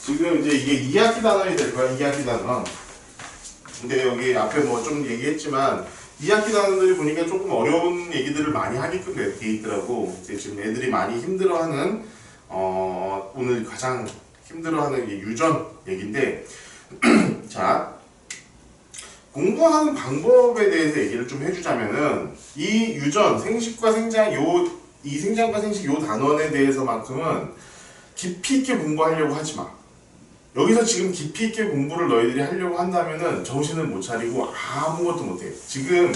지금 이제 이게 2학기 단원이 될 거야, 2학기 단원. 근데 여기 앞에 뭐 좀 얘기했지만 2학기 단원들이 보니까 조금 어려운 얘기들을 많이 하게끔 돼 있더라고. 지금 애들이 많이 힘들어하는 오늘 가장 힘들어하는 게 유전 얘기인데 자, 공부하는 방법에 대해서 얘기를 좀 해주자면은 이 유전, 생식과 생장 이 생장과 생식 요 단원에 대해서만큼은 깊이 있게 공부하려고 하지 마. 여기서 지금 깊이 있게 공부를 너희들이 하려고 한다면은 정신을 못 차리고 아무것도 못해. 지금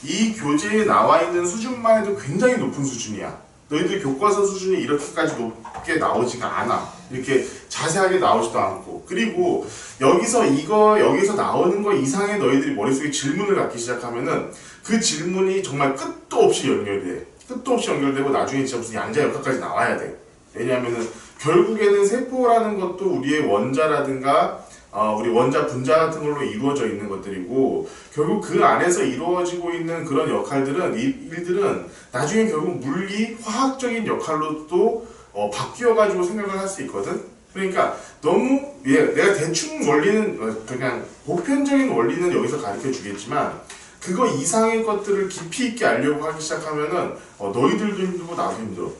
이 교재에 나와 있는 수준만 해도 굉장히 높은 수준이야. 너희들 교과서 수준이 이렇게까지 높게 나오지가 않아. 이렇게 자세하게 나오지도 않고. 그리고 여기서 나오는 거 이상의 너희들이 머릿속에 질문을 갖기 시작하면은 그 질문이 정말 끝도 없이 연결돼. 끝도 없이 연결되고 나중에 진짜 무슨 양자역학까지 나와야 돼. 왜냐하면은 결국에는 세포라는 것도 우리의 원자라든가 우리 원자 분자 같은 걸로 이루어져 있는 것들이고 결국 그 안에서 이루어지고 있는 그런 역할들은 일들은 나중에 결국 물리 화학적인 역할로도 바뀌어가지고 생각을 할 수 있거든. 그러니까 너무 내가 대충 원리는 그냥 보편적인 원리는 여기서 가르쳐 주겠지만 그거 이상의 것들을 깊이 있게 알려고 하기 시작하면은 너희들도 힘들고 나도 힘들어.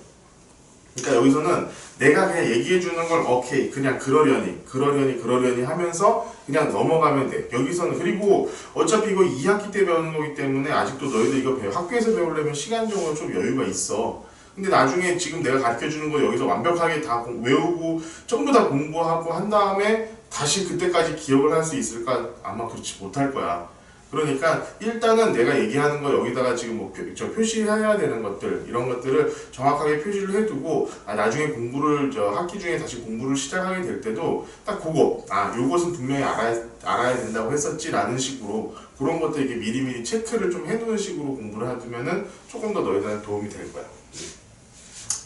그러니까 여기서는 내가 그냥 얘기해 주는 걸 오케이 그냥 그러려니 하면서 그냥 넘어가면 돼. 여기서는 그리고 어차피 이거 2학기 때 배우는 거기 때문에 아직도 너희들 이거 학교에서 배우려면 시간적으로 좀 여유가 있어. 근데 나중에 지금 내가 가르쳐 주는 거 여기서 완벽하게 다 외우고 전부 다 공부하고 한 다음에 다시 그때까지 기억을 할 수 있을까? 아마 그렇지 못할 거야. 그러니까 일단은 내가 얘기하는 거 여기다가 지금 뭐 표시해야 되는 것들 이런 것들을 정확하게 표시를 해두고 나중에 공부를 학기 중에 다시 공부를 시작하게 될 때도 딱 그거 요것은 분명히 알아야 된다고 했었지라는 식으로 그런 것들 이렇게 미리미리 체크를 좀 해두는 식으로 공부를 해두면은 조금 더 너희들한테 도움이 될 거야.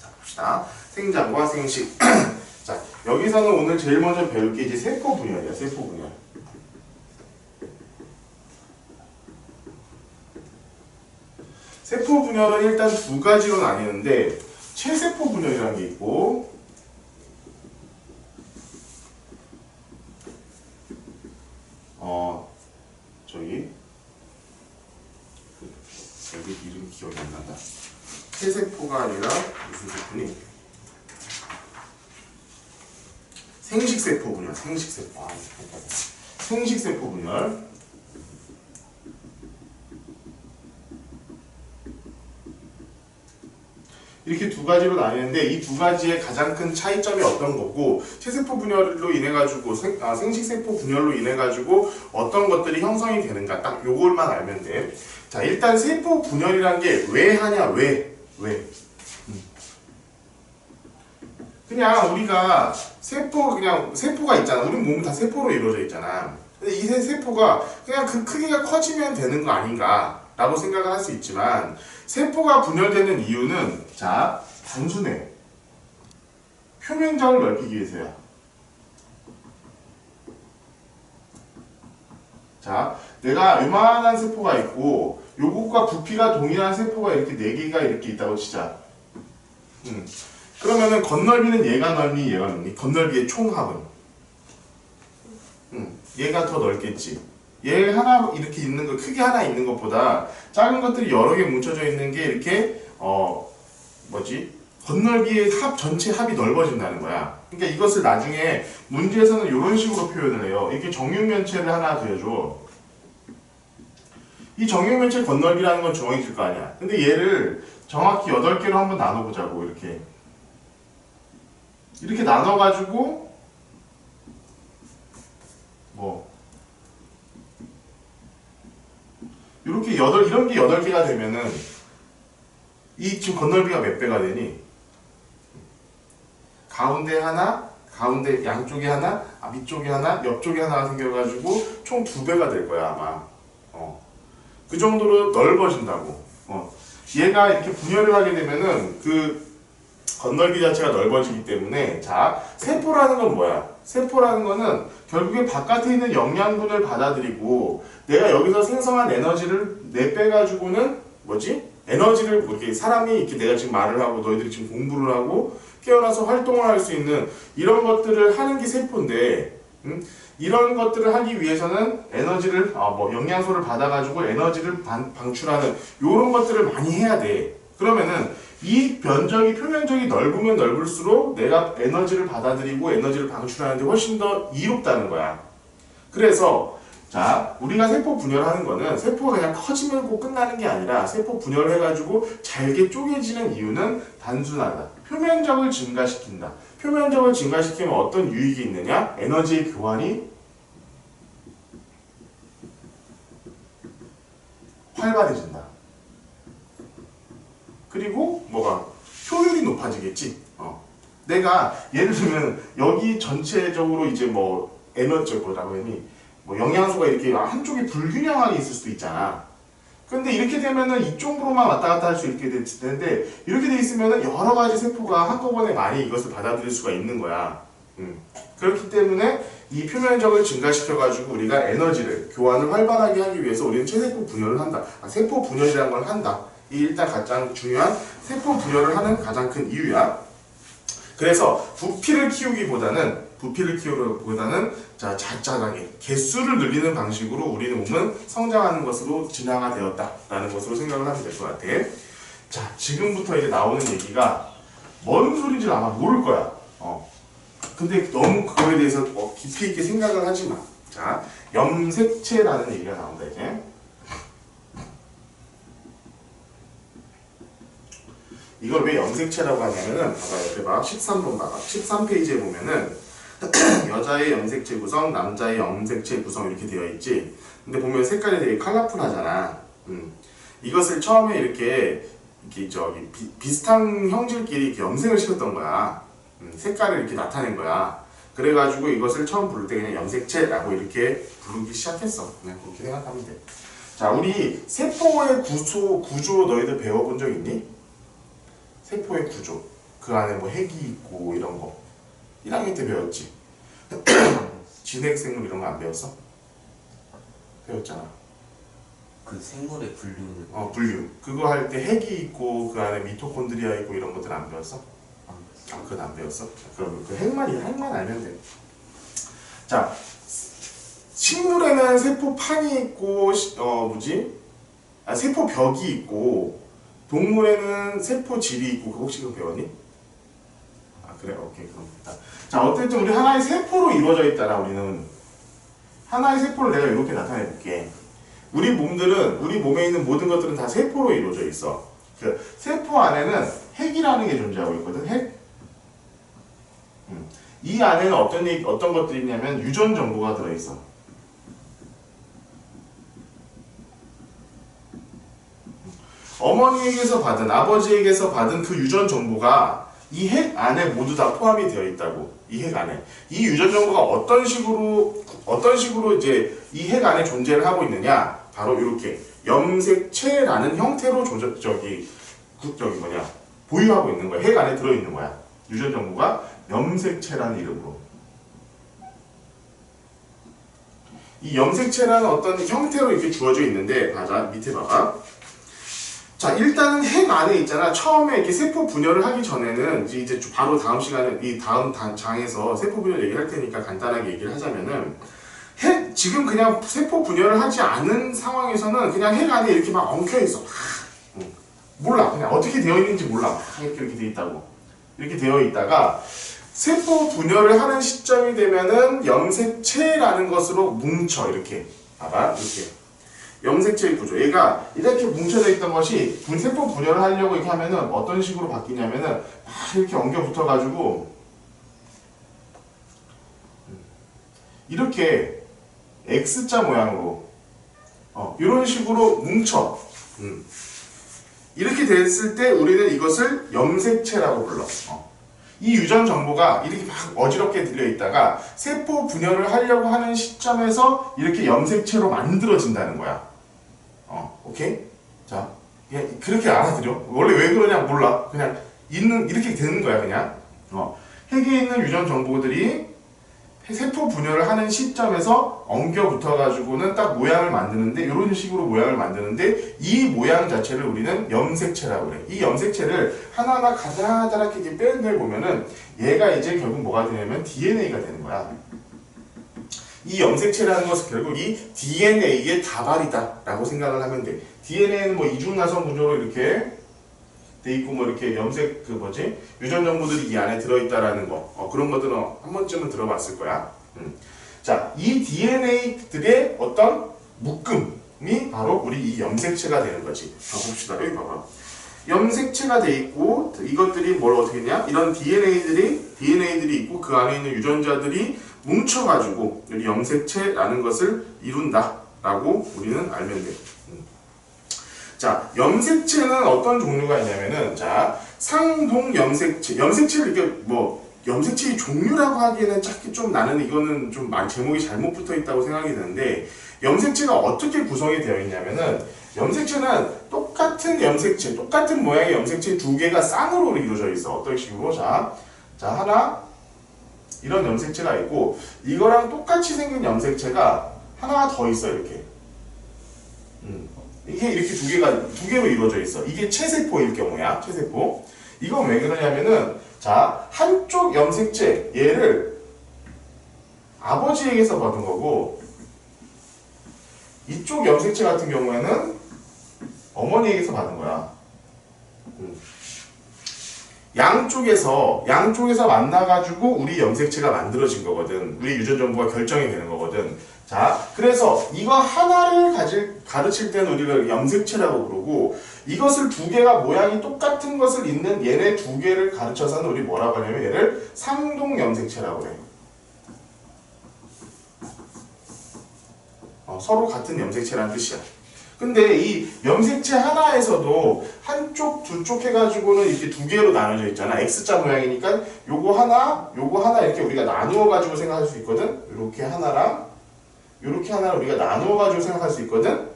자 봅시다. 생장과 생식. 자 여기서는 오늘 제일 먼저 배울 게 이제 세포 분열이야. 세포 분열. 세포 분열은 일단 두 가지로 나뉘는데 체세포 분열이라는 게 있고 여기 이름 기억이 안 난다. 체세포가 아니라 무슨 세포니? 생식세포 분열. 생식세포. 생식세포 분열. 이렇게 두 가지로 나뉘는데 이 두 가지의 가장 큰 차이점이 어떤 거고 체세포 분열로 인해 가지고 생식세포 분열로 인해 가지고 어떤 것들이 형성이 되는가 딱 요걸만 알면 돼. 자 일단 세포 분열이란 게 왜 하냐 왜 그냥 우리가 세포가 있잖아. 우리 몸은 다 세포로 이루어져 있잖아. 근데 이 세포가 그냥 그 크기가 커지면 되는 거 아닌가 라고 생각을 할 수 있지만 세포가 분열되는 이유는 자 단순해. 표면적을 넓히기 위해서야. 자 내가 요만한 세포가 있고 요것과 부피가 동일한 세포가 이렇게 4개가 이렇게 있다고 치자. 그러면은 겉넓이는 얘가 넓니 겉넓이의 총합은 얘가 더 넓겠지. 얘 하나 이렇게 있는 거 크게 하나 있는 것보다 작은 것들이 여러 개 뭉쳐져 있는 게 이렇게 겉넓이의 전체 합이 넓어진다는 거야. 그러니까 이것을 나중에 문제에서는 이런 식으로 표현을 해요. 이렇게 정육면체를 하나 그려줘. 이 정육면체 겉넓이라는 건 정해질 거 아니야. 근데 얘를 정확히 8개로 한번 나눠보자고. 이렇게 나눠가지고 이렇게 이런 게 8개가 되면은 이 지금 겉넓이가 몇 배가 되니? 가운데 하나, 가운데 양쪽에 하나, 밑쪽에 하나, 옆쪽에 하나가 생겨가지고 총 2배가 될 거야 아마. 그 정도로 넓어진다고. 얘가 이렇게 분열을 하게 되면은 그 겉넓이 자체가 넓어지기 때문에 자 세포라는 건 뭐야? 세포라는 거는 결국에 바깥에 있는 영양분을 받아들이고 내가 여기서 생성한 에너지를 내빼가지고는 에너지를 이렇게 사람이 이렇게 내가 지금 말을 하고 너희들이 지금 공부를 하고 깨어나서 활동을 할 수 있는 이런 것들을 하는 게 세포인데, 이런 것들을 하기 위해서는 에너지를 뭐 영양소를 받아가지고 에너지를 방출하는 이런 것들을 많이 해야 돼. 그러면은 이 변적이 표면적이 넓으면 넓을수록 내가 에너지를 받아들이고 에너지를 방출하는데 훨씬 더 이롭다는 거야. 그래서 자, 우리가 세포 분열하는 거는 세포가 그냥 커지면 꼭 끝나는 게 아니라 세포 분열을 해가지고 잘게 쪼개지는 이유는 단순하다. 표면적을 증가시킨다. 표면적을 증가시키면 어떤 유익이 있느냐? 에너지의 교환이 활발해진다. 그리고 뭐가? 효율이 높아지겠지. 내가 예를 들면 여기 전체적으로 이제 뭐 에너지 뭐라고 했니? 뭐 영양소가 이렇게 한쪽에 불균형하게 있을 수도 있잖아. 근데 이렇게 되면은 이쪽으로만 왔다 갔다 할 수 있게 될 텐데 이렇게 돼 있으면은 여러 가지 세포가 한꺼번에 많이 이것을 받아들일 수가 있는 거야. 그렇기 때문에 이 표면적을 증가시켜가지고 우리가 에너지를 교환을 활발하게 하기 위해서 우리는 체세포 분열을 한다. 세포 분열이라는 걸 한다. 이 일단 가장 중요한 세포 분열을 하는 가장 큰 이유야. 그래서 부피를 키우기보다는 자, 자잘하게 개수를 늘리는 방식으로 우리는 몸은 성장하는 것으로 진화가 되었다라는 것으로 생각을 하면 될 것 같아. 자, 지금부터 이제 나오는 얘기가 뭔 소리인지 아마 모를 거야. 근데 너무 그거에 대해서 깊이 있게 생각을 하지 마. 자, 염색체라는 얘기가 나온다 이제. 이걸 왜 염색체라고 하냐면은 봐봐, 옆에 봐. 13번 봐봐. 13페이지에 보면은 여자의 염색체 구성, 남자의 염색체 구성 이렇게 되어 있지. 근데 보면 색깔이 되게 컬러풀하잖아. 이것을 처음에 이렇게 저기 비슷한 형질끼리 이렇게 염색을 시켰던 거야. 색깔을 이렇게 나타낸 거야. 그래가지고 이것을 처음 부를 때 그냥 염색체라고 이렇게 부르기 시작했어. 그냥 그렇게 생각하면 돼. 자, 우리 세포의 구조 너희들 배워본 적 있니? 세포의 구조. 그 안에 뭐 핵이 있고 이런 거. 1학년 때 배웠지? 진핵생물 이런 거 안 배웠어? 배웠잖아. 그 생물의 분류. 분류. 그거 할 때 핵이 있고 그 안에 미토콘드리아 있고 이런 것들 안 배웠어? 그건 안 배웠어? 그럼 그 핵만 알면 돼. 자, 식물에는 세포판이 있고 세포벽이 있고 동물에는 세포질이 있고 그거 혹시 그거 배웠니? 그래? 오케이, 그럼 됐다. 자, 어쨌든 우리 하나의 세포로 이루어져 있다라. 우리는 하나의 세포를 내가 이렇게 나타내 볼게. 우리 몸에 있는 모든 것들은 다 세포로 이루어져 있어. 그 세포 안에는 핵이라는 게 존재하고 있거든. 핵. 이 안에는 어떤 것들이 있냐면 유전 정보가 들어 있어. 어머니에게서 받은, 아버지에게서 받은 그 유전 정보가 이 핵 안에 모두 다 포함이 되어 있다고. 이 핵 안에. 이 유전 정보가 어떤 식으로 이제 이 핵 안에 존재를 하고 있느냐? 바로 이렇게 염색체라는 형태로 보유하고 있는 거야. 핵 안에 들어 있는 거야. 유전 정보가 염색체라는 이름으로. 이 염색체라는 어떤 형태로 이렇게 주어져 있는데, 맞아, 밑에 봐봐. 자, 일단은 핵 안에 있잖아. 처음에 이렇게 세포 분열을 하기 전에는 이제 바로 다음 시간에 이 다음 장에서 세포 분열 얘기를 할 테니까 간단하게 얘기를 하자면은 지금 그냥 세포 분열을 하지 않은 상황에서는 그냥 핵 안에 이렇게 막 엉켜 있어. 몰라. 그냥 어떻게 되어 있는지 몰라. 이렇게 되어 있다고. 이렇게 되어 있다가 세포 분열을 하는 시점이 되면은 염색체라는 것으로 뭉쳐. 이렇게. 봐봐. 이렇게. 염색체의 구조. 얘가 이렇게 뭉쳐져 있던 것이 세포 분열을 하려고 이렇게 하면은 어떤 식으로 바뀌냐면은 막 이렇게 엉겨 붙어가지고 이렇게 X자 모양으로 이런 식으로 뭉쳐. 이렇게 됐을 때 우리는 이것을 염색체라고 불러. 이 유전 정보가 이렇게 막 어지럽게 들려 있다가 세포 분열을 하려고 하는 시점에서 이렇게 염색체로 만들어진다는 거야. 오케이? 자, 그냥 그렇게 알아들여. 원래 왜 그러냐 몰라. 그냥 이렇게 되는 거야, 그냥. 핵에 있는 유전 정보들이 세포 분열을 하는 시점에서 엉겨 붙어가지고는 딱 모양을 만드는데, 이런 식으로 모양을 만드는데, 이 모양 자체를 우리는 염색체라고 그래. 이 염색체를 하나하나 가다랗게 이렇게 빼내 보면은 얘가 이제 결국 뭐가 되냐면 DNA가 되는 거야. 이 염색체라는 것은 결국 이 DNA의 다발이다라고 생각을 하면 돼. DNA는 뭐 이중나선 구조로 이렇게 돼 있고 뭐 이렇게 염색 유전 정보들이 이 안에 들어있다라는 거, 그런 것들은 한 번쯤은 들어봤을 거야. 자, 이 DNA들의 어떤 묶음이 바로 우리 이 염색체가 되는 거지. 봅시다. 여기 봐봐. 염색체가 돼 있고 이것들이 뭘 어떻게 했냐? 이런 DNA들이 있고 그 안에 있는 유전자들이 뭉쳐가지고 우리 염색체라는 것을 이룬다라고 우리는 알면 돼. 자, 염색체는 어떤 종류가 있냐면은, 자, 상동 염색체. 염색체를 이렇게 염색체의 종류라고 하기에는 chắc 좀 나는 이거는 좀 제목이 잘못 붙어 있다고 생각이 드는데, 염색체가 어떻게 구성이 되어 있냐면은, 염색체는 똑같은 모양의 염색체 두 개가 쌍으로 이루어져 있어. 어떤 식으로? 자, 하나, 이런 염색체가 있고, 이거랑 똑같이 생긴 염색체가 하나가 더 있어, 이렇게. 이게 이렇게 두 개로 이루어져 있어. 이게 체세포일 경우야. 체세포. 이건 왜 그러냐면은, 자, 한쪽 염색체, 얘를 아버지에게서 받은 거고, 이쪽 염색체 같은 경우에는 어머니에게서 받은 거야. 양쪽에서 만나가지고 우리 염색체가 만들어진 거거든. 우리 유전 정보가 결정이 되는 거거든. 자, 그래서 이거 하나를 가르칠 때는 우리가 염색체라고 그러고, 이것을 두 개가 모양이 똑같은 것을 잇는 얘네 두 개를 가르쳐서는 우리 뭐라고 하냐면 얘를 상동 염색체라고 해. 서로 같은 염색체라는 뜻이야. 근데 이 염색체 하나에서도 한쪽, 두쪽 해가지고는 이렇게 두 개로 나눠져 있잖아. X자 모양이니까 요거 하나 이렇게 우리가 나누어가지고 생각할 수 있거든. 이렇게 하나랑 우리가 나누어가지고 생각할 수 있거든.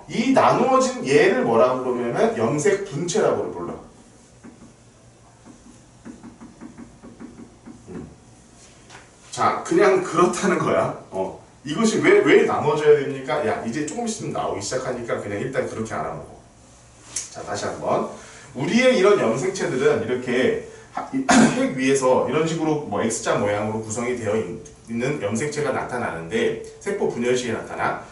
이 나누어진 얘를 뭐라고 부르냐면 염색 분체라고 불러. 자, 그냥 그렇다는 거야. 이것이 왜 나눠져야 됩니까? 야, 이제 조금 있으면 나오기 시작하니까 그냥 일단 그렇게 알아보고. 자, 다시 한번. 우리의 이런 염색체들은 이렇게 핵 위에서 이런 식으로 X자 모양으로 구성이 되어 있는 염색체가 나타나는데, 세포 분열시에 나타나.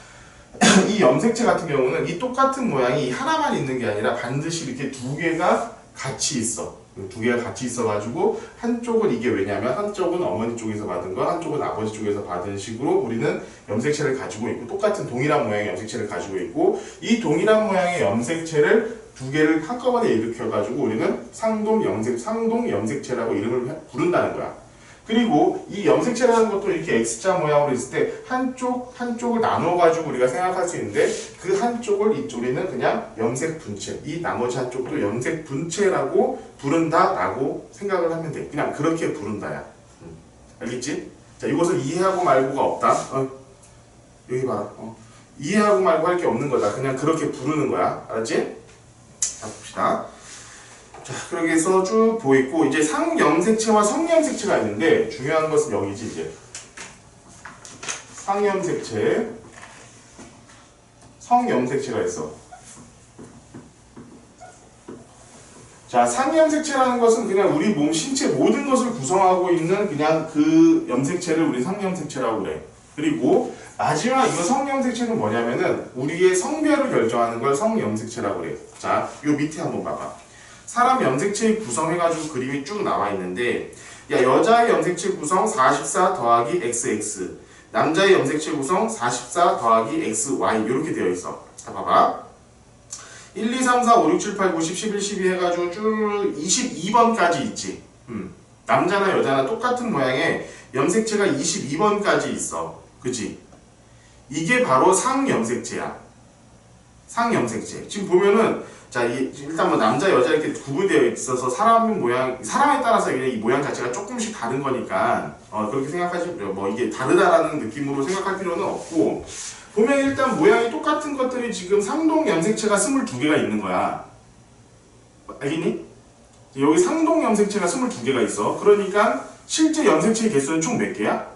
이 염색체 같은 경우는 이 똑같은 모양이 하나만 있는 게 아니라 반드시 이렇게 두 개가 같이 있어. 두 개가 같이 있어가지고 한쪽은 이게 왜냐면 한쪽은 어머니 쪽에서 받은 거, 한쪽은 아버지 쪽에서 받은 식으로 우리는 염색체를 가지고 있고, 똑같은 동일한 모양의 염색체를 가지고 있고, 이 동일한 모양의 염색체를 두 개를 한꺼번에 일으켜가지고 우리는 상동 염색체라고 이름을 부른다는 거야. 그리고 이 염색체라는 것도 이렇게 X자 모양으로 있을 때 한쪽을 나눠가지고 우리가 생각할 수 있는데, 그 한쪽을 우리는 그냥 염색 분체, 이 나머지 한쪽도 염색 분체라고 부른다라고 생각을 하면 돼. 그냥 그렇게 부른다야. 알겠지? 자, 이것을 이해하고 말고가 없다. 여기 봐. 이해하고 말고 할 게 없는 거다. 그냥 그렇게 부르는 거야. 알았지? 자, 봅시다. 자, 그렇게 해서 쭉 보이고, 이제 상염색체와 성염색체가 있는데, 중요한 것은 여기지, 이제. 상염색체, 성염색체가 있어. 자, 상염색체라는 것은 그냥 우리 몸 신체 모든 것을 구성하고 있는 그냥 그 염색체를 우리 상염색체라고 그래. 그리고 마지막 이거 성염색체는 뭐냐면은 우리의 성별을 결정하는 걸 성염색체라고 그래. 자, 요 밑에 한번 봐봐. 사람 염색체 구성해가지고 그림이 쭉 나와 있는데, 야, 여자의 염색체 구성 44 더하기 XX, 남자의 염색체 구성 44 더하기 XY 이렇게 되어 있어. 자, 봐봐. 1, 2, 3, 4, 5, 6, 7, 8, 9, 10, 11, 12 해가지고 쭉 22번까지 있지. 남자나 여자나 똑같은 모양의 염색체가 22번까지 있어. 그치? 이게 바로 상염색체야. 상염색체. 지금 보면은, 자, 일단 뭐 남자, 여자 이렇게 구분되어 있어서 사람에 따라서 그냥 이 모양 자체가 조금씩 다른 거니까, 그렇게 생각하시고요. 뭐 이게 다르다라는 느낌으로 생각할 필요는 없고, 보면 일단 모양이 똑같은 것들이 지금 상동 염색체가 22개가 있는 거야. 알겠니? 여기 상동 염색체가 22개가 있어. 그러니까 실제 염색체의 개수는 총 몇 개야?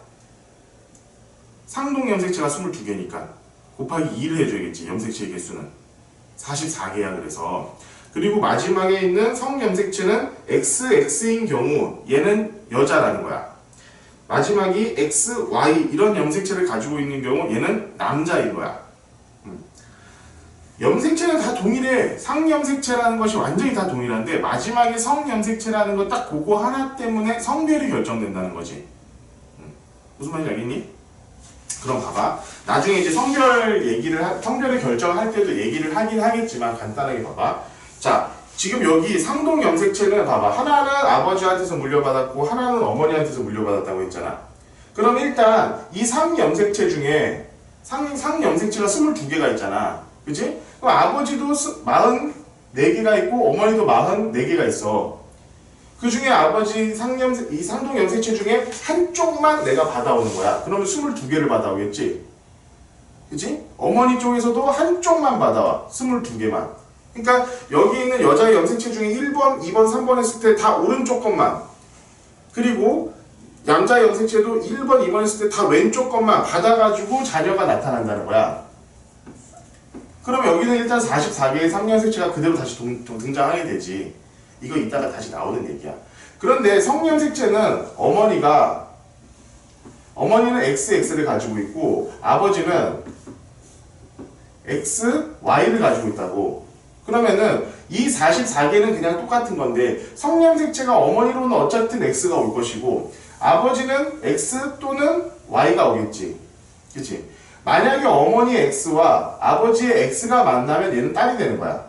상동 염색체가 22개니까 곱하기 2를 해줘야겠지. 염색체의 개수는 44개야. 그래서 그리고 마지막에 있는 성염색체는 XX인 경우 얘는 여자라는 거야. 마지막이 X, Y 이런 염색체를 가지고 있는 경우 얘는 남자인 거야. 염색체는 다 동일해. 상염색체라는 것이 완전히 다 동일한데 마지막에 성염색체라는 거 딱 그거 하나 때문에 성별이 결정된다는 거지. 무슨 말인지 알겠니? 그럼 봐봐. 나중에 이제 성별을 결정할 때도 얘기를 하긴 하겠지만 간단하게 봐봐. 자, 지금 여기 상동 염색체는 봐봐. 하나는 아버지한테서 물려받았고 하나는 어머니한테서 물려받았다고 했잖아. 그럼 일단 이 상염색체 중에 상염색체가 22개가 있잖아. 그치? 그럼 아버지도 44개가 있고 어머니도 44개가 있어. 그 중에 아버지 이 상동 염색체 중에 한쪽만 내가 받아오는 거야. 그러면 22개를 받아오겠지? 그치? 어머니 쪽에서도 한쪽만 받아와. 22개만. 그러니까 여기 있는 여자의 염색체 중에 1번, 2번, 3번 했을 때 다 오른쪽 것만. 그리고 남자의 염색체도 1번, 2번 했을 때 다 왼쪽 것만 받아가지고 자녀가 나타난다는 거야. 그럼 여기는 일단 44개의 상염색체가 그대로 다시 등장하게 되지. 이거 이따가 다시 나오는 얘기야. 그런데 성염색체는 어머니는 XX를 가지고 있고 아버지는 XY를 가지고 있다고. 그러면은 이 44개는 그냥 똑같은 건데 성염색체가 어머니로는 어쨌든 X가 올 것이고 아버지는 X 또는 Y가 오겠지. 그치? 만약에 어머니의 X와 아버지의 X가 만나면 얘는 딸이 되는 거야.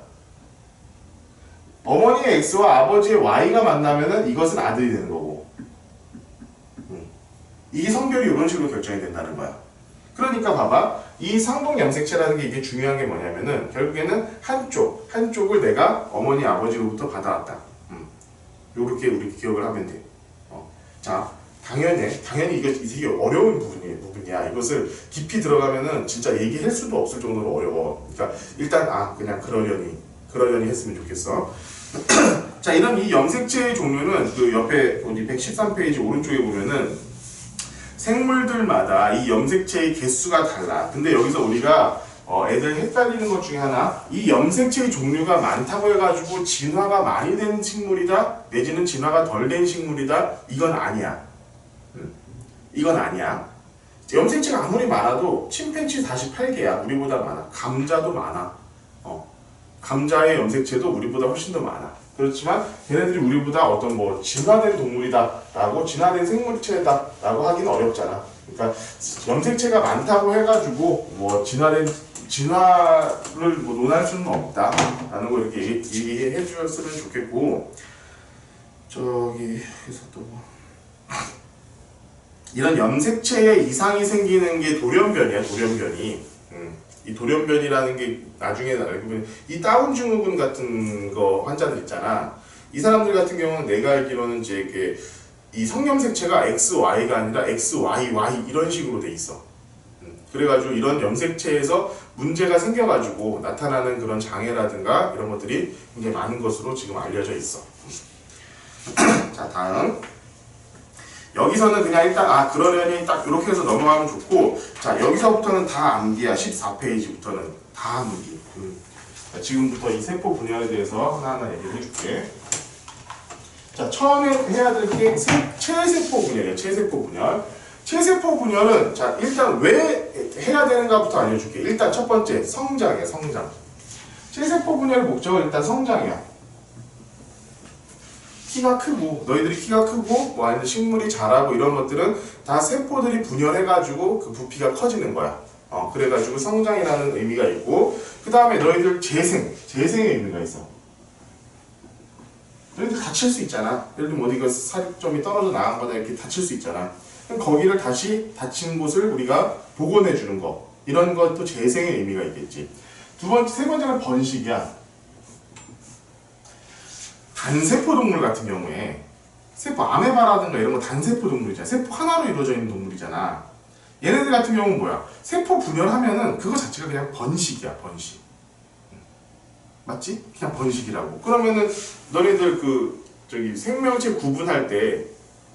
어머니의 X와 아버지의 Y가 만나면은 이것은 아들이 되는 거고. 이게 성별이 이런 식으로 결정이 된다는 거야. 그러니까 봐봐. 이 상동 염색체라는 게 이게 중요한 게 뭐냐면은 결국에는 한쪽을 내가 어머니 아버지로부터 받아왔다. 요렇게 우리 기억을 하면 돼. 자, 당연히 이게 되게 어려운 부분이야. 이것을 깊이 들어가면은 진짜 얘기할 수도 없을 정도로 어려워. 그러니까 일단 그냥 그러려니 했으면 좋겠어. 자, 이런 이 염색체의 종류는 그 옆에 어디 113페이지 오른쪽에 보면은 생물들마다 이 염색체의 개수가 달라. 근데 여기서 우리가 애들 헷갈리는 것 중에 하나, 이 염색체의 종류가 많다고 해가지고 진화가 많이 된 식물이다 내지는 진화가 덜 된 식물이다, 이건 아니야. 이건 아니야. 염색체가 아무리 많아도 침팬지 48개야. 우리보다 많아. 감자도 많아. 감자의 염색체도 우리보다 훨씬 더 많아. 그렇지만 걔네들이 우리보다 어떤 뭐 진화된 동물이다 라고, 진화된 생물체다 라고 하기는 어렵잖아. 그러니까 염색체가 많다고 해가지고 뭐 진화를 뭐 논할 수는 없다 라는 거 이렇게 얘기해 주셨으면 좋겠고, 저기 해서 또 이런 염색체에 이상이 생기는 게 돌연변이야. 돌연변이. 이 돌연변이라는 게 나중에 알고 보면 이 다운 증후군 같은 거 환자들 있잖아. 이 사람들 같은 경우는 내가 알기로는 이제 이렇게 이 성염색체가 XY가 아니라 XYY 이런 식으로 돼 있어. 그래가지고 이런 염색체에서 문제가 생겨가지고 나타나는 그런 장애라든가 이런 것들이 굉장히 많은 것으로 지금 알려져 있어. 자, 다음. 여기서는 그냥 일단 그러려니 딱 이렇게 해서 넘어가면 좋고, 자, 여기서부터는 다 암기야. 14페이지부터는 다 암기. 자, 지금부터 이 세포 분열에 대해서 하나하나 얘기를 해줄게. 자, 처음에 해야 될 게 체세포 분열이야. 체세포 분열. 체세포 분열은 자, 일단 왜 해야 되는가부터 알려줄게. 일단 첫 번째 성장이야. 성장. 체세포 분열의 목적은 일단 성장이야. 키가 크고, 너희들이 키가 크고 뭐 아니면 식물이 자라고 이런 것들은 다 세포들이 분열해가지고 그 부피가 커지는 거야. 그래가지고 성장이라는 의미가 있고, 그 다음에 너희들 재생의 의미가 있어. 너희들 다칠 수 있잖아. 예를 들면 어디가 살점이 떨어져 나간 거다 이렇게 다칠 수 있잖아. 그럼 거기를 다시 다친 곳을 우리가 복원해 주는 거, 이런 것도 재생의 의미가 있겠지. 세 번째는 번식이야. 단세포 동물 같은 경우에 세포 아메바라든가 이런 거 단세포 동물이잖아. 세포 하나로 이루어져 있는 동물이잖아. 얘네들 같은 경우는 뭐야? 세포 분열하면은 그거 자체가 그냥 번식이야. 번식. 맞지? 그냥 번식이라고. 그러면은 너네들 저기 생명체 구분할 때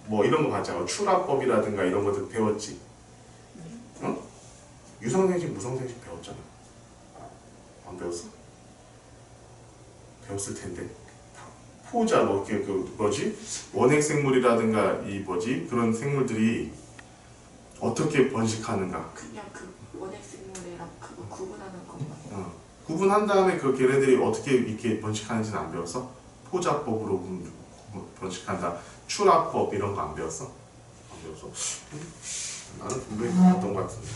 뭐 이런 거 봤잖아. 추라법이라든가 이런 것들 배웠지. 응? 유성생식, 무성생식 배웠잖아. 안 배웠어? 배웠을 텐데. 포자 뭐 그 뭐지? 원핵 생물이라든가 이 뭐지? 그런 생물들이 어떻게 번식하는가? 그냥 그 원핵 생물이랑 그거 구분하는 것만. 구분한 다음에 그 걔네들이 어떻게 이렇게 번식하는지는 안 배웠어? 포자법으로 번식한다. 출하법 이런 거 안 배웠어? 안 배웠어? 나는 분명히 배웠던 것 같은데.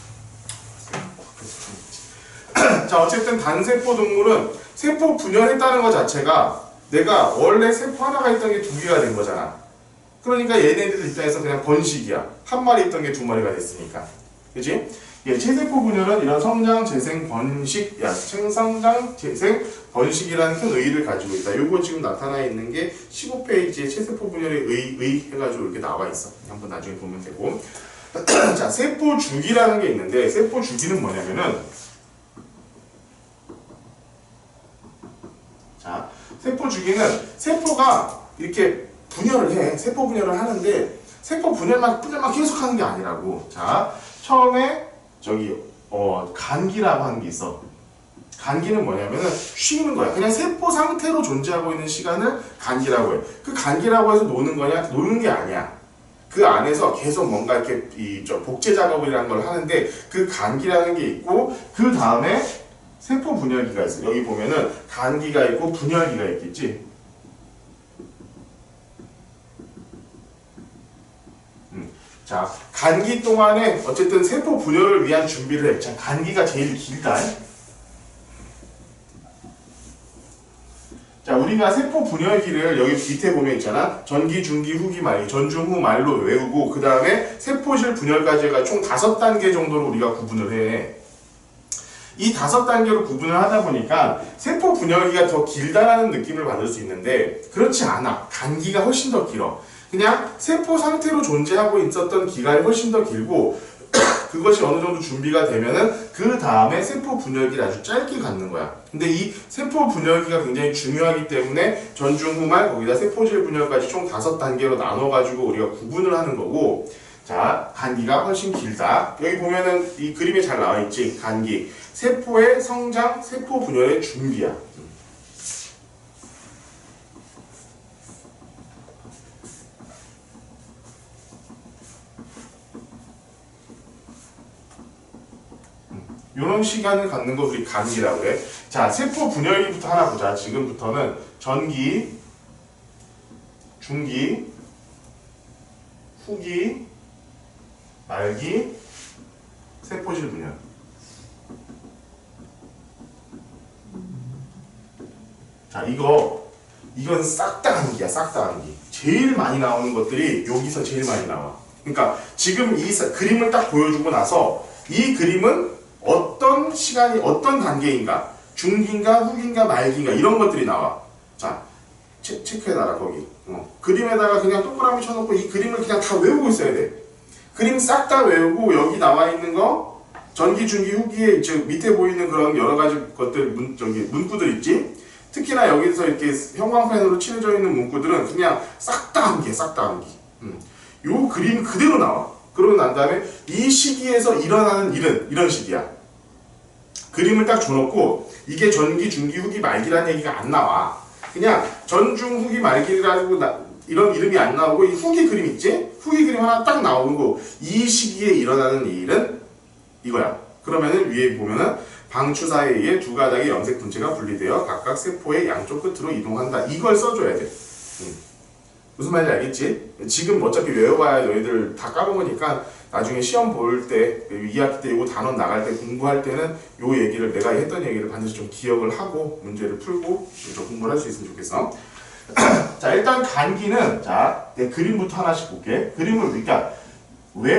자, 어쨌든 단세포 동물은 세포 분열했다는 것 자체가 내가 원래 세포 하나가 있던 게 2개가 된 거잖아. 그러니까 얘네들 입장에서 그냥 번식이야. 한 마리 있던 게 2마리가 됐으니까. 그치? 예, 체세포 분열은 이런 성장, 재생, 번식, 생성장, 재생, 번식이라는 큰 의의를 가지고 있다. 요거 지금 나타나 있는 게 15페이지에 체세포 분열의 의 해가지고 이렇게 나와 있어. 한번 나중에 보면 되고. 자, 세포 주기라는 게 있는데, 세포 주기는 뭐냐면은, 자, 세포 주기는 세포가 이렇게 분열을 해. 세포 분열을 하는데, 세포 분열만 계속 하는 게 아니라고. 자, 처음에 간기라고 하는 게 있어. 간기는 뭐냐면은 쉬는 거야. 그냥 세포 상태로 존재하고 있는 시간을 간기라고 해. 그 간기라고 해서 노는 거냐? 노는 게 아니야. 그 안에서 계속 뭔가 이렇게 복제 작업이라는 걸 하는데 그 간기라는 게 있고 그 다음에 세포 분열기가 있어. 여기 보면은 간기가 있고 분열기가 있겠지. 자, 간기 동안에 어쨌든 세포 분열을 위한 준비를 해. 자, 간기가 제일 길다. 자, 우리가 세포 분열기를 여기 밑에 보면 있잖아. 전기, 중기, 후기, 말기, 전중, 후, 말로 외우고 그 다음에 세포실 분열까지 해가 총 5단계 정도로 우리가 구분을 해. 이 5단계로 구분을 하다 보니까 세포 분열기가 더 길다라는 느낌을 받을 수 있는데 그렇지 않아. 간기가 훨씬 더 길어. 그냥 세포 상태로 존재하고 있었던 기간이 훨씬 더 길고 그것이 어느 정도 준비가 되면은 그 다음에 세포 분열기를 아주 짧게 갖는 거야. 근데 이 세포 분열기가 굉장히 중요하기 때문에 전중후말 거기다 세포질 분열까지 총 5단계로 나눠가지고 우리가 구분을 하는 거고 자, 간기가 훨씬 길다. 여기 보면은 이 그림에 잘 나와 있지. 간기. 세포의 성장, 세포 분열의 준비야. 이런 시간을 갖는 거 우리 간기라고 해. 자, 세포 분열기부터 하나 보자. 지금부터는 전기, 중기, 후기, 말기, 세포질 분열. 자, 이건 싹 다 간기야. 싹 다 간기. 제일 많이 나오는 것들이 여기서 제일 많이 나와. 그러니까 지금 이 그림을 딱 보여주고 나서 이 그림은 어떤 시간이 어떤 단계인가, 중기인가, 후기인가, 말기인가 이런 것들이 나와. 자, 체크해놔라 거기. 그림에다가 그냥 동그라미 쳐놓고 이 그림을 그냥 다 외우고 있어야 돼. 그림 싹 다 외우고 여기 나와 있는 거 전기, 중기, 후기에 밑에 보이는 그런 여러 가지 것들 문구들 있지. 특히나 여기서 이렇게 형광펜으로 칠해져 있는 문구들은 그냥 싹 다 암기해, 싹 다 암기. 요 그림 그대로 나와. 그러고 난 다음에 이 시기에서 일어나는 일은 이런 식이야. 그림을 딱 줘놓고 이게 전기, 중기, 후기, 말기라는 얘기가 안 나와. 그냥 전중, 후기, 말기라고 이런 이름이 안 나오고 이 후기 그림 있지? 후기 그림 하나 딱 나오고 이 시기에 일어나는 일은 이거야. 그러면은 위에 보면은 방추사에 의해 두 가닥의 염색 분체가 분리되어 각각 세포의 양쪽 끝으로 이동한다. 이걸 써줘야 돼. 무슨 말인지 알겠지? 지금 어차피 외워봐야 너희들 다 까먹으니까 나중에 시험 볼 때, 2학기 때 이거 단원 나갈 때 공부할 때는 요 얘기를 내가 했던 얘기를 반드시 좀 기억을 하고 문제를 풀고 좀 공부를 할 수 있으면 좋겠어. 자, 일단 간기는 자, 내 그림부터 하나씩 볼게. 그림을 그러니까 왜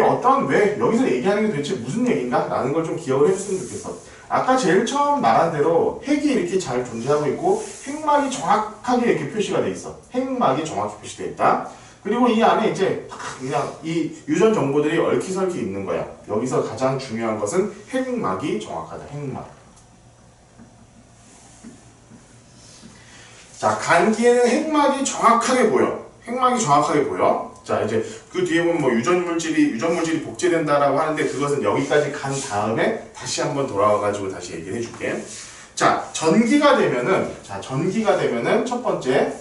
여기서 얘기하는 게 도대체 무슨 얘기인가? 라는 걸 좀 기억을 해줬으면 좋겠어. 아까 제일 처음 말한 대로 핵이 이렇게 잘 존재하고 있고 핵막이 정확하게 이렇게 표시가 돼 있어. 핵막이 정확히 표시되어 있다. 그리고 이 안에 이제 그냥 이 유전 정보들이 얽히설키 있는 거야. 여기서 가장 중요한 것은 핵막이 정확하다. 핵막. 자, 간기에는 핵막이 정확하게 보여. 핵막이 정확하게 보여. 자, 자, 이제 그 뒤에 보면 뭐 유전물질이 복제된다라고 하는데 그것은 여기까지 간 다음에 다시 한번 돌아와가지고 다시 얘기를 해줄게. 자, 전기가 되면은 첫 번째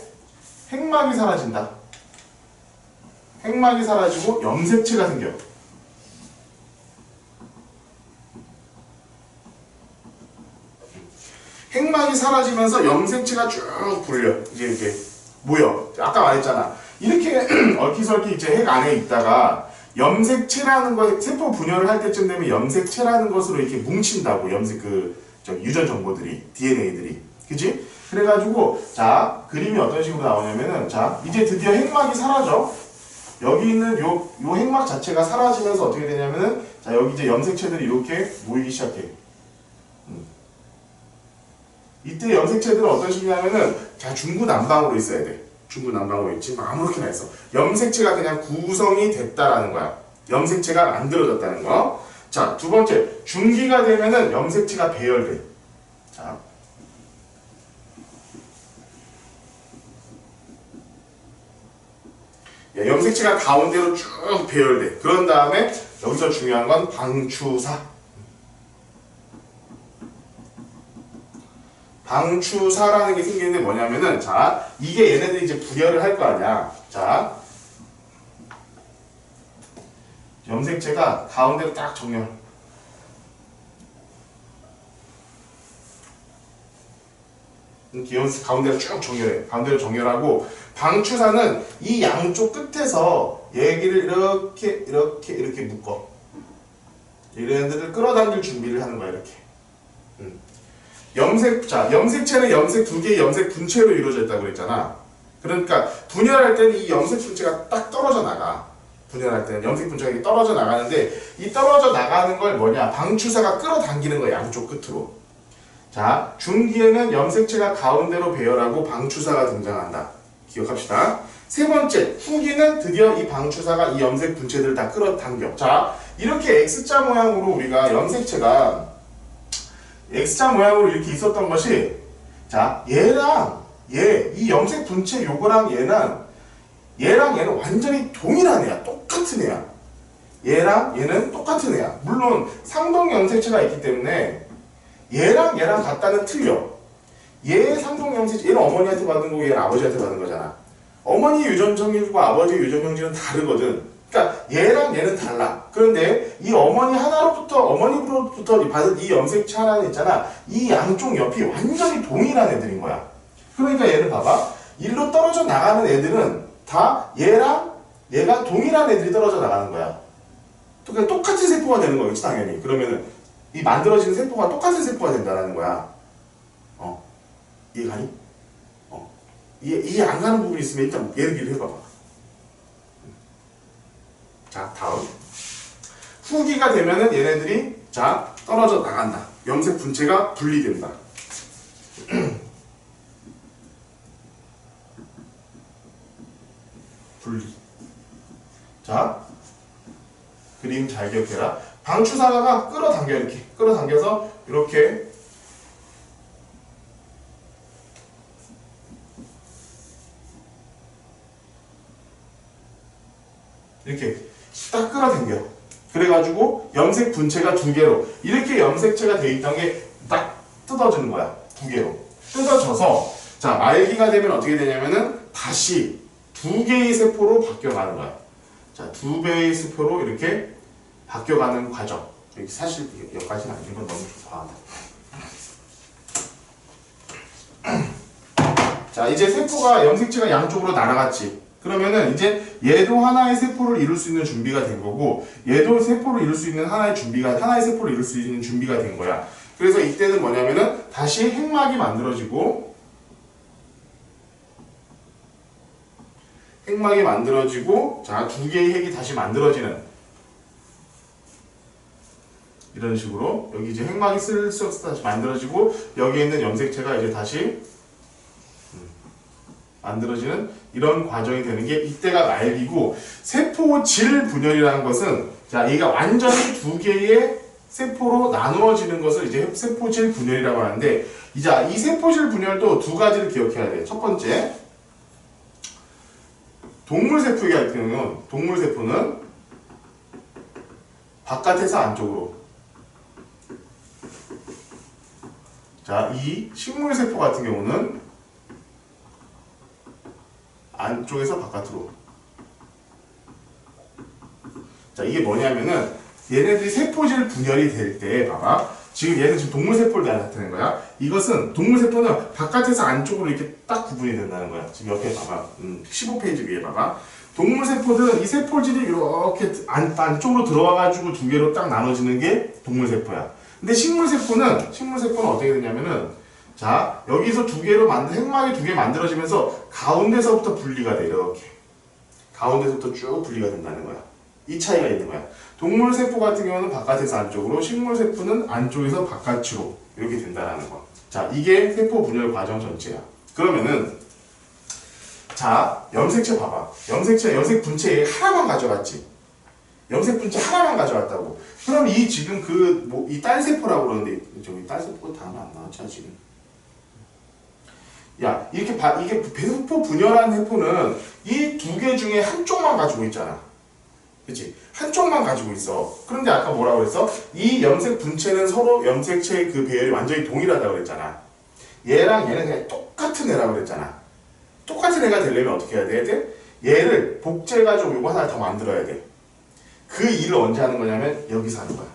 핵막이 사라진다. 핵막이 사라지고 염색체가 생겨. 핵막이 사라지면서 염색체가 쭉 불려. 이제 이렇게 모여. 아까 말했잖아. 이렇게 얼키설키 이제 핵 안에 있다가 염색체라는 거, 세포 분열을 할 때쯤 되면 염색체라는 것으로 이렇게 뭉친다고. 유전 정보들이, DNA들이. 그지? 그래가지고, 자, 그림이 어떤 식으로 나오냐면은, 자, 이제 드디어 핵막이 사라져. 여기 있는 요 핵막 자체가 사라지면서 어떻게 되냐면은, 자, 여기 이제 염색체들이 이렇게 모이기 시작해. 이때 염색체들은 어떤 식이냐면은, 자, 중구난방으로 있어야 돼. 중구난방으로 있지. 아무렇게나 있어. 염색체가 그냥 구성이 됐다라는 거야. 염색체가 만들어졌다는 거. 자, 두 번째, 중기가 되면은 염색체가 배열돼. 자. 염색체가 가운데로 쭉 배열돼. 그런 다음에 여기서 중요한 건 방추사. 방추사라는 게 생기는데 뭐냐면은, 자, 이게 얘네들이 이제 분열을 할 거 아니야. 자, 염색체가 가운데로 딱 정렬. 가운데로 쭉 정렬해. 가운데로 정렬하고, 방추사는 이 양쪽 끝에서 얘기를 이렇게 묶어. 얘네들을 끌어당길 준비를 하는 거야, 이렇게. 염색체는 염색 두 개의 염색 분체로 이루어져 있다고 그랬잖아. 그러니까 분열할 때는 이 염색 분체가 딱 떨어져 나가. 분열할 때는 염색 분체가 이렇게 떨어져 나가는데, 이 떨어져 나가는 걸 뭐냐? 방추사가 끌어당기는 거야, 양쪽 끝으로. 자, 중기에는 염색체가 가운데로 배열하고 방추사가 등장한다. 기억합시다. 세 번째, 후기는 드디어 이 방추사가 이 염색 분체들을 다 끌어당겨. 자, 이렇게 X자 모양으로 우리가 염색체가 X자 모양으로 이렇게 있었던 것이, 자, 얘랑 이 염색 분체 요거랑 얘는 완전히 동일한 애야. 똑같은 애야. 얘랑 얘는 똑같은 애야. 물론 상동 염색체가 있기 때문에 얘랑 같다는 틀려. 얘 상동 염색체, 얘는 어머니한테 받은 거고 얘는 아버지한테 받은 거잖아. 어머니 유전형질과 아버지 유전형질은 다르거든. 그러니까 얘랑 얘는 달라. 그런데 이 어머니로부터 받은 이 염색체 하나는 있잖아. 이 양쪽 옆이 완전히 동일한 애들인 거야. 그러니까 얘를 봐봐. 일로 떨어져 나가는 애들은 다 얘랑 얘가 동일한 애들이 떨어져 나가는 거야. 그러니까 똑같은 세포가 되는 거겠지, 당연히. 그러면은 이 만들어지는 세포가 똑같은 세포가 된다는 거야. 이해가니? 이해 안 가는 부분이 있으면 일단 얘기를 해봐봐. 자, 다음. 후기가 되면은 얘네들이, 자, 떨어져 나간다. 염색 분체가 분리된다. 분리. 자, 그림 잘 기억해라. 방추사가 끌어당겨, 이렇게. 끌어당겨서 이렇게 딱 끌어당겨. 그래가지고 염색 분체가 두 개로 이렇게 염색체가 돼 있던 게 딱 뜯어지는 거야. 두 개로 뜯어져서, 자, 말기가 되면 어떻게 되냐면은 다시 두 개의 세포로 바뀌어가는 거야. 자, 두 개의 세포로 이렇게 바뀌어가는 과정. 여기 사실 여기까지는 아닌 건 너무 과하다. 자, 이제 세포가 염색체가 양쪽으로 날아갔지. 그러면은 이제 얘도 하나의 세포를 이룰 수 있는 준비가 된 거고, 얘도 세포를 이룰 수 있는 하나의 세포를 이룰 수 있는 준비가 된 거야. 그래서 이때는 뭐냐면은 다시 핵막이 만들어지고, 자, 두 개의 핵이 다시 만들어지는, 이런 식으로 여기 이제 핵막이 슬쩍 다시 만들어지고, 여기에 있는 염색체가 이제 다시 만들어지는 이런 과정이 되는 게 이때가 말기고, 세포질 분열이라는 것은, 자, 얘가 완전히 두 개의 세포로 나누어지는 것을 이제 세포질 분열이라고 하는데, 이제 이 세포질 분열도 두 가지를 기억해야 돼. 첫 번째, 동물세포의 같은 경우는 동물세포는 바깥에서 안쪽으로. 자, 이 식물세포 같은 경우는 안쪽에서 바깥으로. 자, 이게 뭐냐면은 얘네들이 세포질 분열이 될 때 봐봐. 지금 얘는 지금 동물세포를 나타내는 거야. 이것은 동물세포는 바깥에서 안쪽으로 이렇게 딱 구분이 된다는 거야. 지금 옆에 봐봐. 15페이지 위에 봐봐. 동물세포들은 이 세포질이 이렇게 안쪽으로 들어와가지고 두 개로 딱 나눠지는 게 동물세포야. 근데 식물세포는 어떻게 되냐면은 자, 여기서 두 개로 핵막이 두 개 만들어지면서 가운데서부터 분리가 돼. 이렇게. 가운데서부터 쭉 분리가 된다는 거야. 이 차이가 있는 거야. 동물세포 같은 경우는 바깥에서 안쪽으로, 식물세포는 안쪽에서 바깥으로 이렇게 된다는 거. 자, 이게 세포 분열 과정 전체야. 그러면은 자, 염색체 봐봐. 염색 분체 하나만 가져갔지. 염색 분체 하나만 가져갔다고. 그럼 이 지금 이 딸세포라고 그러는데 저기 딸세포가 다음에 안 나왔잖아 지금. 야, 이게 세포 분열한 세포는 이 두 개 중에 한쪽만 가지고 있잖아. 그치? 한쪽만 가지고 있어. 그런데 아까 뭐라고 그랬어? 이 염색 분체는 서로 염색체의 그 배열이 완전히 동일하다고 그랬잖아. 얘랑 얘는 그냥 똑같은 애라고 그랬잖아. 똑같은 애가 되려면 어떻게 해야 돼? 얘를 복제해가지고 이거 하나 더 만들어야 돼. 그 일을 언제 하는 거냐면 여기서 하는 거야.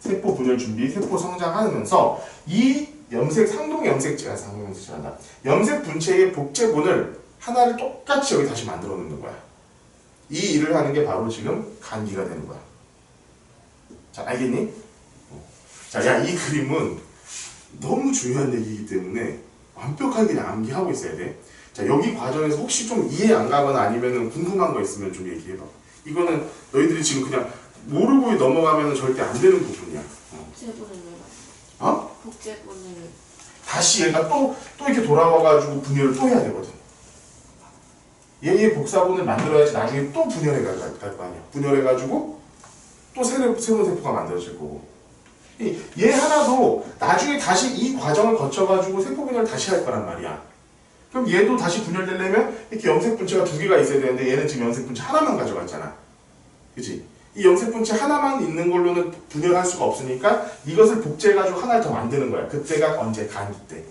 세포 분열 준비, 세포 성장하면서 이 상동 염색체란다. 염색 분체의 복제본을 하나를 똑같이 여기 다시 만들어 놓는 거야. 이 일을 하는 게 바로 지금 간기가 되는 거야. 자, 알겠니? 자, 야, 이 그림은 너무 중요한 얘기이기 때문에 완벽하게 그냥 암기하고 있어야 돼. 자, 여기 과정에서 혹시 좀 이해 안 가거나 아니면 궁금한 거 있으면 좀 얘기해봐. 이거는 너희들이 지금 그냥 모르고 넘어가면 절대 안 되는 부분이야. 복제본을 왜 만들어? 어? 복제본을 다시 얘가 또 이렇게 돌아와가지고 분열을 또 해야 되거든. 얘의 복사본을 만들어야지 나중에 또 분열해 갈 거 아니야. 분열해가지고 또 새로운 세포가 만들어질 거고. 얘 하나도 나중에 다시 이 과정을 거쳐가지고 세포 분열을 다시 할 거란 말이야. 그럼 얘도 다시 분열되려면 이렇게 염색 분체가 두 개가 있어야 되는데 얘는 지금 염색 분체 하나만 가져갔잖아. 그치? 이 염색 분체 하나만 있는 걸로는 분열할 수가 없으니까 이것을 복제해가지고 하나를 더 만드는 거야. 그때가 언제? 간기 때.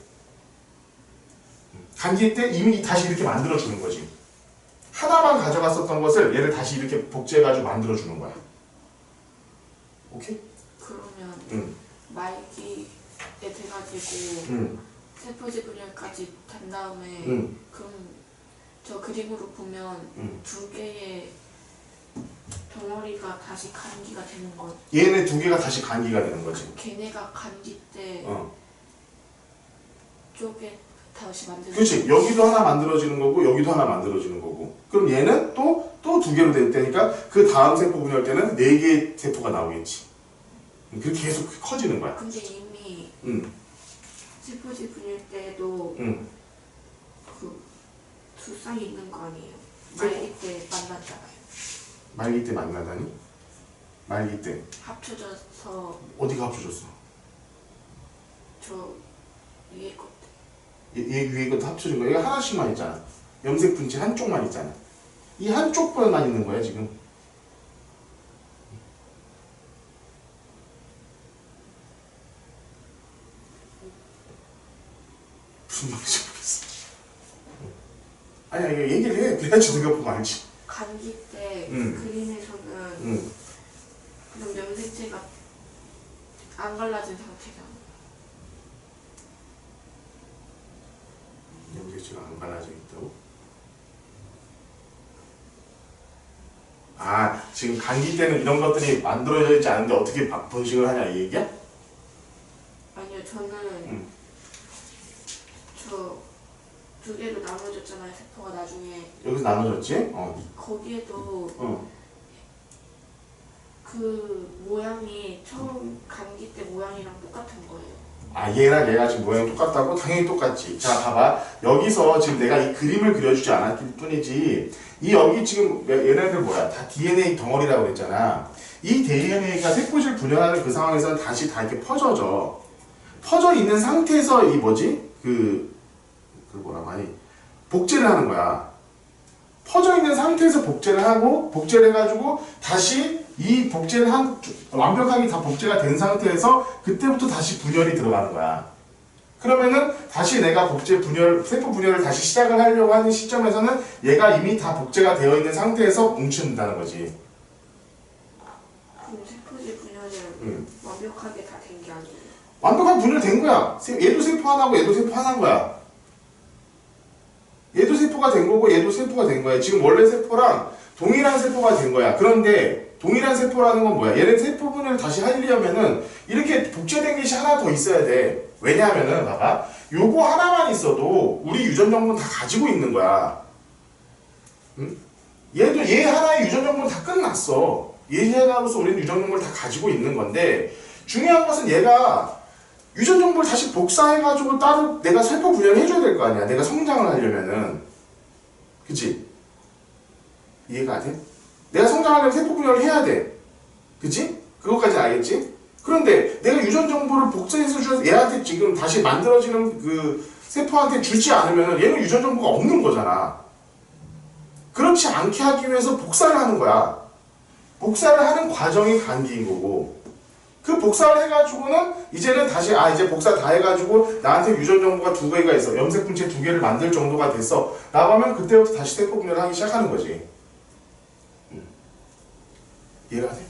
간기 때 이미 다시 이렇게 만들어주는 거지. 하나만 가져갔었던 것을 얘를 다시 이렇게 복제해가지고 만들어주는 거야. 오케이? 그러면 말기에 돼가지고 세포질 분열까지 된 다음에 그럼 저 그림으로 보면 두 개의 덩어리가 다시 간기가 되는 거. 얘네 두 개가 다시 간기가 되는 거지. 걔네가 간기 때 쪽에 다시 만드는. 그렇지. 여기도 하나 만들어지는 거고 여기도 하나 만들어지는 거고. 그럼 얘는 또 두 개로 될 때니까 그 다음 세포 분열 때는 네 개의 세포가 나오겠지. 그렇게 계속 커지는 거야. 근데 이미 세포질 분열 때도 그 두 쌍이 있는 거 아니에요? 말기 때 만났잖아요. 말기 때 만나다니? 말기 때 합쳐져서 어디가 합쳐졌어? 저 위에 것. 얘 위에 것도 합쳐진 거야. 얘가 하나씩만 있잖아. 염색 분체 한쪽만 있잖아. 이 한쪽만 있는 거야 지금. 무슨 말인지 모르겠어. 아니야, 이거 얘기를 해. 그래야지 네가 보면 알지. 간기 때 그림에서는 그럼 염색체가 안 갈라진 상태잖아. 염색체가 안 갈라져 있다고? 아, 지금 간기 때는 이런 것들이 만들어져 있지 않은데 어떻게 번식을 하냐 이 얘기야? 아니요, 저는 저 두 개로 나눠졌잖아요, 세포가 나중에. 여기서 나눠졌지? 거기에도 그 모양이 처음 간기 때 모양이랑 똑같은 거예요. 아, 얘랑 얘가 지금 모양이 똑같다고? 당연히 똑같지. 자, 봐봐. 여기서 지금 내가 이 그림을 그려주지 않았을 뿐이지 이 여기 지금 얘네들 뭐야? 다 DNA 덩어리라고 그랬잖아. 이 DNA가 세포질 분열하는 그 상황에서는 다시 다 이렇게 퍼져져. 퍼져 있는 상태에서 이 뭐지? 그 뭐라고 하니? 복제를 하는 거야. 퍼져 있는 상태에서 복제를 하고 복제를 해가지고 다시 이 복제를 완벽하게 다 복제가 된 상태에서 그때부터 다시 분열이 들어가는 거야. 그러면은 다시 내가 세포 분열을 다시 시작을 하려고 하는 시점에서는 얘가 이미 다 복제가 되어 있는 상태에서 뭉친다는 거지. 그럼 세포질 분열을 완벽하게 다 된 게 아니에요? 완벽한 분열된 거야. 얘도 세포 하나고 얘도 세포 하나인 거야. 얘도 세포가 된 거고 얘도 세포가 된 거야. 지금 원래 세포랑 동일한 세포가 된 거야. 그런데 동일한 세포라는 건 뭐야? 얘네 세포 분열을 다시 하려면은 이렇게 복제된 것이 하나 더 있어야 돼. 왜냐하면은 봐봐. 요거 하나만 있어도 우리 유전 정보는 다 가지고 있는 거야. 응? 얘도 얘 하나의 유전 정보는 다 끝났어. 얘 하나로서 우리는 유전 정보를 다 가지고 있는 건데 중요한 것은 얘가 유전 정보를 다시 복사해가지고 따로 내가 세포 분열을 해줘야 될 거 아니야. 내가 성장을 하려면은. 그치? 이해가 안 돼? 내가 성장하려면 세포 분열을 해야 돼. 그치? 그것까지 알겠지? 그런데 내가 유전 정보를 복사해서 줘서 얘한테 지금 다시 만들어지는 그 세포한테 주지 않으면 얘는 유전 정보가 없는 거잖아. 그렇지 않게 하기 위해서 복사를 하는 거야. 복사를 하는 과정이 간기인 거고. 그 복사를 해가지고는 이제는 다시 이제 복사 다 해가지고 나한테 유전 정보가 2개가 있어. 염색분체 2개를 만들 정도가 됐어. 라고 하면 그때부터 다시 세포 분열을 하기 시작하는 거지. 이해가 돼?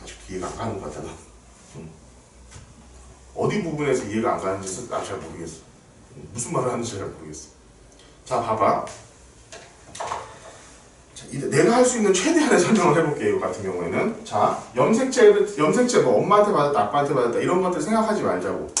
아직 이해가 안 가는 것 같아. 어디 부분에서 이해가 안 가는지 잘 모르겠어. 무슨 말을 하는지 잘 모르겠어. 자, 봐봐. 자, 내가 할 수 있는 최대한의 설명을 해볼게요. 이거 같은 경우에는. 자, 염색체 뭐 엄마한테 받았다, 아빠한테 받았다 이런 것들 생각하지 말자고.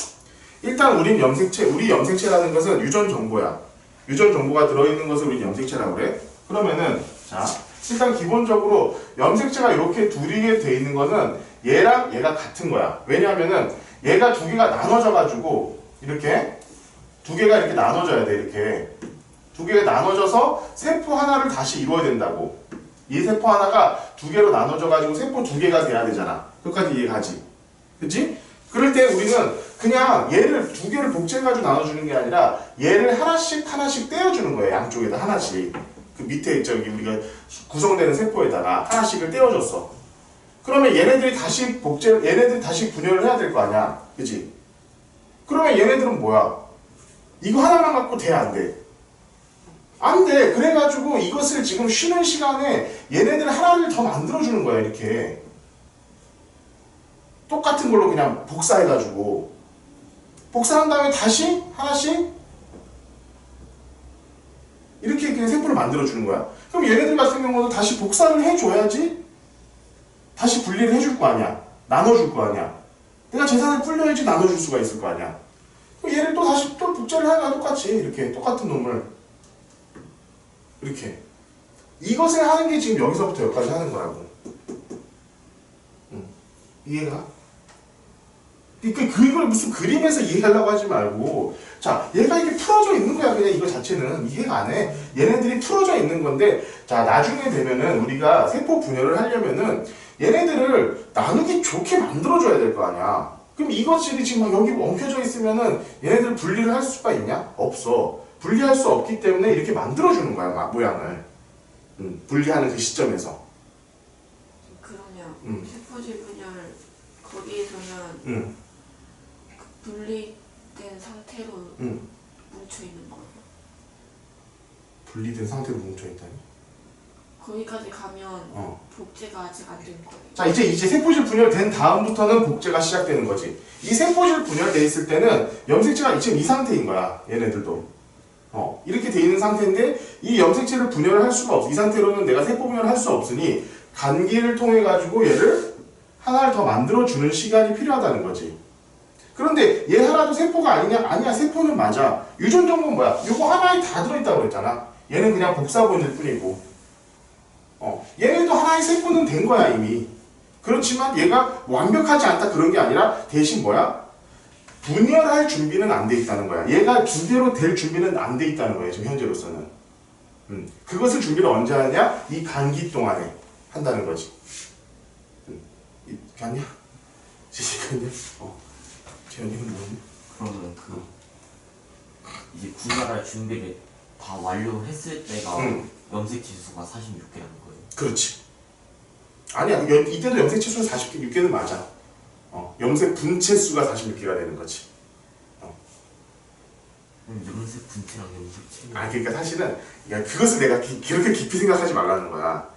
일단 우리 염색체라는 것은 유전 정보야. 유전 정보가 들어있는 것을 우리 염색체라고 그래. 그러면은 자, 일단 기본적으로 염색체가 이렇게 둘이 돼 있는 거는 얘랑 얘가 같은 거야. 왜냐하면은 얘가 2개가 나눠져가지고 이렇게 2개가 이렇게 나눠져야 돼. 이렇게 2개가 나눠져서 세포 하나를 다시 이루어야 된다고. 이 세포 하나가 2개로 나눠져가지고 세포 2개가 돼야 되잖아. 끝까지 이해가지? 그치? 그럴 때 우리는 그냥 얘를 2개를 복제해가지고 나눠주는 게 아니라 얘를 하나씩 떼어주는 거예요. 양쪽에다 하나씩. 그 밑에 우리가 구성되는 세포에다가 하나씩을 떼어줬어. 그러면 얘네들이 다시 분열을 해야 될 거 아니야. 그치? 그러면 얘네들은 뭐야? 이거 하나만 갖고 돼, 안 돼? 안 돼. 그래가지고 이것을 지금 쉬는 시간에 얘네들 하나를 더 만들어주는 거야, 이렇게. 똑같은 걸로 그냥 복사해가지고. 복사한 다음에 다시 하나씩 이렇게 그냥 세포를 만들어주는 거야. 그럼 얘네들 같은 경우도 다시 복사를 해줘야지 다시 분리를 해줄 거 아니야. 나눠줄 거 아니야. 내가 재산을 불려야지 나눠줄 수가 있을 거 아니야. 그럼 얘를 또 다시 또 복제를 하는 거야. 똑같이. 이렇게 똑같은 놈을. 이렇게. 이것을 하는 게 지금 여기서부터 여기까지 하는 거라고. 이해가? 그걸 무슨 그림에서 이해하려고 하지 말고, 자, 얘가 이렇게 풀어져 있는 거야. 그냥 이거 자체는 이해가 안 해. 얘네들이 풀어져 있는 건데, 자, 나중에 되면은 우리가 세포 분열을 하려면은 얘네들을 나누기 좋게 만들어줘야 될 거 아니야. 그럼 이것들이 지금 막 여기 엉켜져 있으면은 얘네들 분리를 할 수가 있냐? 없어. 분리할 수 없기 때문에 이렇게 만들어주는 거야, 모양을. 분리하는 그 시점에서. 그러면 세포질 분열 거기에서는 그 분리된 상태로 뭉쳐 있는 거예요. 분리된 상태로 뭉쳐 있다니? 거기까지 가면 복제가 아직 안 된 거예요. 자, 이제 세포질 분열된 다음부터는 복제가 시작되는 거지. 이 세포질 분열돼 있을 때는 염색체가 지금 이 상태인 거야. 얘네들도. 이렇게 돼 있는 상태인데 이 염색체를 분열을 할 수가 없어. 이 상태로는 내가 세포 분열을 할 수 없으니 간기를 통해 가지고 얘를 하나를 더 만들어주는 시간이 필요하다는 거지. 그런데 얘 하나도 세포가 아니냐? 아니야, 세포는 맞아. 유전 정보는 뭐야? 이거 하나에 다 들어있다고 그랬잖아. 얘는 그냥 복사본일 뿐이고. 얘네도 하나의 세포는 된 거야, 이미. 그렇지만 얘가 완벽하지 않다 그런 게 아니라 대신 뭐야? 분열할 준비는 안 돼 있다는 거야. 얘가 제대로 될 준비는 안 돼 있다는 거야, 지금 현재로서는. 그것을 준비를 언제 하냐? 이 간기 동안에 한다는 거지. 갔냐? 지식갔냐? 재현이는 뭐니? 그러면 이제 분열할 준비를 다 완료했을 때가 염색 지수가 46개라는 거예요. 그렇지. 아니야, 이때도 염색 치수가 46개는 맞아. 염색 분체 수가 46개가 되는 거지. 염색 분체랑 염색 체. 그러니까 사실은 그것을 내가 그렇게 깊이 생각하지 말라는 거야.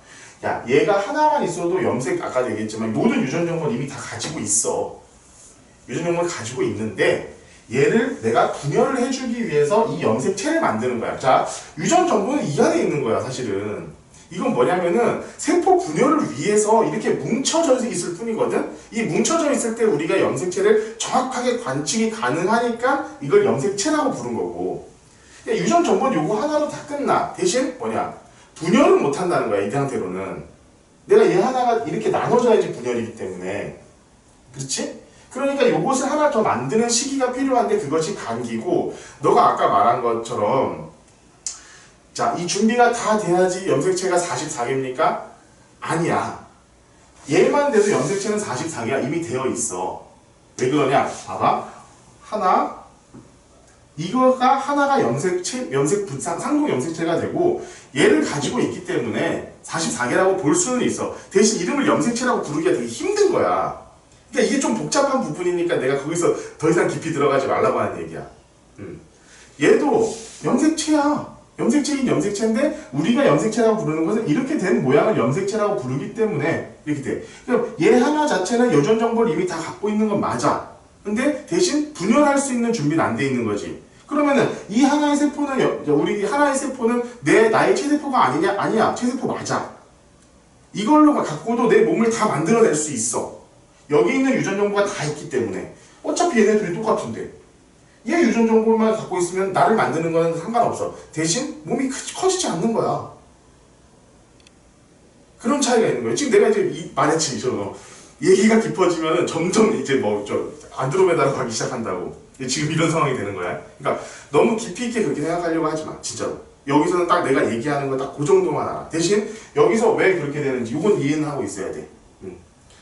야, 얘가 하나만 있어도 염색 아까 얘기했지만 모든 유전 정보는 이미 다 가지고 있어. 유전 정보를 가지고 있는데 얘를 내가 분열을 해주기 위해서 이 염색체를 만드는 거야. 자, 유전 정보는 이 안에 있는 거야, 사실은. 이건 뭐냐면은 세포 분열을 위해서 이렇게 뭉쳐져 있을 뿐이거든. 이 뭉쳐져 있을 때 우리가 염색체를 정확하게 관측이 가능하니까 이걸 염색체라고 부른 거고. 유전 정보는 요거 하나로 다 끝나. 대신 뭐냐? 분열을 못 한다는 거야, 이 상태로는. 내가 얘 하나가 이렇게 나눠져야지 분열이기 때문에. 그렇지? 그러니까 요것을 하나 더 만드는 시기가 필요한데 그것이 감기고, 너가 아까 말한 것처럼 자, 이 준비가 다 돼야지 염색체가 44개입니까? 아니야. 얘만 돼도 염색체는 44개가 이미 되어 있어. 왜 그러냐? 봐봐. 하나, 이거가 하나가 상동 염색체가 되고 얘를 가지고 있기 때문에 44개라고 볼 수는 있어. 대신 이름을 염색체라고 부르기가 되게 힘든 거야. 그러니까 이게 좀 복잡한 부분이니까 내가 거기서 더 이상 깊이 들어가지 말라고 하는 얘기야. 얘도 염색체야. 염색체인 염색체인데 우리가 염색체라고 부르는 것은 이렇게 된 모양을 염색체라고 부르기 때문에 이렇게 돼. 그럼 얘 하나 자체는 유전 정보를 이미 다 갖고 있는 건 맞아. 근데 대신 분열할 수 있는 준비는 안 돼 있는 거지. 그러면은 이 하나의 세포는 우리 하나의 세포는 나의 체세포가 아니냐? 아니야. 체세포 맞아. 이걸로 갖고도 내 몸을 다 만들어낼 수 있어. 여기 있는 유전 정보가 다 있기 때문에. 어차피 얘네들이 똑같은데. 얘 유전 정보만 갖고 있으면 나를 만드는 거는 상관없어. 대신 몸이 커지지 않는 거야. 그런 차이가 있는 거예요. 지금 내가 이제 말했지, 얘기가 깊어지면 점점 이제 안드로메다로 가기 시작한다고. 지금 이런 상황이 되는 거야. 그러니까 너무 깊이 있게 그렇게 생각하려고 하지 마, 진짜로. 여기서는 딱 내가 얘기하는 거 딱 그 정도만 알아. 대신 여기서 왜 그렇게 되는지 이건 이해는 하고 있어야 돼.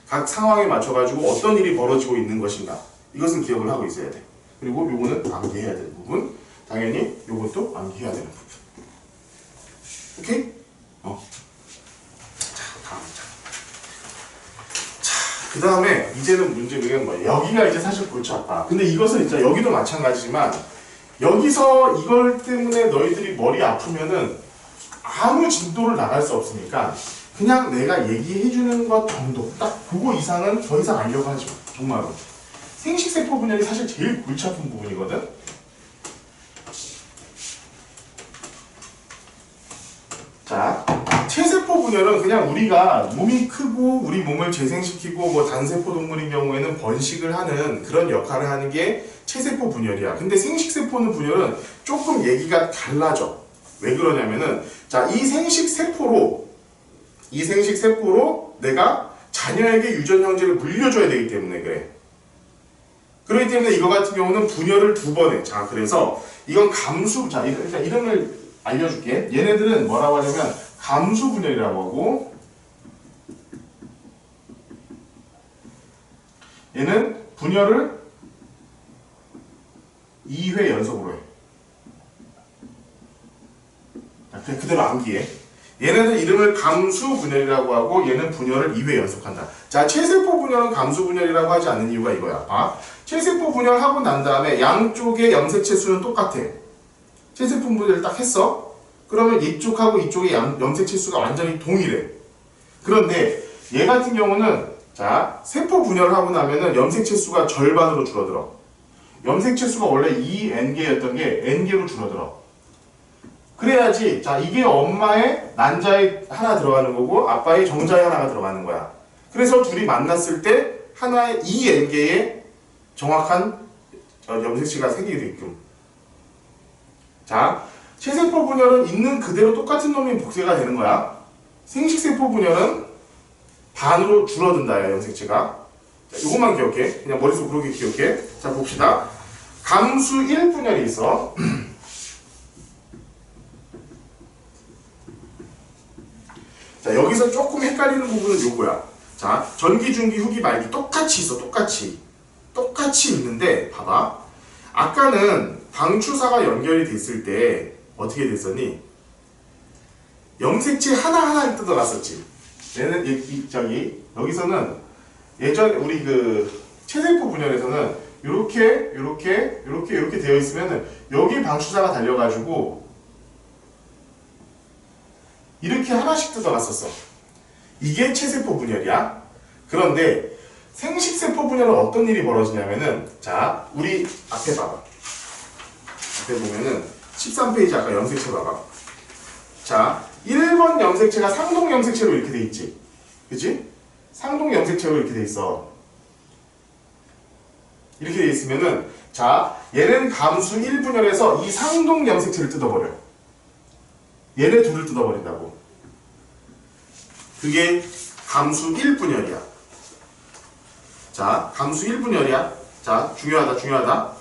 각 상황에 맞춰가지고 어떤 일이 벌어지고 있는 것인가. 이것은 기억을 하고 있어야 돼. 그리고 요거는 암기해야 되는 부분. 당연히 요것도 암기해야 되는 부분. 오케이? 자, 다음 자, 그 다음에 이제는 문제는 뭐야? 여기가 이제 사실 골치 아파. 근데 이것은 진짜 여기도 마찬가지지만 여기서 이걸 때문에 너희들이 머리 아프면은 아무 진도를 나갈 수 없으니까 그냥 내가 얘기해주는 것 정도. 딱 그거 이상은 더 이상 알려고 하지 마. 정말로. 생식세포 분열이 사실 제일 골치 아픈 부분이거든? 자, 체세포 분열은 그냥 우리가 몸이 크고 우리 몸을 재생시키고 뭐 단세포 동물인 경우에는 번식을 하는 그런 역할을 하는 게 체세포 분열이야. 근데 생식세포는 분열은 조금 얘기가 달라져. 왜 그러냐면은 자, 이 생식세포로 내가 자녀에게 유전 형질을 물려줘야 되기 때문에 그래. 그렇기 때문에 이거 같은 경우는 분열을 2번 해. 자, 그래서 이건 감수, 자, 일단 이름을 알려줄게. 얘네들은 뭐라고 하냐면 감수 분열이라고 하고, 얘는 분열을 2회 연속으로 해. 자, 그냥 그대로 암기해. 얘네는 이름을 감수 분열이라고 하고 얘는 분열을 2회 연속한다. 자, 체세포 분열은 감수 분열이라고 하지 않는 이유가 이거야. 체세포 분열하고 난 다음에 양쪽의 염색체 수는 똑같아. 체세포 분열을 딱 했어. 그러면 이쪽하고 이쪽의 염색체 수가 완전히 동일해. 그런데 얘 같은 경우는 자, 세포 분열을 하고 나면은 염색체 수가 절반으로 줄어들어. 염색체 수가 원래 2n개였던 게 n개로 줄어들어. 그래야지, 자, 이게 엄마의 난자에 하나 들어가는 거고 아빠의 정자에 하나가 들어가는 거야. 그래서 둘이 만났을 때 하나의 2n개의 정확한 염색체가 생기게 되게끔. 자, 체세포 분열은 있는 그대로 똑같은 놈이 복제가 되는 거야. 생식세포 분열은 반으로 줄어든다, 염색체가. 자, 이것만 기억해. 그냥 머릿속으로 그렇게 기억해. 자, 봅시다. 감수 1 분열이 있어. 자, 여기서 조금 헷갈리는 부분은 요거야. 자, 전기, 중기, 후기, 말기 똑같이 있어. 똑같이 있는데 봐봐. 아까는 방추사가 연결이 됐을 때 어떻게 됐었니? 염색체 하나하나를 뜯어갔었지. 얘는 저기 여기서는 예전 우리 그 체세포 분열에서는 이렇게 되어 있으면은 여기 방추사가 달려가지고 이렇게 하나씩 뜯어갔었어. 이게 체세포 분열이야. 그런데 생식세포 분열은 어떤 일이 벌어지냐면은, 자, 우리 앞에 봐봐. 앞에 보면은 13페이지 아까 염색체 봐봐. 자, 1번 염색체가 상동 염색체로 이렇게 돼 있지. 그치? 상동 염색체로 이렇게 돼 있어. 이렇게 돼 있으면은, 자, 얘는 감수 1분열에서 이 상동 염색체를 뜯어버려. 얘네 둘을 뜯어버린다고. 그게 감수 1분열이야. 자, 감수 1분열이야. 자, 중요하다.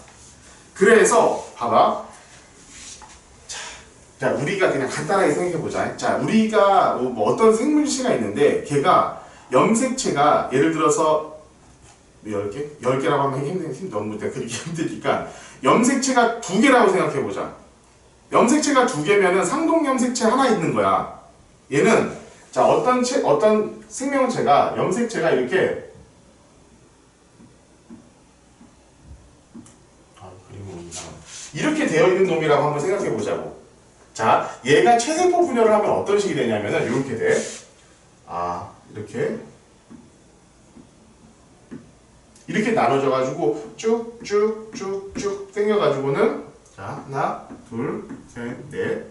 그래서, 봐봐. 자, 우리가 그냥 간단하게 생각해보자. 자, 우리가 뭐 어떤 생물체가 있는데, 걔가 염색체가 예를 들어서 10개? 10개라고 하면 너무 그렇게 힘드니까 염색체가 2개라고 생각해보자. 염색체가 2개면은 상동 염색체 하나 있는 거야. 얘는 자, 어떤 생명체가 염색체가 이렇게 되어 있는 놈이라고 한번 생각해 보자고. 자, 얘가 체세포 분열을 하면 어떤 식이 되냐면은 이렇게 돼. 이렇게 나눠져 가지고 쭉쭉쭉쭉 당겨 가지고는 자, 하나, 둘, 셋, 넷.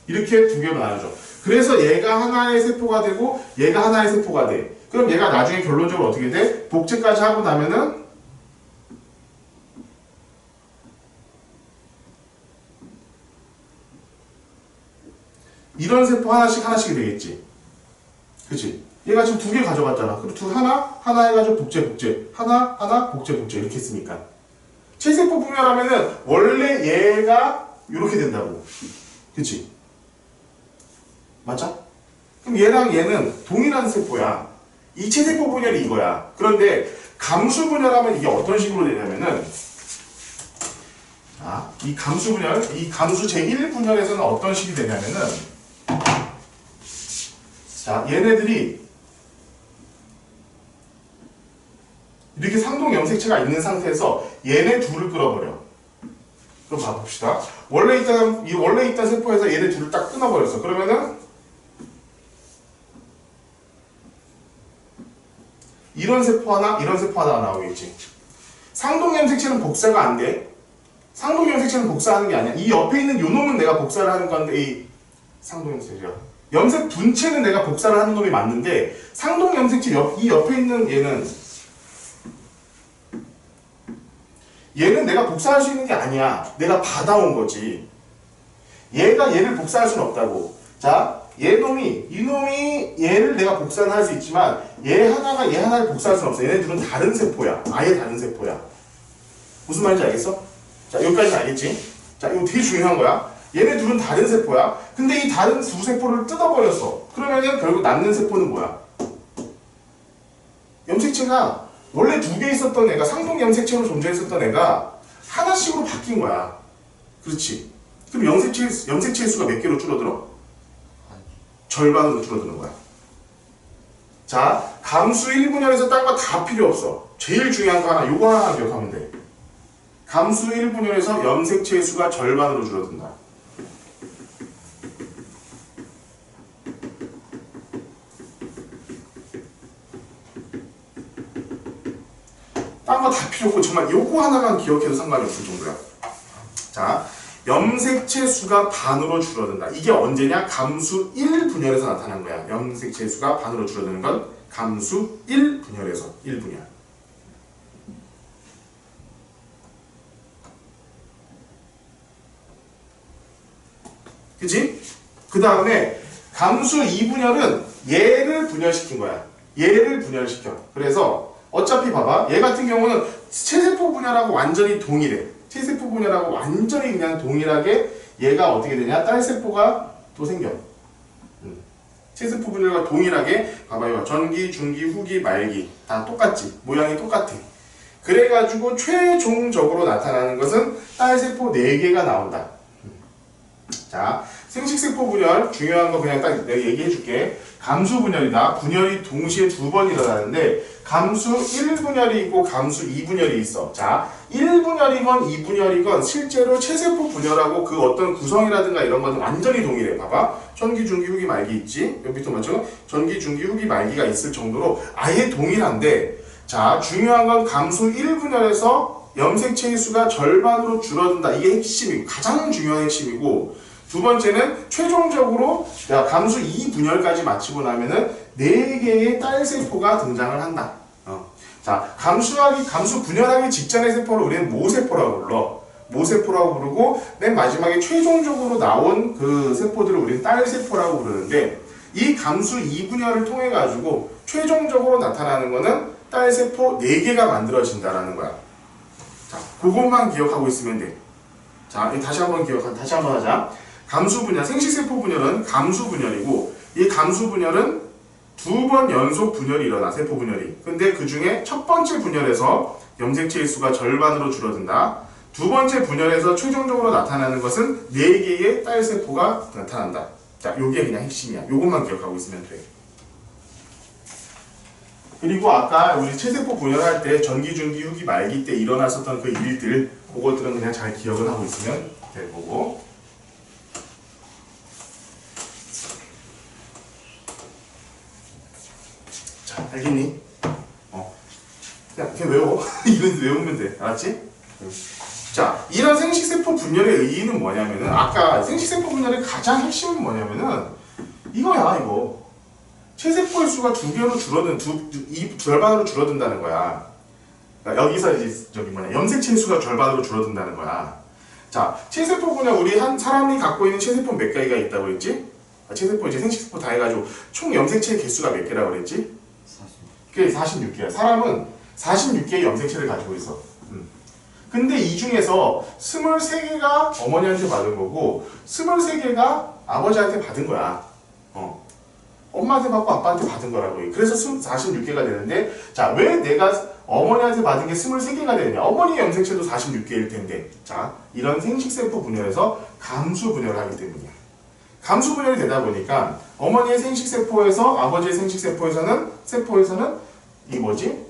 이렇게 2개로 나눠져. 그래서 얘가 하나의 세포가 되고 얘가 하나의 세포가 돼. 그럼 얘가 나중에 결론적으로 어떻게 돼? 복제까지 하고 나면은 이런 세포 하나씩이 되겠지. 그치? 얘가 지금 2개 가져갔잖아. 그리고 하나 해가지고 복제. 하나, 복제. 이렇게 했으니까. 체세포 분열하면은 원래 얘가 이렇게 된다고. 그치? 맞죠? 그럼 얘랑 얘는 동일한 세포야. 이 체세포 분열이 이거야. 그런데 감수 분열하면 이게 어떤 식으로 되냐면은, 이 감수 분열, 이 감수 제1 분열에서는 어떤 식이 되냐면은, 자, 얘네들이 이렇게 상동 염색체가 있는 상태에서 얘네 둘을 끌어버려. 그럼 봐봅시다. 원래 있던 세포에서 얘네 둘을 딱 끊어버렸어. 그러면은 이런 세포 하나 나오겠지. 상동 염색체는 복사가 안 돼. 상동 염색체는 복사하는 게 아니야. 이 옆에 있는 요 놈은 내가 복사를 하는 건데, 이 상동 염색체야. 염색 분체는 내가 복사를 하는 놈이 맞는데, 상동 염색체 이 옆에 있는 얘는 내가 복사할 수 있는 게 아니야. 내가 받아온 거지. 얘가 얘를 복사할 수는 없다고. 자, 이놈이 얘를 내가 복사는 할 수 있지만 얘 하나를 복사할 수는 없어. 얘네들은 다른 세포야. 아예 다른 세포야. 무슨 말인지 알겠어? 자, 여기까지는 알겠지? 자, 이거 되게 중요한 거야. 얘네 둘은 다른 세포야. 근데 이 다른 두 세포를 뜯어버렸어. 그러면은 결국 남는 세포는 뭐야? 염색체가 원래 2개 있었던 애가 상동 염색체로 존재했었던 애가 하나씩으로 바뀐 거야. 그렇지? 그럼 염색체의 수가 몇 개로 줄어들어? 절반으로 줄어드는 거야. 자, 감수 1분열에서 딴 거 다 필요 없어. 제일 중요한 거 하나, 요거 하나 기억하면 돼. 감수 1분열에서 염색체의 수가 절반으로 줄어든다. 딴 거 다 필요 없고 정말 요거 하나만 기억해도 상관이 없을 정도야. 자, 염색체 수가 반으로 줄어든다. 이게 언제냐? 감수 1분열에서 나타난 거야. 염색체 수가 반으로 줄어드는 건 감수 1분열에서 1분열. 그치? 그 다음에 감수 2분열은 얘를 분열시킨 거야. 얘를 분열시켜. 그래서 어차피 봐봐. 얘 같은 경우는 체세포 분열하고 완전히 동일해. 체세포 분열하고 완전히 그냥 동일하게 얘가 어떻게 되냐? 딸세포가 또 생겨. 체세포 분열과 동일하게 봐봐요. 전기, 중기, 후기, 말기 다 똑같지. 모양이 똑같아. 그래가지고 최종적으로 나타나는 것은 딸세포 4개가 나온다. 자, 생식세포 분열 중요한 거 그냥 딱 내가 얘기해 줄게. 감수 분열이다. 분열이 동시에 2번 일어나는데 감수 1분열이 있고 감수 2분열이 있어. 자, 1분열이건 2분열이건 실제로 체세포 분열하고 그 어떤 구성이라든가 이런 것은 완전히 동일해. 봐봐. 전기, 중기, 후기, 말기 있지? 여기부터 맞죠? 전기, 중기, 후기, 말기가 있을 정도로 아예 동일한데 자, 중요한 건 감수 1분열에서 염색체의 수가 절반으로 줄어든다. 이게 핵심이고 가장 중요한 핵심이고 두 번째는 최종적으로 감수 2분열까지 마치고 나면은 4개의 딸세포가 등장을 한다. 자, 감수 분열하기 직전의 세포를 우리는 모세포라고 불러. 모세포라고 부르고 맨 마지막에 최종적으로 나온 그 세포들을 우리는 딸세포라고 부르는데 이 감수 2분열을 통해 가지고 최종적으로 나타나는 거는 딸세포 4개가 만들어진다라는 거야. 자, 그것만 기억하고 있으면 돼. 자, 다시 한번 하자. 감수 분열, 생식세포 분열은 감수 분열이고 이 감수 분열은 2번 연속 분열이 일어나, 세포 분열이. 근데 그 중에 첫 번째 분열에서 염색체의 수가 절반으로 줄어든다. 두 번째 분열에서 최종적으로 나타나는 것은 4개의 딸세포가 나타난다. 자, 요게 그냥 핵심이야. 요것만 기억하고 있으면 돼. 그리고 아까 우리 체세포 분열할 때 전기, 중기, 후기, 말기 때 일어났었던 그 일들, 그것들은 그냥 잘 기억을 하고 있으면 될 거고. 자, 알겠니? 그냥 외워. 이건 외우면 돼. 알았지? 자, 이런 생식세포 분열의 의의는 뭐냐면은, 아까 생식세포 분열의 가장 핵심은 뭐냐면은, 이거야, 이거. 체세포의 수가 2배로 절반으로 줄어든다는 거야. 그러니까 여기서 이제, 염색체의 수가 절반으로 줄어든다는 거야. 자, 체세포 분열, 우리 한 사람이 갖고 있는 체세포 몇 개가 있다고 그랬지? 체세포, 이제 생식세포 다 해가지고, 총 염색체의 개수가 몇 개라고 그랬지? 40. 그게 46개야. 사람은 46개의 염색체를 가지고 있어. 근데 이 중에서 23개가 어머니한테 받은 거고 23개가 아버지한테 받은 거야. 엄마한테 받고 아빠한테 받은 거라고. 그래서 46개가 되는데 자, 왜 내가 어머니한테 받은 게 23개가 되느냐? 어머니의 염색체도 46개일 텐데 자, 이런 생식세포 분열에서 감수 분열을 하기 때문이야. 감수 분열이 되다 보니까 어머니의 생식세포에서 아버지의 세포에서는 이 뭐지?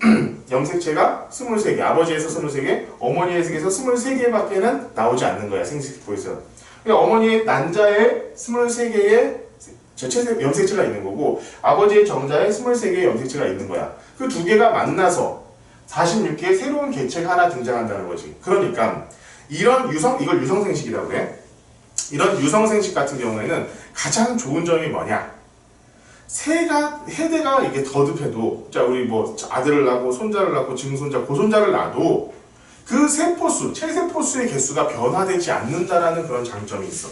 염색체가 23개, 아버지에서 23개, 어머니에게서 23개밖에는 나오지 않는 거야, 생식세포에서. 그러니까 어머니의 난자에 23개의 염색체가 있는 거고, 아버지의 정자에 23개의 염색체가 있는 거야. 그 두 개가 만나서 46개의 새로운 개체가 하나 등장한다는 거지. 그러니까, 이걸 유성생식이라고 해. 이런 유성생식 같은 경우에는 가장 좋은 점이 뭐냐? 해대가 이게 더듭해도, 자, 우리 뭐 아들을 낳고 손자를 낳고 증손자, 고손자를 낳아도 그 세포수, 체세포수의 개수가 변화되지 않는다라는 그런 장점이 있어.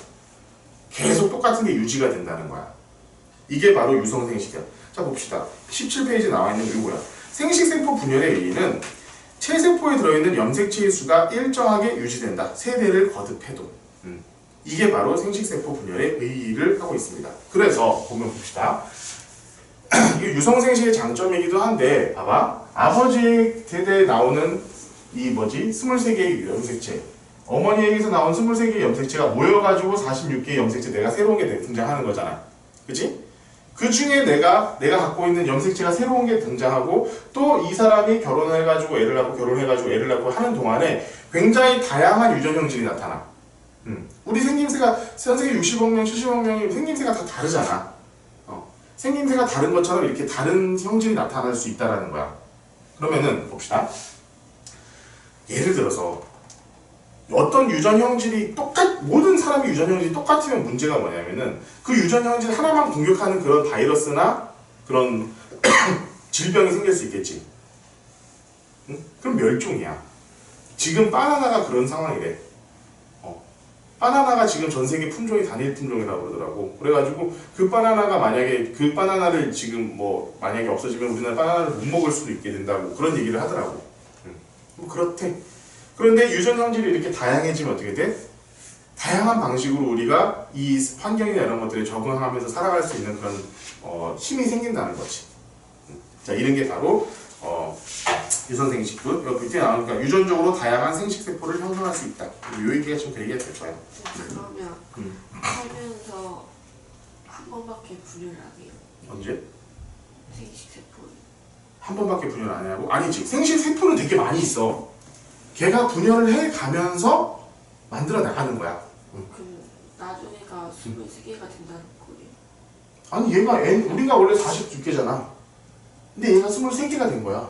계속 똑같은 게 유지가 된다는 거야. 이게 바로 유성생식이야. 자, 봅시다. 17페이지 나와 있는 게 뭐야? 생식세포 분열의 의의는 체세포에 들어있는 염색체의 수가 일정하게 유지된다. 세대를 거듭해도. 이게 바로 생식세포 분열의 의의를 하고 있습니다. 그래서 보면 봅시다. 이게 유성생식의 장점이기도 한데 봐봐. 아버지 세대에 나오는 이 23개의 염색체, 어머니에게서 나온 23개의 염색체가 모여가지고 46개의 염색체, 내가 새로운 게 등장하는 거잖아. 그치? 그 중에 내가 갖고 있는 염색체가 새로운 게 등장하고 또 이 사람이 결혼해가지고 애를 낳고 결혼해가지고 애를 낳고 하는 동안에 굉장히 다양한 유전 형질이 나타나. 우리 생김새가 선생님 60억 명, 70억 명이 생김새가 다 다르잖아. 생김새가 다른 것처럼 이렇게 다른 형질이 나타날 수 있다는 거야. 그러면은 봅시다. 예를 들어서 어떤 유전 형질이 모든 사람의 유전 형질이 똑같으면 문제가 뭐냐면은 그 유전 형질 하나만 공격하는 그런 바이러스나 그런 질병이 생길 수 있겠지. 그럼 멸종이야. 지금 바나나가 그런 상황이래. 바나나가 지금 전 세계 품종이 단일 품종이라고 그러더라고. 그래가지고 그 바나나가 만약에 그 바나나를 지금 뭐 만약에 없어지면 우리나라 바나나를 못 먹을 수도 있게 된다고 그런 얘기를 하더라고. 뭐 그렇대. 그런데 유전 성질이 이렇게 다양해지면 어떻게 돼? 다양한 방식으로 우리가 이 환경이나 이런 것들에 적응하면서 살아갈 수 있는 그런 힘이 생긴다는 거지. 자, 이런 게 바로 유선 생식부 여기 밑에 나오니까 유전적으로 다양한 생식세포를 형성할 수 있다. 이 얘기가 좀 되게 될 거야. 그러면 살면서 한 번밖에 분열 안 해요. 언제? 생식세포를. 한 번밖에 분열 안 하고? 아니지. 생식세포는 되게 많이 있어. 걔가 분열을 해가면서 만들어 나가는 거야. 그럼 나중에가 23개가 된다는 거예요. 아니 얘가 우리가 원래 46개잖아. 근데 얘가 23개가 된 거야.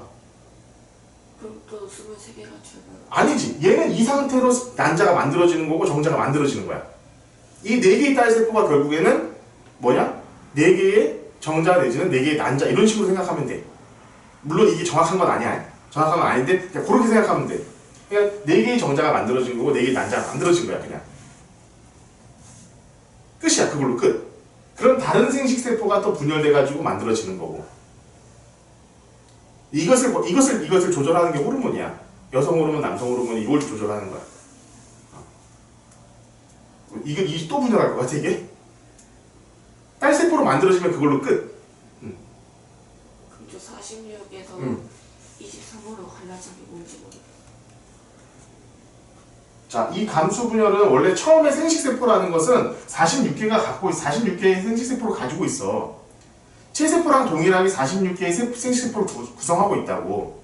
그럼 또 23개가 되면 아니지. 얘는 이 상태로 난자가 만들어지는 거고 정자가 만들어지는 거야. 이 4개의 딸세포가 결국에는 뭐냐? 4개의 정자 내지는 4개의 난자 이런 식으로 생각하면 돼. 물론 이게 정확한 건 아니야. 정확한 건 아닌데 그냥 그렇게 생각하면 돼. 그러니까 4개의 정자가 만들어진 거고 4개의 난자가 만들어진 거야 그냥. 끝이야. 그걸로 끝. 그럼 다른 생식세포가 또 분열돼가지고 만들어지는 거고. 이것을 조절하는 게 호르몬이야. 여성 호르몬, 남성 호르몬이 이걸 조절하는 거야. 이게 또 분열할 것 같아 이게? 딸세포로 만들어지면 그걸로 끝. 그럼 저 46에서 23으로 갈라진 게 뭔지 모르겠어요. 자, 이 감수 분열은 원래 처음에 생식세포라는 것은 46개의 생식세포를 가지고 있어. 체세포랑 동일하게 46개의 생식세포를 구성하고 있다고.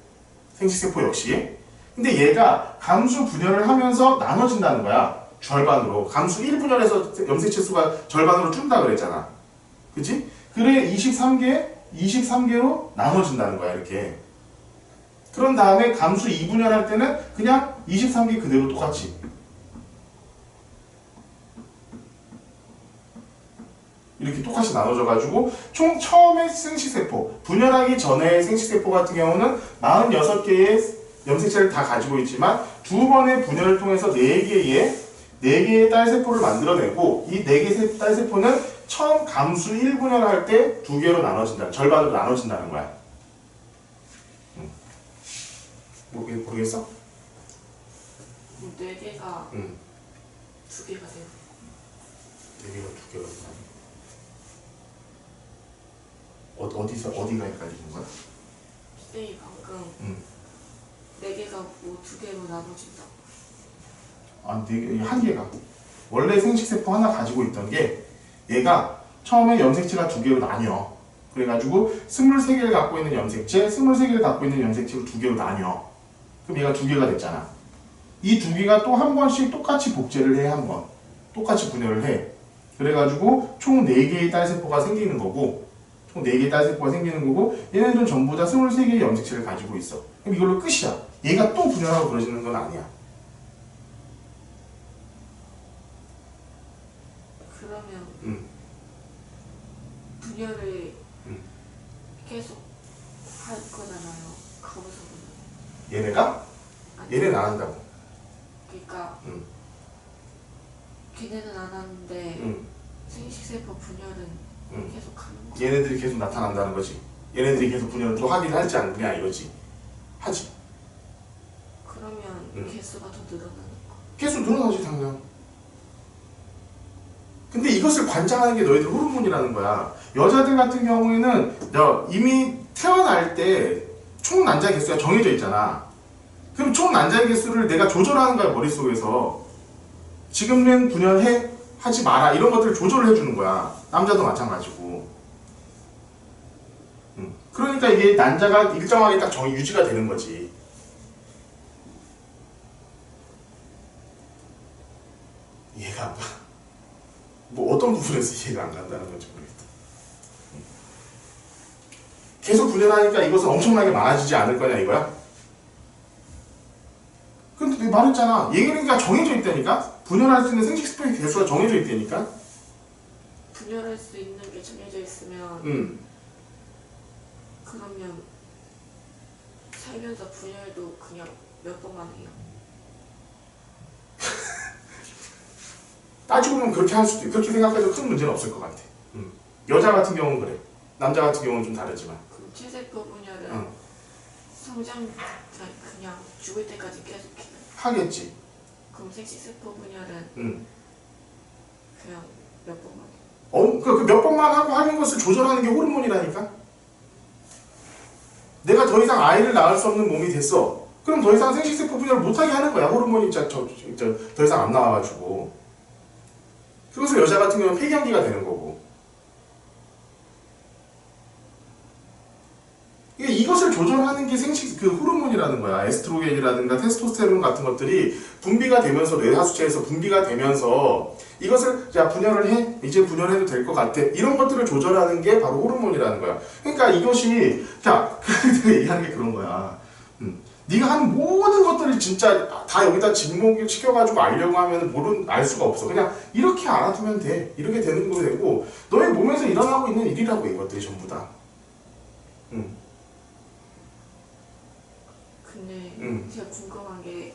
생식세포 역시. 근데 얘가 감수 분열을 하면서 나눠진다는 거야. 절반으로. 감수 1분열에서 염색체 수가 절반으로 줄다 그랬잖아. 그치? 그래 23개로 나눠진다는 거야 이렇게. 그런 다음에 감수 2분열할 때는 그냥 23개 그대로 똑같이 이렇게 똑같이 나눠져가지고 총 처음에 생식세포, 분열하기 전에 생식세포 같은 경우는 46개의 염색체를 다 가지고 있지만 두 번의 분열을 통해서 4개의 딸세포를 만들어내고 이 4개의 딸세포는 처음 감수 1분열할 때 2개로 나눠진다. 절반으로 나눠진다는 거야. 모르겠어? 4개가 응. 2개가 돼요. 4개가 2개가 된다. 어디가 헷갈리는 거야? 선생님 방금 응. 4개가 뭐 2개로 나눠진다. 아, 4개, 1개가. 원래 생식세포 하나 가지고 있던 게 얘가 처음에 염색체가 2개로 나뉘어. 그래가지고 23개를 갖고 있는 염색체, 23개를 갖고 있는 염색체로 2개로 나뉘어. 그럼 얘가 2개가 됐잖아. 이 2개가 또 한 번씩 똑같이 복제를 해, 한 번. 똑같이 분열을 해. 그래가지고 총 4개의 딸세포가 생기는 거고, 총 4개의 딸세포가 생기는 거고, 얘네들은 전부 다 23개의 염색체를 가지고 있어. 그럼 이걸로 끝이야. 얘가 또 분열하고 그러지는 건 아니야. 그러면 분열을 계속 할 거잖아요. 거기서는. 얘네가? 아니, 얘네는 안 한다고. 그러니까 걔네는 안 하는데 생식세포 분열은 계속 하는 거. 얘네들이 계속 나타난다는 거지. 얘네들이 계속 분열을 또 하긴 할지 않느냐 이거지. 하지. 그러면 개수가 더 늘어나는 거. 계속 늘어나지 당연. 근데 이것을 관장하는 게 너희들 호르몬이라는 거야. 여자들 같은 경우에는 이미 태어날 때 총 난자 개수가 정해져 있잖아. 그럼 총 난자 개수를 내가 조절하는 거야 머릿속에서. 지금은 분열해 하지 마라 이런 것들을 조절을 해주는 거야. 남자도 마찬가지고. 그러니까 이게 난자가 일정하게 딱 유지가 되는 거지. 이해가 안 가. 뭐 어떤 부분에서 이해가 안 간다는 건지 모르겠다. 계속 분열하니까 이것은 엄청나게 많아지지 않을 거냐 이거야? 근데 내가 말했잖아. 얘기가 정해져 있다니까? 분열할 수 있는 생식세포의 개수가 정해져 있다니까? 분열할 수 있는 게 정해져 있으면 그러면 살면서 분열도 그냥 몇 번만 해요. 따지고 보면 그렇게 할 수도 있고 그렇게 생각해도 큰 문제는 없을 것 같아. 여자 같은 경우는 그래. 남자 같은 경우는 좀 다르지만. 그럼 체세포 분열은 성장 그냥 죽을 때까지 계속 해요. 하겠지. 그럼 생식세포 분열은 그냥 몇 번만 해요. 그 몇 번만 하고 하는 것을 조절하는 게 호르몬이라니까? 내가 더 이상 아이를 낳을 수 없는 몸이 됐어. 그럼 더 이상 생식세포 분열을 못하게 하는 거야. 호르몬이 더 이상 안 나와가지고. 그것을 여자 같은 경우는 폐경기가 되는 거고. 이것을 조절하는 게 생식 그 호르몬이라는 거야. 에스트로겐이라든가 테스토스테론 같은 것들이 분비가 되면서 뇌하수체에서 분비가 되면서 이것을 자 분열을 해 이제 분열해도 될 것 같아 이런 것들을 조절하는 게 바로 호르몬이라는 거야. 그러니까 이것이 자 내가 얘기하는 게 그런 거야. 네가 하는 모든 것들을 진짜 다 여기다 집목을 시켜가지고 알려고 하면 알 수가 없어. 그냥 이렇게 알아두면 돼. 이렇게 되는 거 되고 너의 몸에서 일어나고 있는 일이라고 이것들이 전부 다. 근데 제가 궁금한 게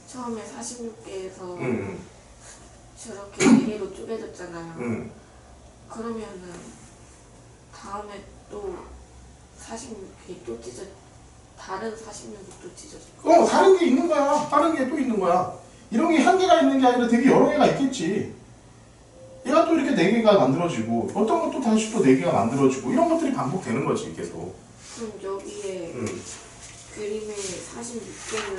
처음에 46개에서 저렇게 4개로 쪼개졌잖아요. 그러면은 다음에 또 46개 또 다른 46개 또 찢어져. 다른 게 있는 거야. 다른 게 또 있는 거야. 이런 게 한 개가 있는 게 아니라 되게 여러 개가 있겠지. 얘가 또 이렇게 4개가 만들어지고 어떤 것도 다시 또 4개가 만들어지고 이런 것들이 반복되는 거지 계속. 그럼 여기에 그림의 46개는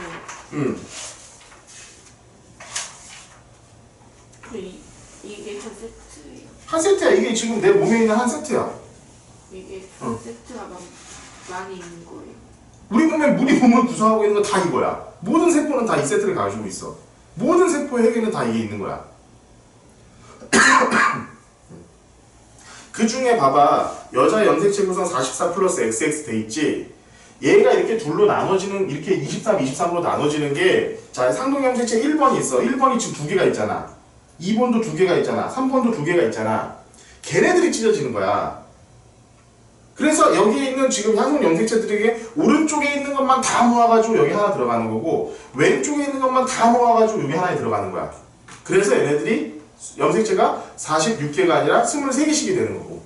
이게 한 세트예요. 한 세트야. 이게 지금 내 몸에 있는 한 세트야. 이게 한 세트가 많이 있는 거예요. 우리 몸을 구성하고 있는 건 다 이거야. 모든 세포는 다 이 세트를 가지고 있어. 모든 세포에게는 다 이게 있는 거야. 그 중에 봐봐. 여자 염색체 구성 44 플러스 XX 돼 있지. 얘가 이렇게 둘로 나눠지는 이렇게 23, 23으로 나눠지는 게 자 상동 염색체 1번이 있어. 1번이 지금 2개가 있잖아. 2번도 2개가 있잖아. 3번도 2개가 있잖아. 걔네들이 찢어지는 거야. 그래서 여기에 있는 지금 상동 염색체들에게 오른쪽에 있는 것만 다 모아가지고 여기 하나 들어가는 거고 왼쪽에 있는 것만 다 모아가지고 여기 하나에 들어가는 거야. 그래서 얘네들이 염색체가 46개가 아니라 23개씩이 되는 거고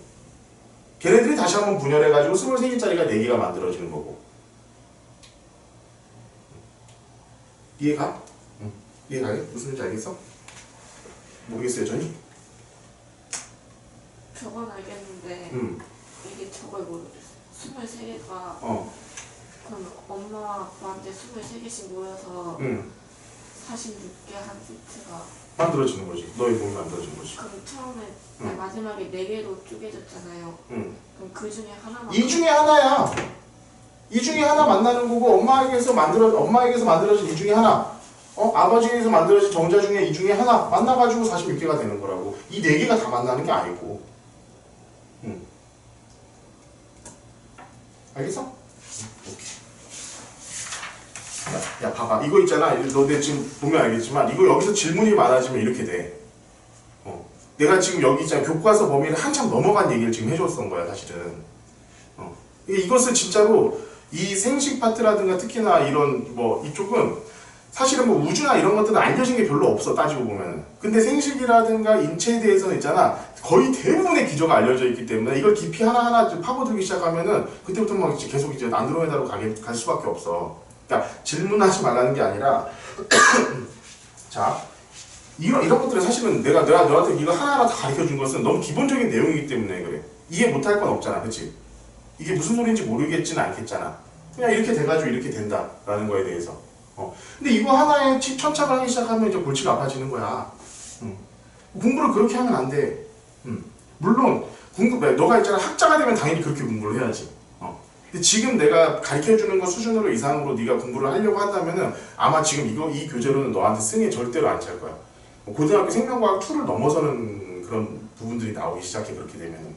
걔네들이 다시 한번 분열해가지고 23개짜리가 4개가 만들어지는 거고. 이해가? 이해가게? 무슨 말인지 알겠어? 모르겠어요, 전이? 저건 알겠는데 이게 저걸 모르겠어. 23개가 그럼 엄마와 아빠한테 23개씩 모여서 46개 한 세트가 만들어지는 거지. 너의 몸이 만들어지는 거지. 그럼 처음에 마지막에 4개로 쪼개졌잖아요. 그럼 그 중에 하나만 이 중에 하나야. 이 중에 하나 만나는 거고 엄마에게서 만들어진 이 중에 하나 아버지에게서 만들어진 정자 중에 이 중에 하나 만나가지고 46개가 되는 거라고. 이 4개가 다 만나는 게 아니고. 알겠어? 오케이. 야 봐봐 이거 있잖아. 너네 지금 보면 알겠지만 이거 여기서 질문이 많아지면 이렇게 돼. 내가 지금 여기 있잖아. 교과서 범위를 한참 넘어간 얘기를 지금 해줬던 거야 사실은. 이것을 진짜로 이 생식 파트라든가 특히나 이런 뭐 이쪽은 사실은 뭐 우주나 이런 것들은 알려진 게 별로 없어 따지고 보면. 근데 생식이라든가 인체에 대해서는 있잖아 거의 대부분의 기저가 알려져 있기 때문에 이걸 깊이 하나하나 좀 파고들기 시작하면은 그때부터 막 계속 이제 안드로메다로 갈 수밖에 없어. 그러니까 질문하지 말라는 게 아니라 자 이런 것들은 사실은 내가 너한테 이거 하나하나 다 가르쳐 준 것은 너무 기본적인 내용이기 때문에 그래. 이해 못할 건 없잖아, 그렇지? 이게 무슨 소리인지 모르겠지는 않겠잖아. 그냥 이렇게 돼가지고 이렇게 된다라는 거에 대해서. 근데 이거 하나에 천착을 하기 시작하면 이제 골치가 아파지는 거야. 공부를 그렇게 하면 안 돼. 물론 너가 있잖아 학자가 되면 당연히 그렇게 공부를 해야지. 근데 지금 내가 가르쳐주는 것 수준으로 이상으로 네가 공부를 하려고 한다면은 아마 지금 이 교재로는 너한테 승에 절대로 안 찰 거야. 고등학교 생명과학 2를 넘어서는 그런 부분들이 나오기 시작해 그렇게 되면은.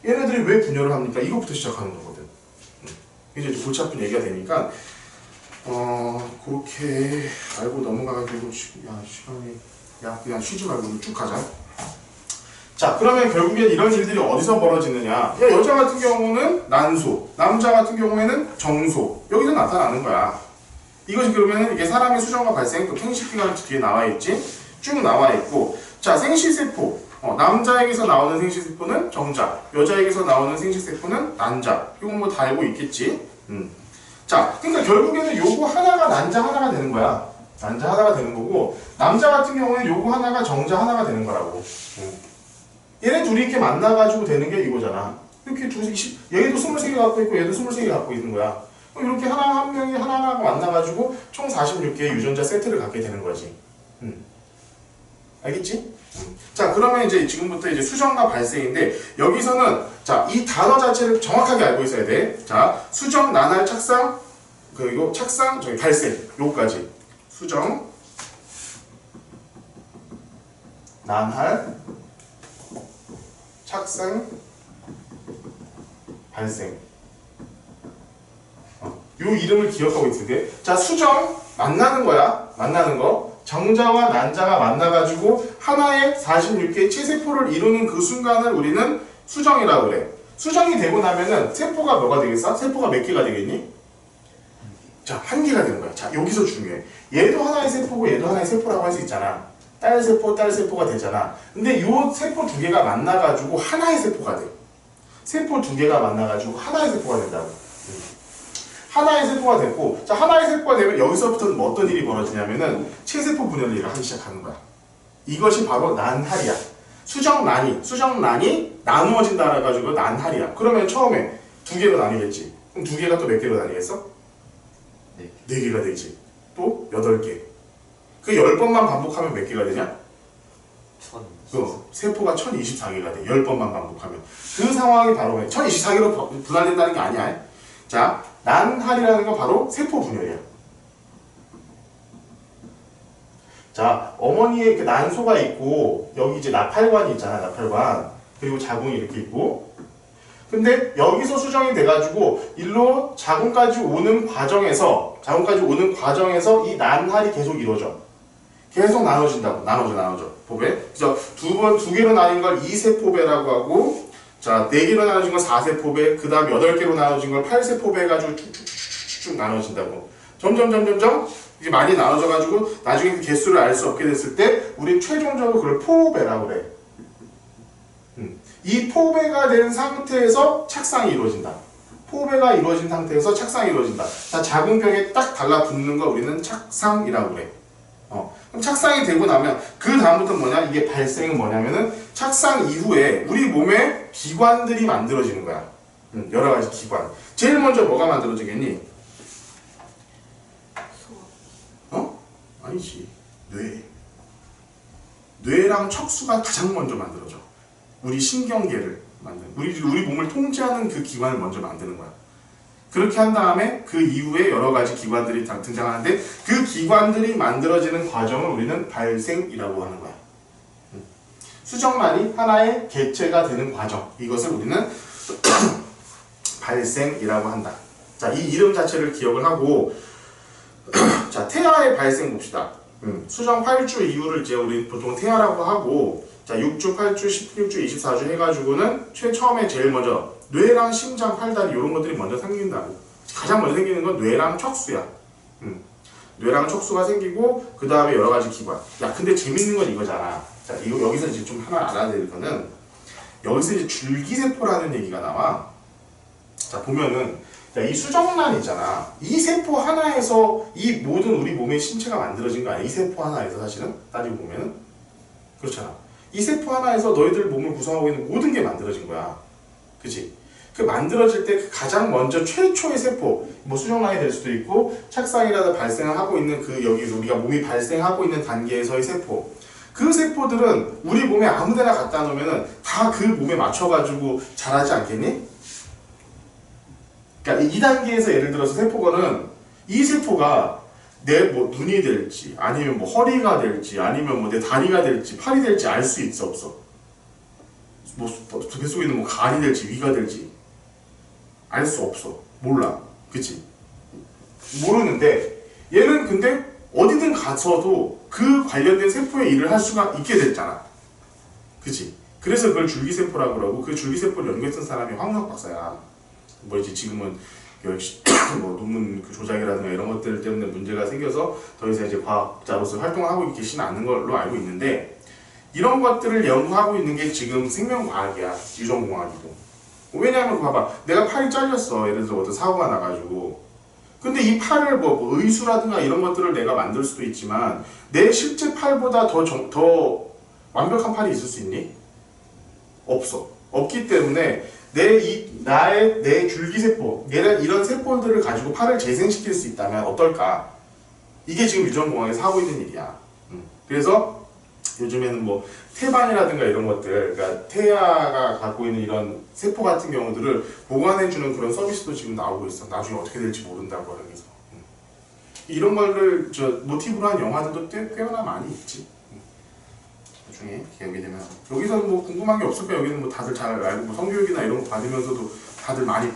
얘네들이 왜 분열을 합니까? 이것부터 시작하는 거거든. 이제 골치 아픈 얘기가 되니까 그렇게 알고 넘어가가지고 시간이 그냥 쉬지 말고 쭉 가자. 자 그러면 결국엔 이런 일들이 어디서 벌어지느냐. 여자 같은 경우는 난소, 남자 같은 경우에는 정소. 여기서 나타나는 거야. 이것이 그러면 이게 사람의 수정과 발생, 또 생식기가 뒤에 나와 있지. 쭉 나와 있고. 자 생식세포. 남자에게서 나오는 생식세포는 정자, 여자에게서 나오는 생식세포는 난자. 이건 뭐 다 알고 있겠지. 자, 그러니까 결국에는 요거 하나가 난자 하나가 되는 거야. 난자 하나가 되는 거고, 남자 같은 경우는 요거 하나가 정자 하나가 되는 거라고. 얘네 둘이 이렇게 만나가지고 되는 게 이거잖아. 이렇게 얘도 23개 갖고 있고 얘도 23개 갖고 있는 거야. 이렇게 한 명이 하나하나가 만나가지고 총 46개의 유전자 세트를 갖게 되는 거지. 알겠지? 자, 그러면 이제 지금부터 이제 수정과 발생인데, 여기서는, 자, 이 단어 자체를 정확하게 알고 있어야 돼. 자, 수정, 난할, 착상, 그리고 착상, 발생. 요거까지. 수정, 난할, 착상, 발생. 요 이름을 기억하고 있을 때, 자, 수정, 만나는 거야. 만나는 거. 정자와 난자가 만나가지고 하나의 46개의 체세포를 이루는 그 순간을 우리는 수정이라고 그래. 수정이 되고 나면은 세포가 뭐가 되겠어? 세포가 몇 개가 되겠니? 자, 한 개가 되는 거야. 자, 여기서 중요해. 얘도 하나의 세포고 얘도 하나의 세포라고 할 수 있잖아. 딸세포, 딸세포가 되잖아. 근데 요 세포 두 개가 만나가지고 하나의 세포가 돼. 세포 두 개가 만나가지고 하나의 세포가 된다고. 하나의 세포가 됐고, 자, 하나의 세포가 되면 여기서부터는 뭐 어떤 일이 벌어지냐면은 체세포 분열을 하기 시작하는 거야. 이것이 바로 난할이야. 수정난이 나누어진다 해가지고 난할이야. 그러면 처음에 두 개로 나뉘겠지. 그럼 두 개가 또 몇 개로 나뉘겠어? 네 개가 되지. 또 8개. 그 10번만 반복하면 몇 개가 되냐? 세포가 1024개가 돼. 10번만 반복하면. 그 상황이 바로 1024개로 분할된다는 게 아니야. 자, 난할이라는 건 바로 세포 분열이야. 자, 어머니의 그 난소가 있고, 여기 이제 나팔관이 있잖아, 나팔관. 그리고 자궁이 이렇게 있고. 근데 여기서 수정이 돼가지고, 일로 자궁까지 오는 과정에서 이 난할이 계속 이루어져. 계속 나눠진다고. 나눠져. 포배. 그래서 두 개로 나뉜 걸 2세포배라고 하고, 자, 4개로 나눠진 걸 4세포배, 그 다음 8개로 나눠진 걸 8세포배 해가지고 쭉쭉쭉쭉 나눠진다고. 점점 이제 많이 나눠져가지고 나중에 그 개수를 알 수 없게 됐을 때 우리 최종적으로 그걸 포배라고 그래. 이 포배가 된 상태에서 착상이 이루어진다. 포배가 이루어진 상태에서 착상이 이루어진다. 자, 자궁벽에 딱 달라붙는 걸 우리는 착상이라고 그래. 그럼 착상이 되고 나면 그 다음부터 뭐냐? 이게 발생은 뭐냐면은 착상 이후에 우리 몸에 기관들이 만들어지는 거야. 여러 가지 기관. 제일 먼저 뭐가 만들어지겠니? 아니지. 뇌랑 척수가 가장 먼저 만들어져. 우리 신경계를 만드는. 우리 몸을 통제하는 그 기관을 먼저 만드는 거야. 그렇게 한 다음에 그 이후에 여러 가지 기관들이 등장하는데 그 기관들이 만들어지는 과정을 우리는 발생이라고 하는 거야. 수정란이 하나의 개체가 되는 과정. 이것을 우리는 발생이라고 한다. 자, 이 이름 자체를 기억을 하고 자, 태아의 발생 봅시다. 수정 8주 이후를 이제 우리 보통 태아라고 하고 자, 6주, 8주, 16주, 24주 해가지고는 처음에 제일 먼저 뇌랑 심장, 팔다리 이런 것들이 먼저 생긴다고. 가장 먼저 생기는 건 뇌랑 척수야. 뇌랑 척수가 생기고 그 다음에 여러 가지 기관. 야, 근데 재밌는 건 이거잖아. 자, 이거 여기서 이제 좀 하나 알아야 될 거는 여기서 이제 줄기세포라는 얘기가 나와. 자, 보면은 자, 이 수정란 있잖아. 이 세포 하나에서 이 모든 우리 몸의 신체가 만들어진 거 아니야? 이 세포 하나에서 사실은 따지고 보면은 그렇잖아. 이 세포 하나에서 너희들 몸을 구성하고 있는 모든 게 만들어진 거야. 그치? 그 만들어질 때 그 가장 먼저 최초의 세포, 뭐 수정란이 될 수도 있고 착상이라도 발생을 하고 있는 그 여기 우리가 몸이 발생하고 있는 단계에서의 세포. 그 세포들은 우리 몸에 아무데나 갖다 놓으면은 다 그 몸에 맞춰가지고 자라지 않겠니? 그러니까 이 단계에서 예를 들어서 세포가는 이 세포가 내 뭐 눈이 될지 아니면 뭐 허리가 될지 아니면 뭐 내 다리가 될지 팔이 될지 알 수 있어 없어? 뭐 뱃속에 있는 뭐 간이 될지 위가 될지 알 수 없어. 몰라. 그치? 모르는데 얘는 근데 어디든 가서도 그 관련된 세포의 일을 할 수가 있게 됐잖아. 그치? 그래서 그걸 줄기세포라고 그러고 그 줄기세포를 연구했던 사람이 황우석 박사야. 뭐 이제 지금은 역시 뭐 논문 조작이라든가 이런 것들 때문에 문제가 생겨서 더 이상 이제 과학자로서 활동을 하고 계시는 않는 걸로 알고 있는데 이런 것들을 연구하고 있는 게 지금 생명과학이야. 유전공학이고. 왜냐하면 봐봐. 내가 팔이 잘렸어. 예를 들어 어떤 사고가 나가지고. 근데 이 팔을 뭐 의수라든가 이런 것들을 내가 만들 수도 있지만 내 실제 팔보다 더 완벽한 팔이 있을 수 있니? 없어. 없기 때문에 내 줄기세포, 이런 세포들을 가지고 팔을 재생시킬 수 있다면 어떨까? 이게 지금 유전공학에서 하고 있는 일이야. 그래서 요즘에는 뭐 태반이라든가 이런 것들, 그러니까 태아가 갖고 있는 이런 세포 같은 경우들을 보관해주는 그런 서비스도 지금 나오고 있어. 나중에 어떻게 될지 모른다고 하면서. 이런 거를 모티브로 한 영화들도 꽤나 많이 있지. 나중에 기억이 되면. 여기서는 뭐 궁금한 게 없을 거야. 여기는 뭐 다들 잘 알고 뭐 성교육이나 이런 거 받으면서도 다들 많이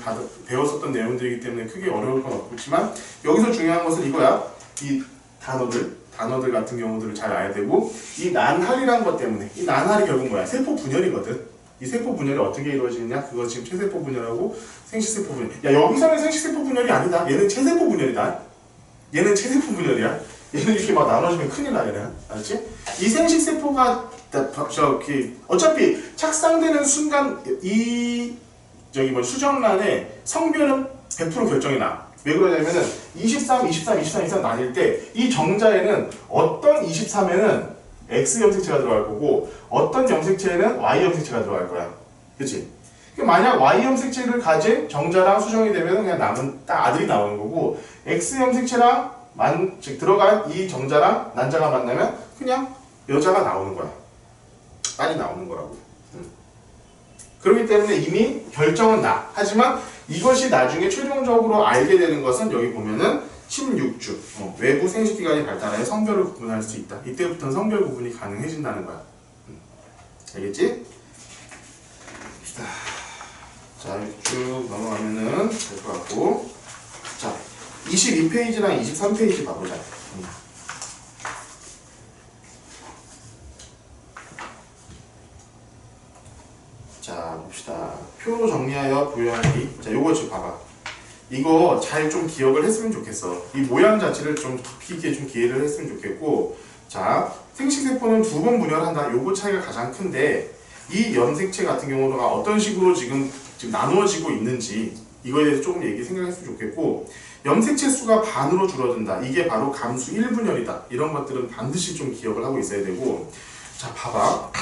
배웠었던 내용들이기 때문에 크게 어려울 건 없지만 여기서 중요한 것은 이거야. 이 단어들 같은 경우들을 잘 알아야 되고 이 난할이란 것 때문에 이 난할이 결국 뭐야? 세포 분열이거든. 이 세포 분열이 어떻게 이루어지느냐? 그거 지금 체세포 분열하고 생식세포 분열. 야 여기서는 생식세포 분열이 아니다. 얘는 체세포 분열이다. 얘는 체세포 분열이야. 얘는 이렇게 막 나눠지면 큰일 나 얘는. 알았지? 이 생식세포가 어차피 착상되는 순간 이 수정란에 성별은 100% 결정이 나. 왜 그러냐면은 23 나뉠 때 이 정자에는 어떤 23에는 X 염색체가 들어갈 거고 어떤 염색체에는 Y 염색체가 들어갈 거야. 그치? 만약 Y 염색체를 가진 정자랑 수정이 되면 그냥 남은 딱 아들이 나오는 거고 X 염색체랑 즉 들어간 이 정자랑 난자가 만나면 그냥 여자가 나오는 거야. 딸이 나오는 거라고. 그렇기 때문에 이미 결정은 나. 하지만 이것이 나중에 최종적으로 알게 되는 것은 여기 보면은 16주 외부 생식기관이 발달하여 성별을 구분할 수 있다. 이때부터는 성별 구분이 가능해진다는 거야. 알겠지? 자, 쭉 넘어가면은 될 것 같고. 자, 22페이지랑 23페이지 봐보자. 자, 봅시다. 표 정리하여 부여하기. 자, 요거 지금 봐봐. 이거 잘 좀 기억을 했으면 좋겠어. 이 모양 자체를 좀 깊이 있게 좀 이해를 했으면 좋겠고. 자, 생식세포는 2번 분열한다. 요거 차이가 가장 큰데 이 염색체 같은 경우가 어떤 식으로 지금 나누어지고 있는지 이거에 대해서 조금 생각했으면 좋겠고 염색체 수가 반으로 줄어든다. 이게 바로 감수 1분열이다. 이런 것들은 반드시 좀 기억을 하고 있어야 되고. 자, 봐봐.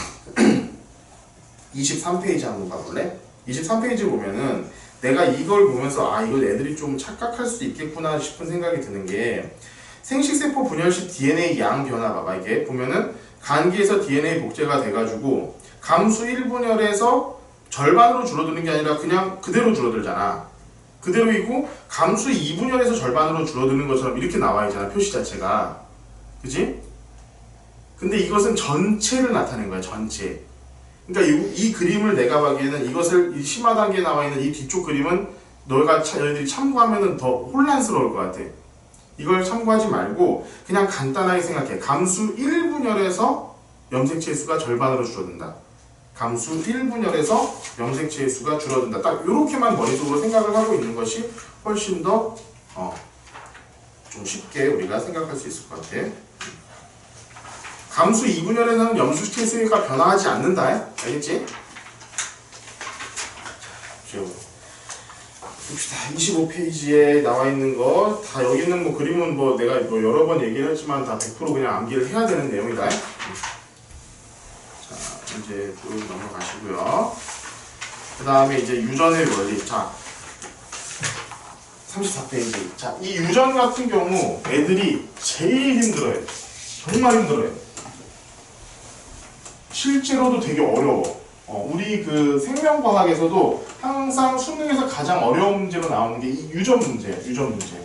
23페이지 한번 봐볼래? 23페이지 보면은 내가 이걸 보면서 이걸 애들이 좀 착각할 수 있겠구나 싶은 생각이 드는 게 생식세포 분열 시 DNA 양 변화 봐봐. 이게 보면은 간기에서 DNA 복제가 돼가지고 감수 1분열에서 절반으로 줄어드는 게 아니라 그냥 그대로 줄어들잖아. 그대로이고 감수 2분열에서 절반으로 줄어드는 것처럼 이렇게 나와 있잖아. 표시 자체가. 그치? 근데 이것은 전체를 나타낸 거야. 전체. 그러니까 이 그림을 내가 보기에는 이것을 이 심화 단계에 나와 있는 이 뒤쪽 그림은 너희들이 참고하면 더 혼란스러울 것 같아. 이걸 참고하지 말고 그냥 간단하게 생각해. 감수 1분열에서 염색체의 수가 절반으로 줄어든다. 감수 1분열에서 염색체의 수가 줄어든다. 딱 이렇게만 머릿속으로 생각을 하고 있는 것이 훨씬 더 좀 쉽게 우리가 생각할 수 있을 것 같아. 감수 2분열에서는 염색체 수가 변화하지 않는다. 알겠지? 봅시다. 25페이지에 나와 있는 거 다 여기 있는 뭐 그림은 뭐 내가 뭐 여러 번 얘기를 했지만 다 100% 그냥 암기를 해야 되는 내용이다. 자, 이제 또 넘어가시고요. 그 다음에 이제 유전의 원리. 자, 34페이지. 자, 이 유전 같은 경우 애들이 제일 힘들어해. 정말 힘들어해. 실제로도 되게 어려워. 우리 그 생명과학에서도 항상 수능에서 가장 어려운 문제로 나오는 게 이 유전 문제야. 유전 문제.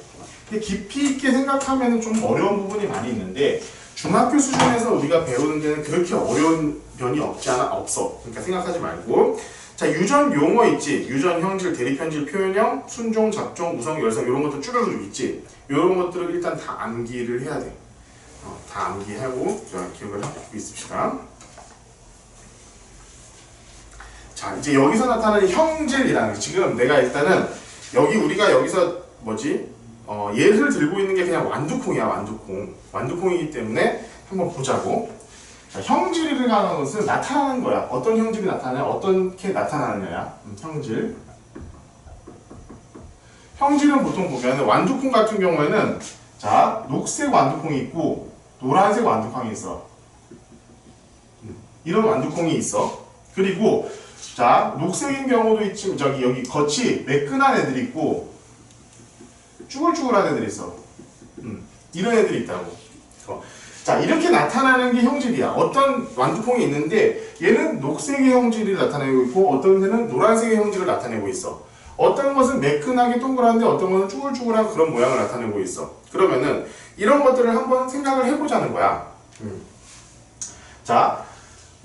근데 깊이 있게 생각하면 좀 어려운 부분이 많이 있는데 중학교 수준에서 우리가 배우는 데는 그렇게 어려운 면이 없어. 그러니까 생각하지 말고. 자, 유전 용어 있지. 유전 형질, 대립현질, 표현형, 순종, 잡종, 우성, 열성 이런 것들 쭈르륵 있지. 이런 것들을 일단 다 암기를 해야 돼. 다 암기하고 기억을 하고 있읍시다. 자, 이제 여기서 나타나는 형질이라는 게 지금 내가 일단은 우리가 여기서 얘를 들고 있는 게 그냥 완두콩이야. 완두콩이기 때문에 한번 보자고. 자, 형질이라는 것은 나타나는 거야. 어떤 형질이 나타나냐? 어떻게 나타나느냐? 형질. 형질은 보통 보면 완두콩 같은 경우에는 자, 녹색 완두콩이 있고 노란색 완두콩이 있어. 이런 완두콩이 있어. 그리고 자, 녹색인 경우도 있지만 저기 여기 겉이 매끈한 애들이 있고 쭈글쭈글한 애들이 있어. 이런 애들이 있다고. 자, 이렇게 나타나는 게 형질이야. 어떤 완두콩이 있는데 얘는 녹색의 형질을 나타내고 있고 어떤 새는 노란색의 형질을 나타내고 있어. 어떤 것은 매끈하게 동그란데 어떤 것은 쭈글쭈글한 그런 모양을 나타내고 있어. 그러면은 이런 것들을 한번 생각을 해보자는 거야. 자,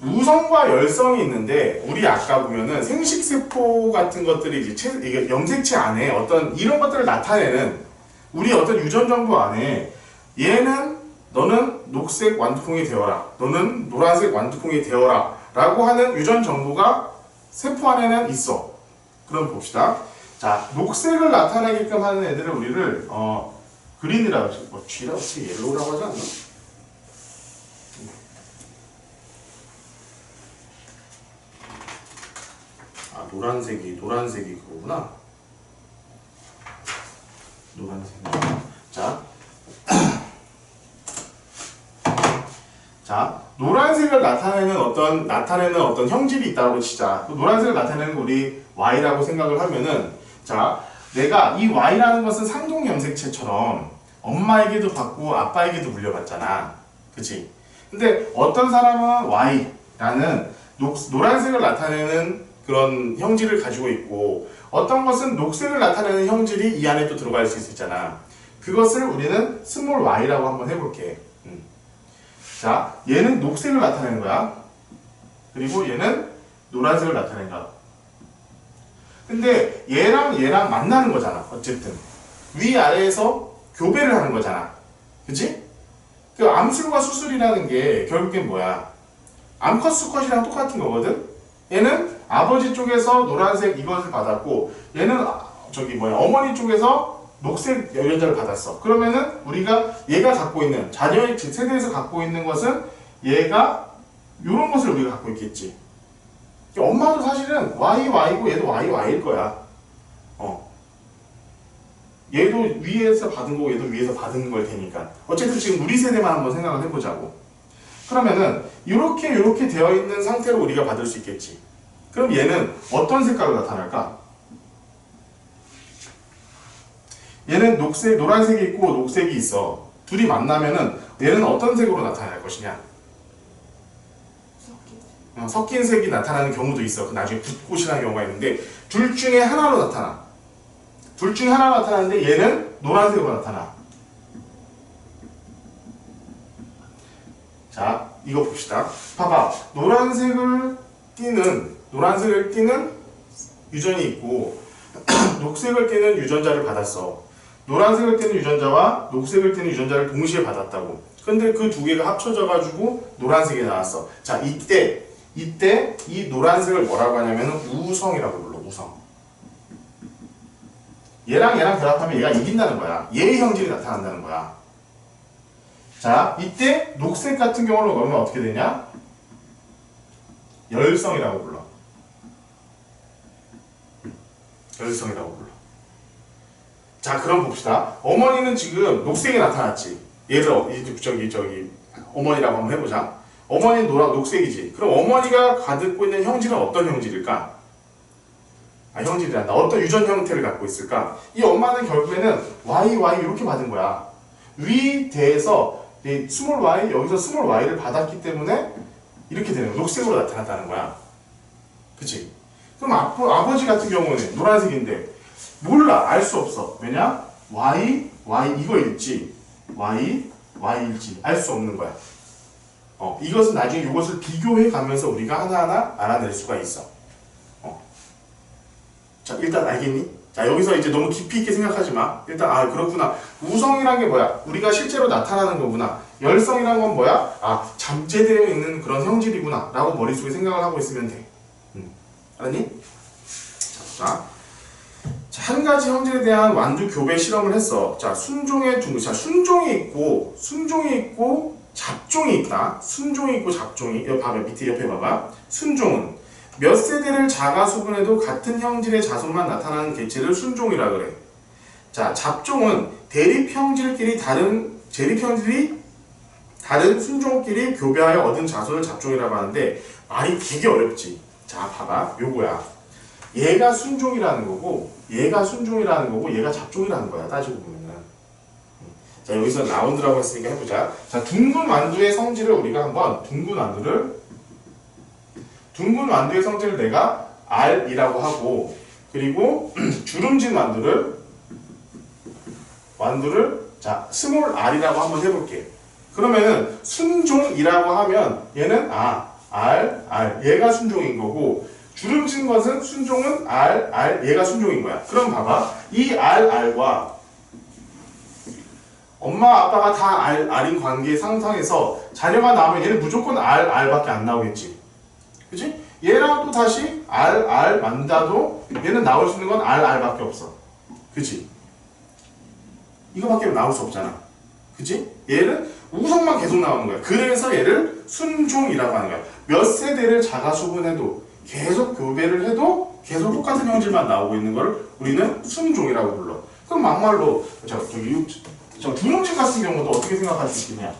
우성과 열성이 있는데 우리 아까 보면은 생식세포 같은 것들이 이제 이게 염색체 안에 어떤 이런 것들을 나타내는 우리 어떤 유전 정보 안에 얘는 너는 녹색 완두콩이 되어라, 너는 노란색 완두콩이 되어라 라고 하는 유전 정보가 세포 안에는 있어. 그럼 봅시다. 자, 녹색을 나타내게끔 하는 애들을 우리를 그린이라고 하죠. G라고 하지, 옐로우라고 하지 않나? 아, 노란색이 그거구나. 노란색이. 자, 노란색을 나타내는 어떤 형질이 있다고 치자. 노란색을 나타내는 우리 Y라고 생각을 하면은, 자, 내가 이 Y라는 것은 상동 염색체처럼 엄마에게도 받고 아빠에게도 물려받잖아. 그치? 근데 어떤 사람은 Y라는 노란색을 나타내는 그런 형질을 가지고 있고, 어떤 것은 녹색을 나타내는 형질이 이 안에 또 들어갈 수 있잖아. 그것을 우리는 스몰 y라고 한번 해볼게. 자, 얘는 녹색을 나타내는 거야. 그리고 얘는 노란색을 나타내는 거야. 근데 얘랑 만나는 거잖아. 어쨌든 위아래에서 교배를 하는 거잖아. 그치? 그 암술과 수술이라는 게 결국엔 뭐야? 암컷 수컷이랑 똑같은 거거든? 얘는 아버지 쪽에서 노란색 이것을 받았고 얘는 어머니 쪽에서 녹색 유전자를 받았어. 그러면은 우리가 얘가 갖고 있는 자녀의 세대에서 갖고 있는 것은 얘가 이런 것을 우리가 갖고 있겠지. 엄마도 사실은 Y고 얘도 Y일 거야. 얘도 위에서 받은 거고 얘도 위에서 받은 걸 테니까. 어쨌든 지금 우리 세대만 한번 생각을 해보자고. 그러면은 이렇게 되어 있는 상태로 우리가 받을 수 있겠지. 그럼 얘는 어떤 색깔로 나타날까? 얘는 노란색이 있고 녹색이 있어. 둘이 만나면은 얘는 어떤 색으로 나타날 것이냐? 섞인 색이 나타나는 경우도 있어. 나중에 붓꽃이라는 경우가 있는데 둘 중에 하나로 나타나. 둘 중에 하나로 나타나는데 얘는 노란색으로 나타나. 자, 이거 봅시다. 봐봐. 노란색을 띠는 유전이 있고 녹색을 띠는 유전자를 받았어. 노란색을 띠는 유전자와 녹색을 띠는 유전자를 동시에 받았다고. 근데 그 두 개가 합쳐져 가지고 노란색이 나왔어. 자, 이때 이 노란색을 뭐라고 하냐면 우성이라고 불러. 우성. 얘랑 결합하면 얘가 이긴다는 거야. 얘의 형질이 나타난다는 거야. 자, 이때 녹색 같은 경우는 그러면 어떻게 되냐? 열성이라고 불러. 열성이라고 불러. 자, 그럼 봅시다. 어머니는 지금 녹색이 나타났지. 얘를 어머니라고 한번 해보자. 어머니는 녹색이지. 그럼 어머니가 가지고 있는 형질은 어떤 형질일까? 형질이란다. 어떤 유전 형태를 갖고 있을까? 이 엄마는 결국에는 Y 이렇게 받은 거야. 위대에서 스몰 y, 여기서 스몰 y를 받았기 때문에 이렇게 되는 거야. 녹색으로 나타났다는 거야. 그치? 그럼 아버지 같은 경우는 노란색인데 몰라. 알 수 없어. 왜냐? Y 이거일지 Y일지 알 수 없는 거야. 이것은 나중에 이것을 비교해 가면서 우리가 하나하나 알아낼 수가 있어. 자, 일단 알겠니? 자, 여기서 이제 너무 깊이 있게 생각하지 마. 일단 그렇구나. 우성이란 게 뭐야? 우리가 실제로 나타나는 거구나. 열성이란 건 뭐야? 잠재되어 있는 그런 형질이구나 라고 머릿속에 생각을 하고 있으면 돼. 알았니? 자, 한 가지 형질에 대한 완두 교배 실험을 했어. 자, 순종이 있고 잡종이 있다. 순종이 있고 잡종이. 옆에 봐봐. 순종은 몇 세대를 자가 수분해도 같은 형질의 자손만 나타나는 개체를 순종이라 그래. 자, 잡종은 재립형질이 다른 순종끼리 교배하여 얻은 자손을 잡종이라고 하는데 말이 되게 어렵지. 자, 봐봐. 요거야. 얘가 순종이라는 거고, 얘가 순종이라는 거고, 얘가 잡종이라는 거야. 따지고 보면은. 자, 여기서 라운드라고 했으니까 해보자. 자, 둥근 완두의 성질을 우리가 한번, 둥근 완두의 성질을 내가 R이라고 하고, 그리고 주름진 완두를 자, 스몰 r이라고 한번 해볼게. 그러면은 순종이라고 하면 얘는 R, 얘가 순종인 거고, 주름진 것은 순종은 R, 얘가 순종인 거야. 그럼 봐봐. 이 R과 엄마 아빠가 다 R인 관계 상상에서 자녀가 나오면 얘는 무조건 R밖에 안 나오겠지. 그치? 얘랑 또 다시 R 만다도 얘는 나올 수 있는 건 R밖에 없어. 그치? 이거밖에 나올 수 없잖아. 그치? 얘는 우성만 계속 나오는 거야. 그래서 얘를 순종이라고 하는 거야. 몇 세대를 자가수분해도 계속 교배를 해도 계속 똑같은 형질만 나오고 있는 걸 우리는 순종이라고 불러. 그럼 막말로 주름진 같은 경우도 어떻게 생각할 수 있겠냐?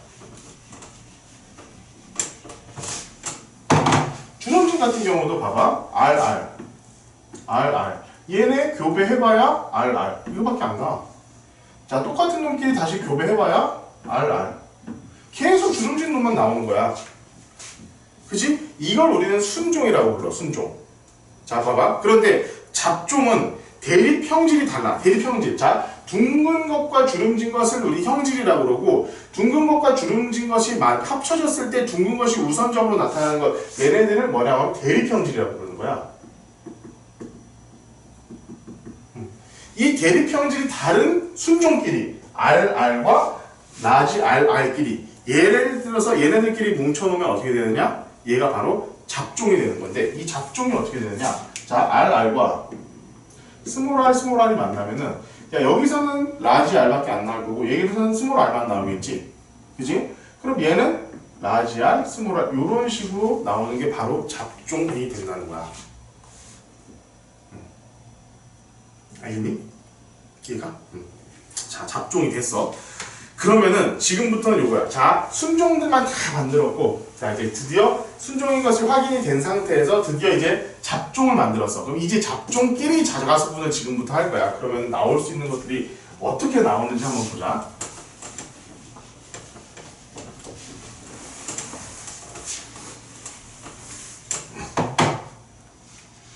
주름진 같은 경우도 봐봐. RR. 얘네 교배해봐야 RR. 이거밖에 안 나. 자, 똑같은 놈끼리 다시 교배해봐야 RR. 계속 주름진 놈만 나오는 거야. 그치? 이걸 우리는 순종이라고 불러. 순종. 자, 봐봐. 그런데 잡종은 대립 형질이 달라. 대립 형질. 자, 둥근 것과 주름진 것을 우리 형질이라고 그러고, 둥근 것과 주름진 것이 합쳐졌을 때 둥근 것이 우선적으로 나타나는 것, 얘네들을 뭐라고 하면 대립 형질이라고 부르는 거야. 이 대립 형질이 다른 순종끼리, RR과 라지 RR끼리, 예를 들어서 얘네들끼리 뭉쳐놓으면 어떻게 되느냐? 얘가 바로 잡종이 되는 건데, 이 잡종이 어떻게 되느냐? 자, RR과 스몰 R이 만나면은, 야, 여기서는 라지 R밖에 안 나올 거고, 여기서는 스몰 R만 나오겠지? 그지? 그럼 얘는 라지 R, 스몰 R, 이런 식으로 나오는 게 바로 잡종이 된다는 거야. 알겠니? 얘가? 자, 잡종이 됐어. 그러면은 지금부터는 요거야. 자, 순종들만 다 만들었고, 자, 이제 드디어 순종인 것이 확인이 된 상태에서 드디어 이제 잡종을 만들었어. 그럼 이제 잡종끼리 자가수분을 지금부터 할 거야. 그러면 나올 수 있는 것들이 어떻게 나오는지 한번 보자.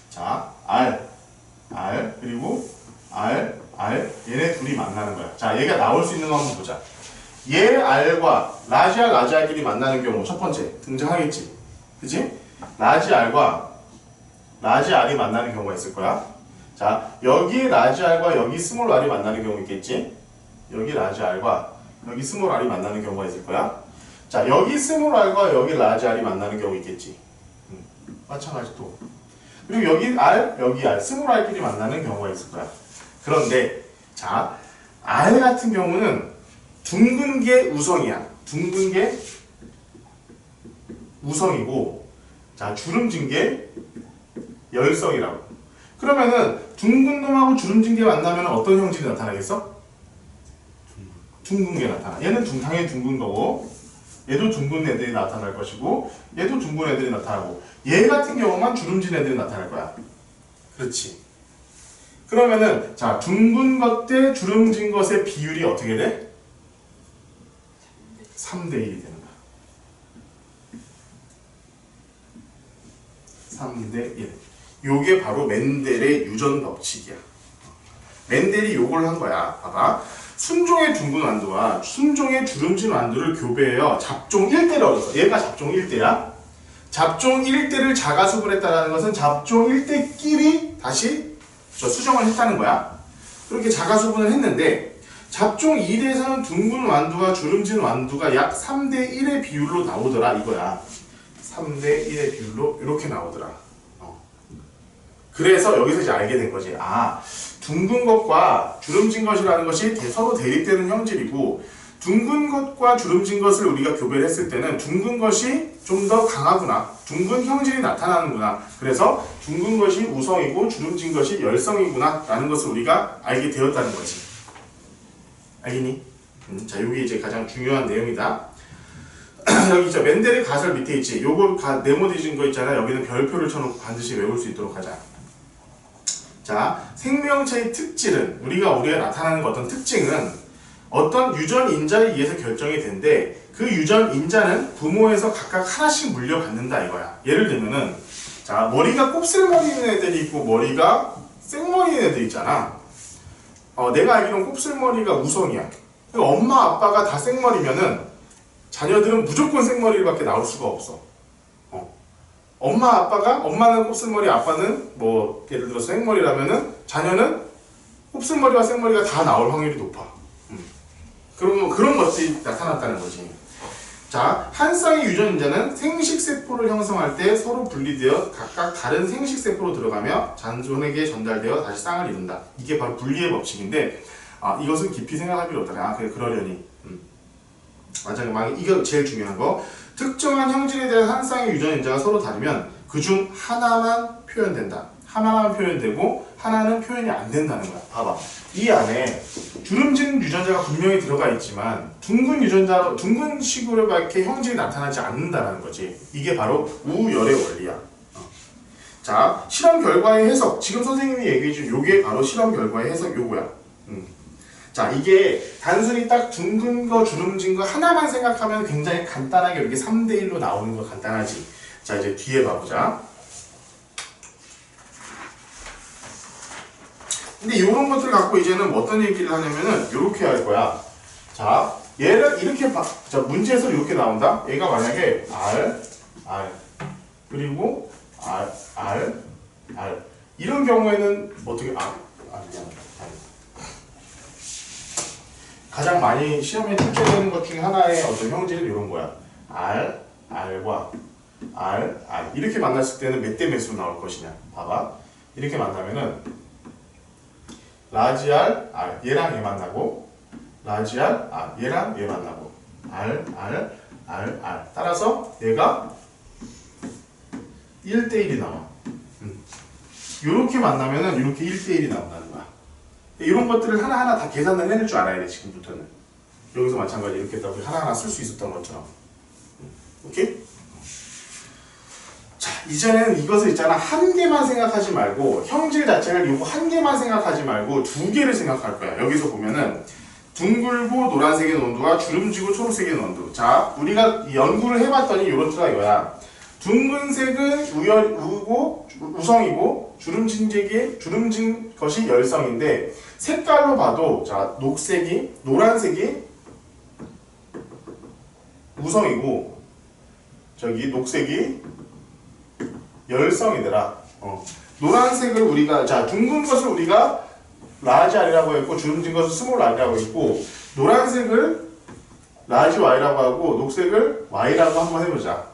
자, R, 그리고 R, 얘네 둘이 만나는 거야. 자, 얘가 나올 수 있는 거 한번 보자. 얘 R과 라지 R끼리 만나는 경우 첫 번째 등장하겠지. 그치? 라지 R과 라지 R이 만나는 경우가 있을 거야. 자, 여기 라지 R과 여기 스몰 R이 만나는 경우 있겠지? 여기 라지 R과 여기 스몰 R이 만나는 경우가 있을 거야. 자, 여기 스몰 R과 여기 라지 R이 만나는 경우 있겠지. 마찬가지 또. 그리고 여기 R, 스몰 R끼리 만나는 경우가 있을 거야. 그런데 자, R 같은 경우는 둥근 게 우성이야. 둥근 게 우성이고, 자, 주름진 게 열성이라고. 그러면은 둥근 놈하고 주름진 게 만나면 어떤 형질이 나타나겠어? 둥근 게 나타나. 얘는 당연히 둥근 거고, 얘도 둥근 애들이 나타날 것이고, 얘도 둥근 애들이 나타나고, 얘 같은 경우만 주름진 애들이 나타날 거야. 그렇지. 그러면은 자, 둥근 것 대 주름진 것의 비율이 어떻게 돼? 3대 1이 되는 거야. 3대 1. 요게 바로 멘델의 유전 법칙이야. 멘델이 요걸 한 거야. 봐봐. 순종의 둥근 완두와 순종의 주름진 완두를 교배해요. 잡종 1대를 얻었어. 얘가 잡종 1대야. 잡종 1대를 자가수분했다는 것은 잡종 1대끼리 다시 수정을 했다는 거야. 그렇게 자가수분을 했는데, 잡종 2대에서는 둥근 완두와 주름진 완두가 약 3대 1의 비율로 나오더라 이거야. 3대 1의 비율로 이렇게 나오더라. 그래서 여기서 이제 알게 된 거지. 아, 둥근 것과 주름진 것이라는 것이 서로 대립되는 형질이고, 둥근 것과 주름진 것을 우리가 교배를 했을 때는 둥근 것이 좀 더 강하구나. 둥근 형질이 나타나는구나. 그래서 둥근 것이 우성이고 주름진 것이 열성이구나 라는 것을 우리가 알게 되었다는 거지. 알겠니? 자, 이게 이제 가장 중요한 내용이다. 여기 있죠. 멘델의 가설 밑에 있지. 요거 네모지진 거 있잖아. 여기는 별표를 쳐놓고 반드시 외울 수 있도록 하자. 자, 생명체의 특질은 우리가 나타나는 어떤 특징은 어떤 유전 인자에 의해서 결정이 된데 그 유전 인자는 부모에서 각각 하나씩 물려받는다 이거야. 예를 들면은 자, 머리가 곱슬머리 있는 애들이 있고 머리가 생머리 있는 애들 있잖아. 내가 알기로는 곱슬머리가 우성이야. 그러니까 엄마 아빠가 다 생머리면은 자녀들은 무조건 생머리밖에 나올 수가 없어. 엄마는 곱슬머리, 아빠는 뭐 예를 들어서 생머리라면은 자녀는 곱슬머리와 생머리가 다 나올 확률이 높아. 그러면 그런 것들이 나타났다는 거지. 자, 한 쌍의 유전인자는 생식세포를 형성할 때 서로 분리되어 각각 다른 생식세포로 들어가며 잔존에게 전달되어 다시 쌍을 이룬다. 이게 바로 분리의 법칙인데 이것은 깊이 생각할 필요 없다. 그래, 그러려니. 맞아, 이거 제일 중요한 거. 특정한 형질에 대한 한 쌍의 유전인자가 서로 다르면 그중 하나만 표현된다. 하나만 표현되고 하나는 표현이 안 된다는 거야. 봐봐. 이 안에 주름진 유전자가 분명히 들어가 있지만 둥근 식으로 이렇게 형질이 나타나지 않는다는 거지. 이게 바로 우열의 원리야. 자, 실험 결과의 해석. 지금 선생님이 얘기해준 요게 바로 실험 결과의 해석 요거야. 자, 이게 단순히 딱 둥근 거, 주름진 거 하나만 생각하면 굉장히 간단하게 이렇게 3대1로 나오는 거 간단하지. 자, 이제 뒤에 봐보자. 근데 이런 것들을 갖고 이제는 어떤 얘기를 하냐면은 이렇게 할 거야. 자, 얘를 이렇게 자, 문제에서 이렇게 나온다. 얘가 만약에 R 그리고 R 이런 경우에는 어떻게 미안하다. 가장 많이 시험에 출제되는 것 중에 하나의 어떤 형질은 이런 거야. R과 R 이렇게 만났을 때는 몇 대 몇으로 나올 것이냐. 봐봐. 이렇게 만나면은 라지 R, 얘랑 얘 만나고 라지 R, 얘랑 얘 만나고 R. 따라서 얘가 1대1이 나와. 이렇게 만나면은 이렇게 1대1이 나온다는 거야. 이런 것들을 하나하나 다 계산을 해낼 줄 알아야 돼, 지금부터는. 여기서 마찬가지 이렇게 했다고 하나하나 쓸 수 있었던 것처럼. 오케이? 자, 이제는 이것을 있잖아. 한 개만 생각하지 말고, 형질 자체를 요거 한 개만 생각하지 말고, 두 개를 생각할 거야. 여기서 보면은, 둥글고 노란색의 원두와 주름지고 초록색의 원두. 자, 우리가 연구를 해봤더니 요런 트가 이거야. 둥근색은 우성이고 주름진 것이 열성인데 색깔로 봐도 자 노란색이 우성이고 저기 녹색이 열성이더라. 노란색을 우리가 자 둥근 것을 우리가 라지 R이라고 했고 주름진 것을 스몰 R이라고 했고 노란색을 라지 Y라고 하고 녹색을 Y라고 한번 해보자.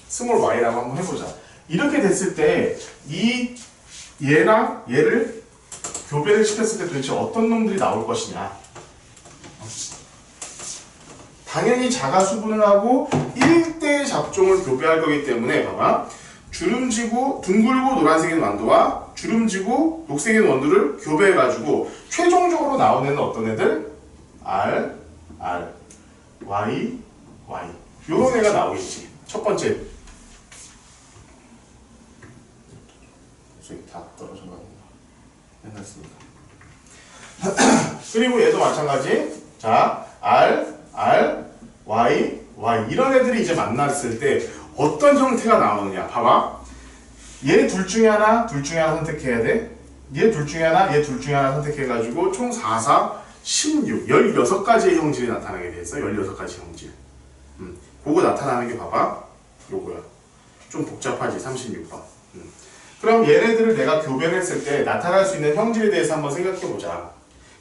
스몰 Y라고 한번 해보자. 이렇게 됐을 때 얘랑 얘를 교배를 시켰을 때 도대체 어떤 놈들이 나올 것이냐. 당연히 자가 수분을 하고 1대 잡종을 교배할 거기 때문에 봐봐. 주름지고 둥글고 노란색의 원두와 주름지고 녹색의 원두를 교배해가지고 최종적으로 나온 애는 어떤 애들? R, Y 요런 애가 나오겠지. 첫 번째 다 떨어져가지고 해놨습니다. 그리고 얘도 마찬가지. 자, R, Y 이런 애들이 이제 만났을 때 어떤 형태가 나오느냐. 봐봐. 얘 둘 중에 하나 선택해야 돼. 얘 둘 중에 하나 선택해가지고 총 4, 16, 16가지의 형질이 나타나게 돼 있어. 16가지 형질. 그거 나타나는 게 봐봐. 요거야. 좀 복잡하지. 36번. 그럼 얘네들을 내가 교배했을 때 나타날 수 있는 형질에 대해서 한번 생각해보자.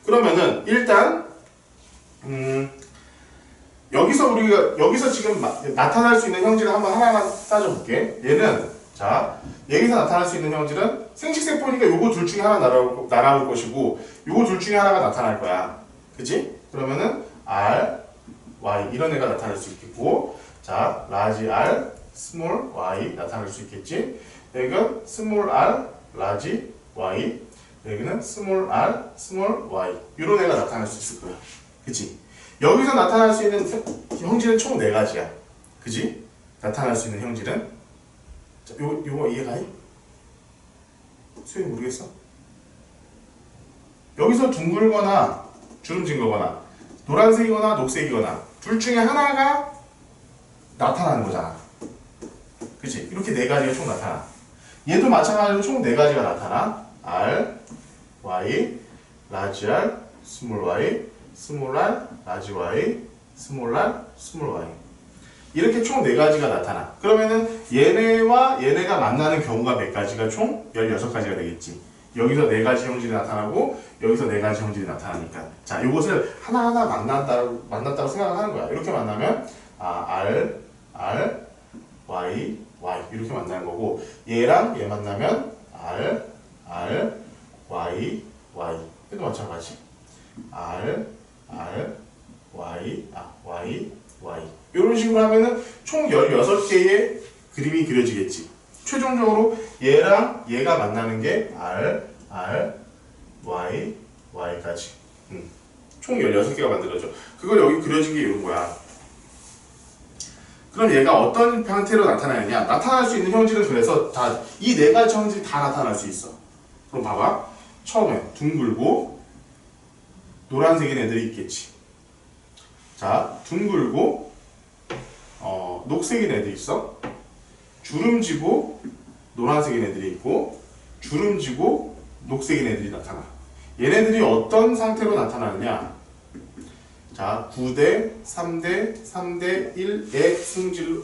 그러면은 일단 여기서 지금 나타날 수 있는 형질을 한번 하나하나 따져볼게. 얘는 자 여기서 나타날 수 있는 형질은 생식세포니까 요거 둘 중에 하나 날아올 것이고 요거 둘 중에 하나가 나타날 거야. 그치? 그러면은 R, Y 이런 애가 나타날 수 있겠고 자 라지 R, 스몰 Y 나타날 수 있겠지. 여기는 스몰 r, 라지 y, 여기는 스몰 r, 스몰 y 이런 애가 나타날 수 있을 거야. 그치? 여기서 나타날 수 있는 형질은 총 4가지야. 그지? 나타날 수 있는 형질은 자, 요거 이해가니? 수행 모르겠어? 여기서 둥글거나 주름진 거거나 노란색이거나 녹색이거나 둘 중에 하나가 나타나는 거잖아. 그치? 이렇게 네 가지가 총 나타나. 얘도 마찬가지로 총 네 가지가 나타나. R, Y, large R, small y, small r, large y, small r, small y. 이렇게 총 네 가지가 나타나. 그러면은 얘네와 얘네가 만나는 경우가 몇 가지가 총 16가지가 되겠지. 여기서 네 가지 형질이 나타나고 여기서 네 가지 형질이 나타나니까 자 이것을 하나하나 만났다고 생각을 하는 거야. 이렇게 만나면 R, Y, Y 이렇게 만나는 거고 얘랑 얘 만나면 R, Y, Y 얘도 마찬가지 R, Y, Y 이런 식으로 하면은 총 16개의 그림이 그려지겠지. 최종적으로 얘랑 얘가 만나는 게 R, Y, Y까지. 총 16개가 만들어져. 그걸 여기 그려진 게 이런 거야. 그럼 얘가 어떤 형태로 나타나느냐? 나타날 수 있는 형질은 그래서 다 이 네 가지 형질이 다 나타날 수 있어. 그럼 봐봐. 처음에 둥글고 노란색인 애들이 있겠지. 자, 둥글고 녹색인 애들이 있어. 주름지고 노란색인 애들이 있고 주름지고 녹색인 애들이 나타나. 얘네들이 어떤 상태로 나타나느냐? 자, 9대 3대 3대 1의 승질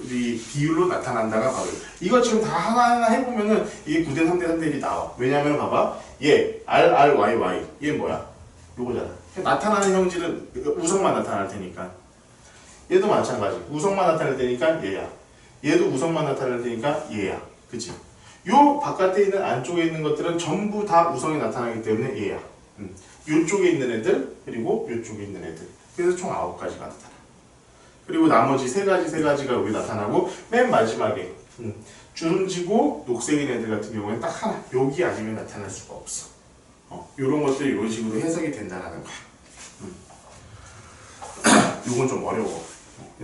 비율로 나타난다가 바로 이거 지금 다 하나하나 해보면은 이게 9대 3대 3대 1이 나와. 왜냐면 봐봐. 얘 R, 얘 뭐야? 요거잖아. 나타나는 형질은 우성만 나타날 테니까. 얘도 마찬가지. 우성만 나타날 테니까 얘야. 얘도 우성만 나타날 테니까 얘야. 그치? 요 바깥에 있는 안쪽에 있는 것들은 전부 다 우성이 나타나기 때문에 얘야. 요쪽에 있는 애들 그리고 요쪽에 있는 애들. 그래서 총 9가지가 나타나. 그리고 나머지 세 가지가 여기 나타나고 맨 마지막에 주름지고 녹색인 애들 같은 경우에는 딱 하나. 여기 아니면 나타날 수가 없어. 요런 것들이 이런 식으로 해석이 된다는 거야. 요건 좀 어려워.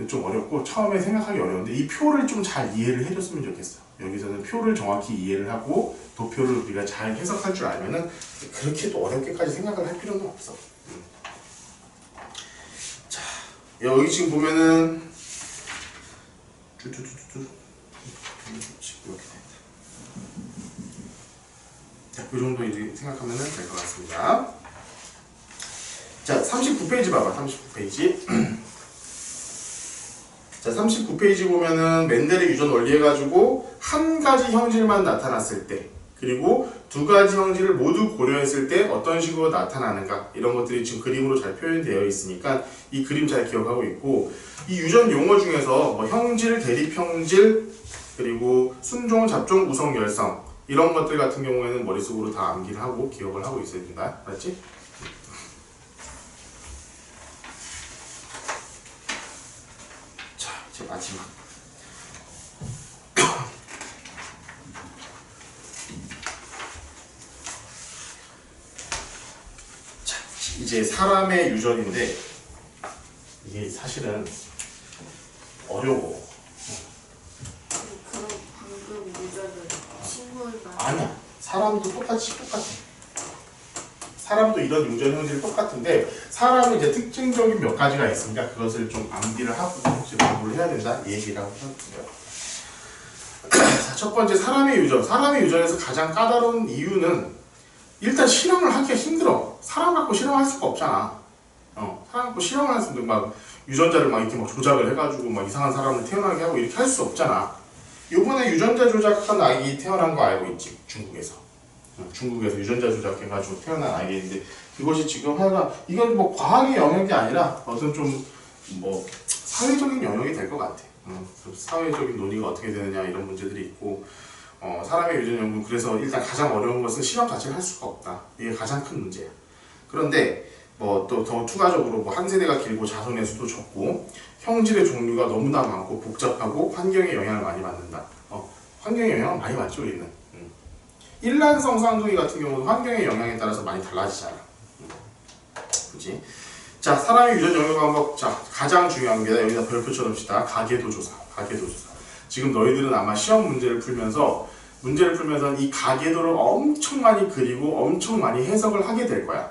좀 어렵고 처음에 생각하기 어려운데 이 표를 좀 잘 이해를 해줬으면 좋겠어. 여기서는 표를 정확히 이해를 하고 도표를 우리가 잘 해석할 줄 알면은 그렇게 또 어렵게까지 생각을 할 필요는 없어. 자, 여기 지금 보면은 이렇게 된다. 자, 그 정도 이제 생각하면 될 것 같습니다. 자, 39페이지 봐봐. 39페이지. 자, 39페이지 보면은 멘델의 유전 원리 해가지고 한 가지 형질만 나타났을 때 그리고 두 가지 형질을 모두 고려했을 때 어떤 식으로 나타나는가 이런 것들이 지금 그림으로 잘 표현되어 있으니까 이 그림 잘 기억하고 있고 이 유전 용어 중에서 뭐 형질, 대립형질 그리고 순종, 잡종, 우성, 열성 이런 것들 같은 경우에는 머릿속으로 다 암기를 하고 기억을 하고 있어야 된다. 알았지? 자, 이제 마지막. 자, 이제 사람의 유전인데 이게 사실은 어려워. 그럼 방금 유전은 식물만 아니야. 사람도 똑같아. 사람도 이런 유전 형질이 똑같은데 사람은 이제 특징적인 몇 가지가 있으니까 그것을 좀 암기를 하고 혹시 공부를 해야 된다 이 얘기를 하고 싶어요. 자, 첫 번째 사람의 유전. 사람의 유전에서 가장 까다로운 이유는 일단 실험을 하기가 힘들어. 사람 갖고 실험할 수가 없잖아. 사람 갖고 실험을 할 수 있는 막 유전자를 막 이렇게 막 조작을 해가지고 막 이상한 사람을 태어나게 하고 이렇게 할 수 없잖아. 요번에 유전자 조작한 아기 태어난 거 알고 있지? 중국에서 유전자 조작해가지고 태어난 아이인데 그것이 지금 하여간 이건 뭐 과학의 영역이 아니라 어떤 좀 뭐 사회적인 영역이 될 것 같아. 사회적인 논의가 어떻게 되느냐 이런 문제들이 있고 사람의 유전 연구 그래서 일단 가장 어려운 것은 실험 자체를 할 수가 없다. 이게 가장 큰 문제야. 그런데 뭐 또 더 추가적으로 뭐 한 세대가 길고 자손의 수도 적고 형질의 종류가 너무나 많고 복잡하고 환경에 영향을 많이 받는다. 환경에 영향을 많이 받죠 우리는. 일란성 쌍둥이 같은 경우도 환경의 영향에 따라서 많이 달라지잖아. 그치? 자, 사람의 유전 영역 방법. 자, 가장 중요한 게 여기다 별표 쳐놓읍시다. 가계도 조사. 가계도 조사. 지금 너희들은 아마 시험 문제를 풀면서 이 가계도를 엄청 많이 그리고 엄청 많이 해석을 하게 될 거야.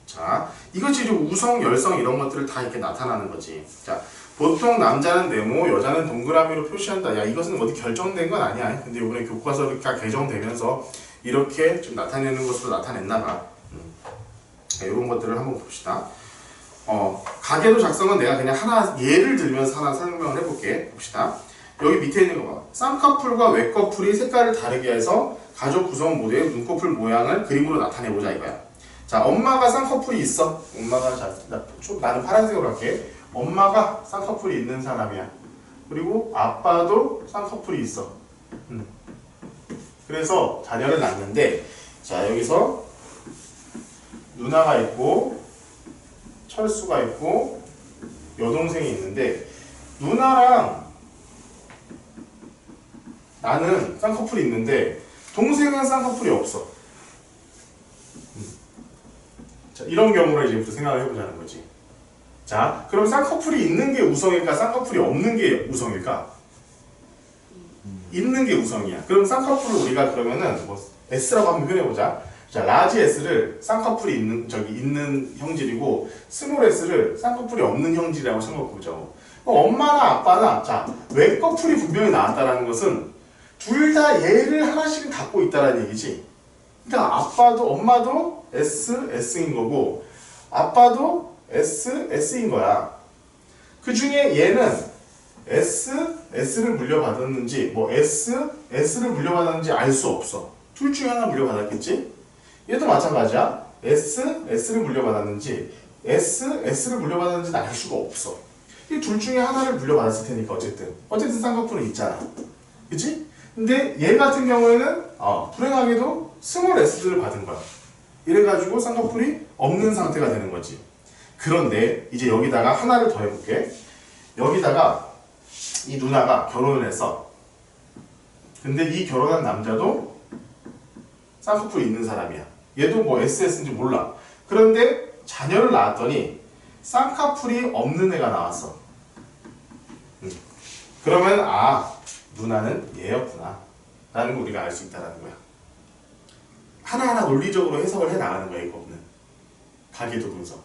자, 이것이 이제 우성, 열성 이런 것들을 다 이렇게 나타나는 거지. 자, 보통 남자는 네모, 여자는 동그라미로 표시한다. 야, 이것은 어디 결정된 건 아니야. 근데 이번에 교과서가 개정되면서 이렇게 좀 나타내는 것으로 나타냈나 봐. 이런 것들을 한번 봅시다. 가계도 작성은 내가 그냥 하나 예를 들면서 하나 설명을 해볼게. 봅시다. 여기 밑에 있는 거 봐. 쌍꺼풀과 외꺼풀이 색깔을 다르게 해서 가족 구성 모델의 눈꺼풀 모양을 그림으로 나타내보자 이거야. 자, 엄마가 쌍꺼풀이 있어. 엄마가 나는 파란색으로 할게. 엄마가 쌍꺼풀이 있는 사람이야. 그리고 아빠도 쌍꺼풀이 있어. 그래서 자녀를 낳는데, 자, 여기서 누나가 있고 철수가 있고 여동생이 있는데, 누나랑 나는 쌍꺼풀이 있는데 동생은 쌍꺼풀이 없어. 자, 이런 경우를 이제부터 생각을 해보자는 거지. 자, 그럼 쌍꺼풀이 있는 게 우성일까? 쌍꺼풀이 없는 게 우성일까? 있는 게 우성이야. 그럼 쌍꺼풀을 우리가 그러면은 뭐 S라고 한번 표현해보자. 자, 라지 S를 쌍꺼풀이 있는 형질이고 스몰 S를 쌍꺼풀이 없는 형질이라고 생각해보죠. 엄마나 아빠나 자, 외꺼풀이 분명히 나왔다는 것은 둘 다 얘를 하나씩은 갖고 있다는 얘기지. 그러니까 아빠도 엄마도 S, S인 거고 아빠도 S, S인 거야. 그 중에 얘는 S, S를 물려받았는지 뭐 S, S를 물려받았는지 알 수 없어. 둘 중에 하나 물려받았겠지? 얘도 마찬가지야. S, S를 물려받았는지 S, S를 물려받았는지는 알 수가 없어. 이 둘 중에 하나를 물려받았을 테니까 어쨌든 쌍꺼풀은 있잖아. 그치? 근데 얘 같은 경우에는 불행하게도 스몰 S를 받은 거야. 이래가지고 쌍꺼풀이 없는 상태가 되는 거지. 그런데 이제 여기다가 하나를 더 해볼게. 여기다가 이 누나가 결혼을 했어. 근데 이 결혼한 남자도 쌍꺼풀이 있는 사람이야. 얘도 뭐 SS인지 몰라. 그런데 자녀를 낳았더니 쌍꺼풀이 없는 애가 나왔어. 그러면 누나는 얘였구나 라는 걸 우리가 알 수 있다는 거야. 하나하나 논리적으로 해석을 해 나가는 거야. 이거는 가계도 분석.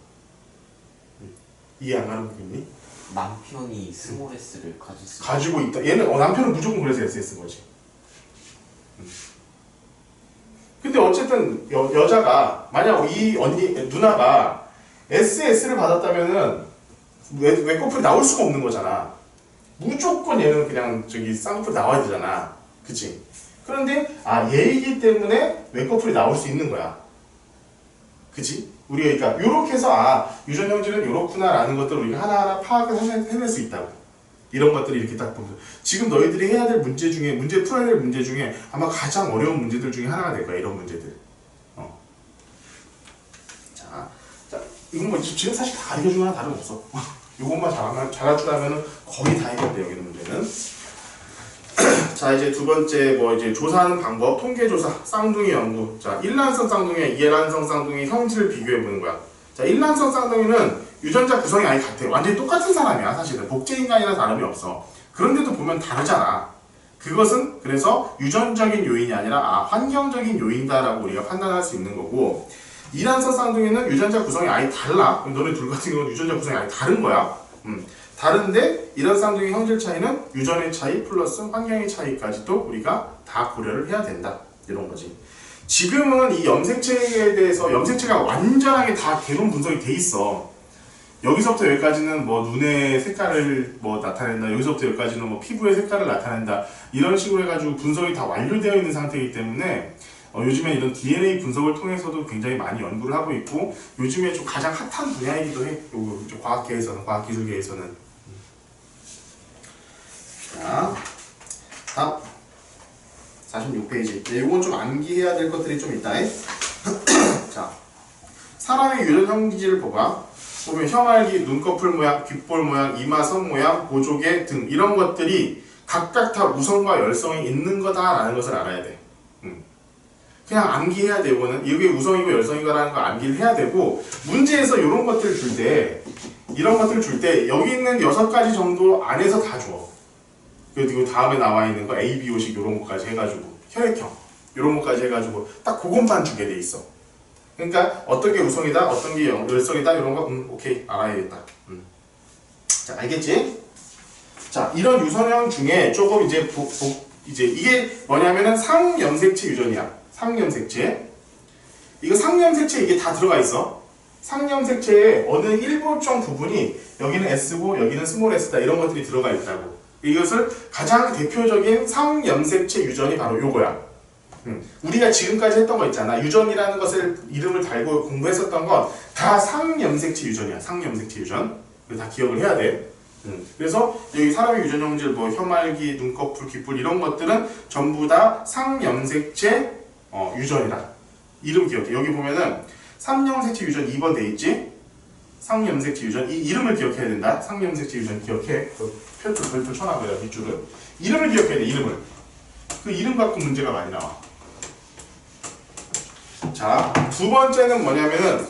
이해 안 가는 부분이? 남편이 스몰 S를 가지고 있다. 얘는 남편은 무조건 그래서 SS인 거지. 근데 어쨌든 여자가 만약 이 누나가 SS를 받았다면은 외꺼풀이 나올 수가 없는 거잖아. 무조건 얘는 그냥 쌍꺼풀이 나와야 되잖아. 그치? 그런데 얘이기 때문에 외꺼풀이 나올 수 있는 거야. 그치? 우리가 그러니까 요렇게 해서 유전 형질은 요렇구나 라는 것들을 우리가 하나하나 파악을 해낼 수 있다고. 이런 것들을 이렇게 딱 보면서 지금 너희들이 해야 될 문제 풀어야 될 문제 중에 아마 가장 어려운 문제들 중에 하나가 될 거야. 이런 문제들. 자, 이건 뭐 지금 사실 다 알려주는 거나 다름없어. 요것만 잘해주라면 거의 다 해결돼. 여기는 문제는. 자, 이제 두 번째 이제 조사하는 방법, 통계조사, 쌍둥이 연구. 자, 일란성 쌍둥이와 이란성 쌍둥이 형질을 비교해보는 거야. 자, 일란성 쌍둥이는 유전자 구성이 아예 같아. 완전히 똑같은 사람이야. 사실은 복제인간이나 다름이 없어. 그런데도 보면 다르잖아. 그것은 그래서 유전적인 요인이 아니라 환경적인 요인이다라고 우리가 판단할 수 있는 거고, 이란성 쌍둥이는 유전자 구성이 아예 달라. 너네 둘 같은 경우는 유전자 구성이 아예 다른 거야. 다른데 이런 쌍둥이 형질 차이는 유전의 차이 플러스 환경의 차이까지도 우리가 다 고려를 해야 된다. 이런 거지. 지금은 이 염색체에 대해서 염색체가 완전하게 다 개론 분석이 돼 있어. 여기서부터 여기까지는 뭐 눈의 색깔을 뭐 나타낸다. 여기서부터 여기까지는 뭐 피부의 색깔을 나타낸다. 이런 식으로 해가지고 분석이 다 완료되어 있는 상태이기 때문에 요즘에 이런 DNA 분석을 통해서도 굉장히 많이 연구를 하고 있고 요즘에 좀 가장 핫한 분야이기도 해. 과학계에서는, 과학기술계에서는. 자, 다음 46페이지. 이건 좀 암기해야 될 것들이 좀 있다. 자, 사람의 유전 형질을 보면 혀말기, 눈꺼풀 모양, 귓볼 모양, 이마선 모양, 보조개 등 이런 것들이 각각 다 우성과 열성이 있는 거다라는 것을 알아야 돼. 그냥 암기해야 되고는 이게 우성이고 열성이고라는 거 암기를 해야 되고 문제에서 이런 것들을 줄 때 이런 것들을 줄 때 여기 있는 6가지 정도 안에서 다 줘. 그리고 다음에 나와 있는 거 A, B, O식 이런 것까지 해가지고 혈액형 이런 것까지 해가지고 딱 그것만 주게 돼 있어. 그러니까 어떤 게 우성이다, 어떤 게 열성이다 이런 거 오케이 알아야겠다. 자 알겠지? 자 이런 유선형 중에 조금 이제 이제 이게 뭐냐면은 상염색체 유전이야. 상염색체. 이거 상염색체 이게 다 들어가 있어. 상염색체의 어느 일부정 부분이 여기는 S고 여기는 스몰 s다 이런 것들이 들어가 있다고. 이것을 가장 대표적인 상염색체 유전이 바로 요거야. 우리가 지금까지 했던 거 있잖아. 유전이라는 것을 이름을 달고 공부했었던 건 다 상염색체 유전이야. 상염색체 유전. 다 기억을 해야 돼. 그래서 여기 사람의 유전 형질, 뭐 혀말기, 눈꺼풀, 귓불 이런 것들은 전부 다 상염색체 유전이다. 이름 기억해. 여기 보면은 삼염색체 유전 2번 돼 있지? 상염색체 유전 이 이름을 기억해야 된다. 상염색체 유전 기억해. 그 표줄 별표 쳐놔봐요. 밑줄을. 이름을 기억해야 돼. 이름을. 그 이름 갖고 문제가 많이 나와. 자, 두 번째는 뭐냐면은